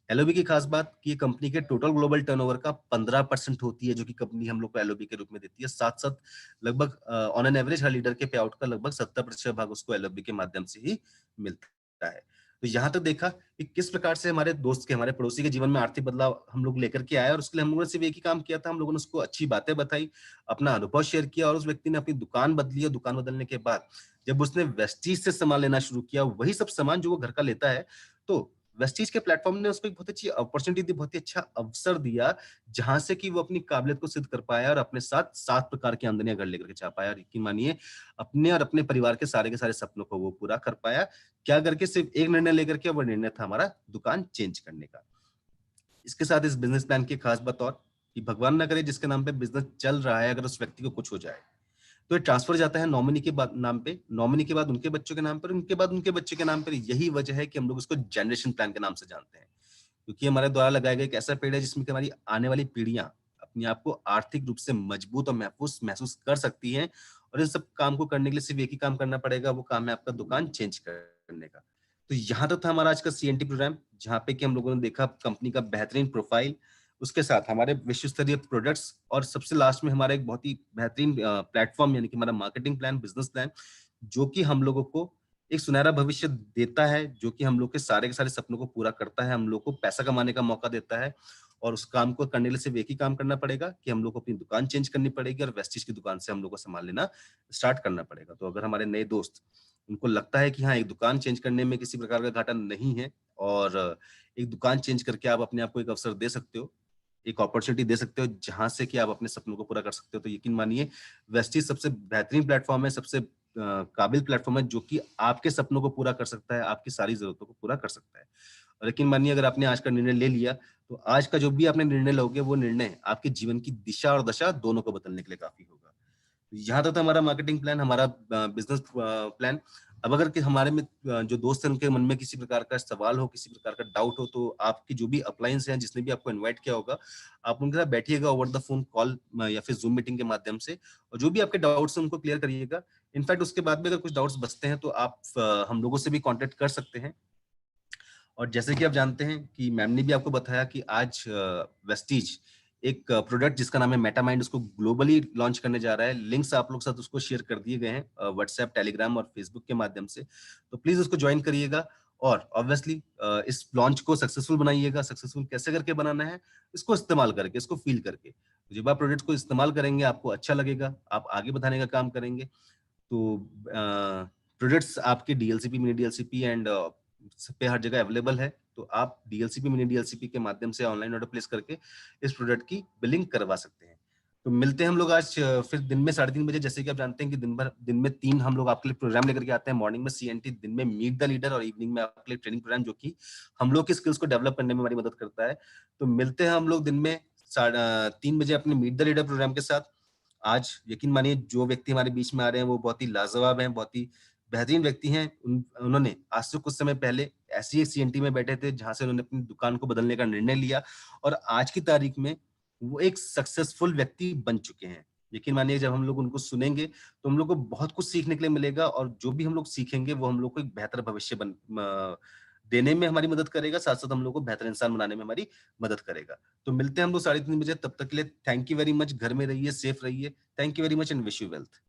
[SPEAKER 2] एलओबी की खास बात कि ये कंपनी के टोटल ग्लोबल टर्नओवर का 15% होती है जो कि कंपनी हम लोग को एलओबी के रूप में देती है। साथ साथ लगभग on an average her leader के पे आउट का लगभग 70% भाग उसको एलओबी के माध्यम से ही मिलता है। तो यहाँ तक देखा कि किस प्रकार से हमारे दोस्त के, हमारे पड़ोसी के जीवन में आर्थिक बदलाव हम लोग लेकर के आए, और उसके लिए हम लोगों ने सिर्फ एक ही काम किया था, हम लोगों ने उसको अच्छी बातें बताई, अपना अनुभव शेयर किया, और उस व्यक्ति ने अपनी दुकान बदली। और दुकान बदलने के बाद जब उसने वेस्टीज से सामान लेना शुरू किया, वही सब सामान जो वो घर का लेता है, तो वेस्टीज के प्लेटफॉर्म ने उसको एक बहुत अच्छी अपॉर्चुनिटी दी, बहुत ही अच्छा अवसर दिया, जहां से कि वो अपनी काबिलियत को सिद्ध कर पाया और अपने साथ 7 प्रकार की आमदनियां घर लेकर के जा पाया। और यकीन मानिए अपने और अपने परिवार के सारे सपनों को वो पूरा कर पाया। क्या करके? सिर्फ एक निर्णय लेकर के, वो निर्णय था हमारा दुकान चेंज करने का। इसके साथ इस बिजनेस प्लान की खास बात और कि भगवान ना करे जिसके नाम पे बिजनेस चल रहा है, अगर उस व्यक्ति को कुछ हो जाए तो ये ट्रांसफर जाता है नॉमिनी के बाद नाम पे, नॉमिनी के बाद उनके बच्चों के नाम पर, उनके बाद उनके बच्चे के नाम पर। यही वजह है कि हम लोग उसको जनरेशन प्लान के नाम से जानते हैं, क्योंकि हमारे द्वारा लगाया गया एक ऐसा पेड़ है जिसमें कि हमारी आने वाली पीढ़ियां अपने आप को आर्थिक रूप से मजबूत और महसूस कर सकती हैं। और इन सब काम को करने के लिए सिर्फ एक ही काम करना पड़ेगा, वो काम है आपका दुकान चेंज करने का। तो यहाँ तक था हमारा आज का सीएनटी प्रोग्राम, जहाँ पे कि हम लोगों ने देखा कंपनी का बेहतरीन प्रोफाइल, उसके साथ हमारे विश्व स्तरीय प्रोडक्ट्स, और सबसे लास्ट में हमारा एक बहुत ही बेहतरीन प्लेटफॉर्म यानी कि हमारा मार्केटिंग प्लान, बिजनेस प्लान, जो कि हम लोगों को एक सुनहरा भविष्य देता है, जो कि हम लोग के सारे सपनों को पूरा करता है, हम लोग को पैसा कमाने का मौका देता है। और उस काम को करने के लिए सिर्फ एक ही काम करना पड़ेगा कि हम लोग को अपनी दुकान चेंज करनी पड़ेगी और वेस्टीज की दुकान से हम लोग को सामान लेना स्टार्ट करना पड़ेगा। तो अगर हमारे नए दोस्त, उनको लगता है कि हाँ, एक दुकान चेंज करने में किसी प्रकार का घाटा नहीं है और एक दुकान चेंज करके आप अपने आप को एक अवसर दे सकते हो, एक अपॉर्चुनिटी दे सकते हो, जहाँ से कि आप अपने सपनों को पूरा कर सकते हो, तो यकीन मानिए वेस्टीज सबसे बेहतरीन प्लेटफॉर्म है, सबसे काबिल प्लेटफॉर्म है, जो कि आपके सपनों को पूरा कर सकता है, आपकी सारी ज़रूरतों को पूरा कर सकता है। और यकीन मानिए अगर आपने आज का निर्णय ले लिया, तो आज का जो भी आपने निर्णय लोगे, वो निर्णय आपके जीवन की दिशा और दशा दोनों को बदलने के लिए काफ़ी होगा। यहाँ तक था हमारा मार्केटिंग प्लान, हमारा बिज़नेस प्लान। अब अगर कि हमारे में जो दोस्त हैं, उनके मन में किसी प्रकार का सवाल हो, किसी प्रकार का डाउट हो, तो आपकी जो भी अपलायंस हैं, जिसने भी आपको इनवाइट किया होगा, आप उनके साथ बैठिएगा ओवर द फ़ोन कॉल या फिर ज़ूम मीटिंग के माध्यम से, और जो भी आपके डाउट्स हैं, उनको क्लियर करिएगा। इनफैक्ट उसके बाद में अगर कुछ डाउट्स बचते हैं, तो आप हम लोगों से भी कॉन्टैक्ट कर सकते हैं। और जैसे कि आप जानते हैं कि मैम ने भी आपको बताया कि आज वेस्टीज एक प्रोडक्ट जिसका नाम है मेटामाइंड, उसको ग्लोबली लॉन्च करने जा रहा है। लिंक्स आप लोग के साथ उसको शेयर कर दिए गए हैं व्हाट्सएप, टेलीग्राम और फेसबुक के माध्यम से। तो प्लीज उसको ज्वाइन करिएगा और ऑब्वियसली इस लॉन्च को सक्सेसफुल बनाइएगा। सक्सेसफुल कैसे करके बनाना है? इसको इस्तेमाल करके, इसको फील करके। जब आप प्रोडक्ट को इस्तेमाल करेंगे, आपको अच्छा लगेगा, आप आगे बढ़ाने का काम करेंगे। तो प्रोडक्ट्स आपके डीएलसीपी, मिनी डीएलसीपी एंड सब पे हर जगह अवेलेबल है। तो आप डीएलसीपी, मिनी डीएलसीपी के माध्यम से ऑनलाइन ऑर्डर प्लेस करके इस प्रोडक्ट की बिलिंग करवा सकते हैं। तो मिलते हैं हम लोग आज फिर दिन में 3:30 बजे। जैसे कि आप जानते हैं कि दिन में 3 हम लोग आपके लिए प्रोग्राम लेकर के आते हैं। मॉर्निंग में सीएनटी, दिन में मीट द लीडर और इवनिंग में आपके लिए ट्रेनिंग प्रोग्राम, जो कि हम लोग की स्किल्स को डेवलप करने में हमारी मदद करता है। तो मिलते हैं हम लोग दिन में 3:30 बजे अपने मीट द लीडर प्रोग्राम के साथ। आज यकीन मानिए जो व्यक्ति हमारे बीच में आ रहे हैं, वो बहुत ही लाजवाब हैं, बहुत ही बेहतरीन व्यक्ति हैं। उन्होंने आज से कुछ समय पहले ऐसी एक सीएनटी में बैठे थे, जहाँ से उन्होंने अपनी दुकान को बदलने का निर्णय लिया और आज की तारीख में वो एक सक्सेसफुल व्यक्ति बन चुके हैं। यकीन मानिए जब हम लोग उनको सुनेंगे, तो हम लोग को बहुत कुछ सीखने के लिए मिलेगा और जो भी हम लोग सीखेंगे, वो हम लोग को एक बेहतर भविष्य देने में हमारी मदद करेगा, साथ-साथ हम लोग को बेहतर इंसान बनाने में हमारी मदद करेगा। तो मिलते हैं हम लोग 3:30 बजे। तब तक के लिए थैंक यू वेरी मच। घर में रहिए, सेफ रहिए। Thank you very much and wish you wealth.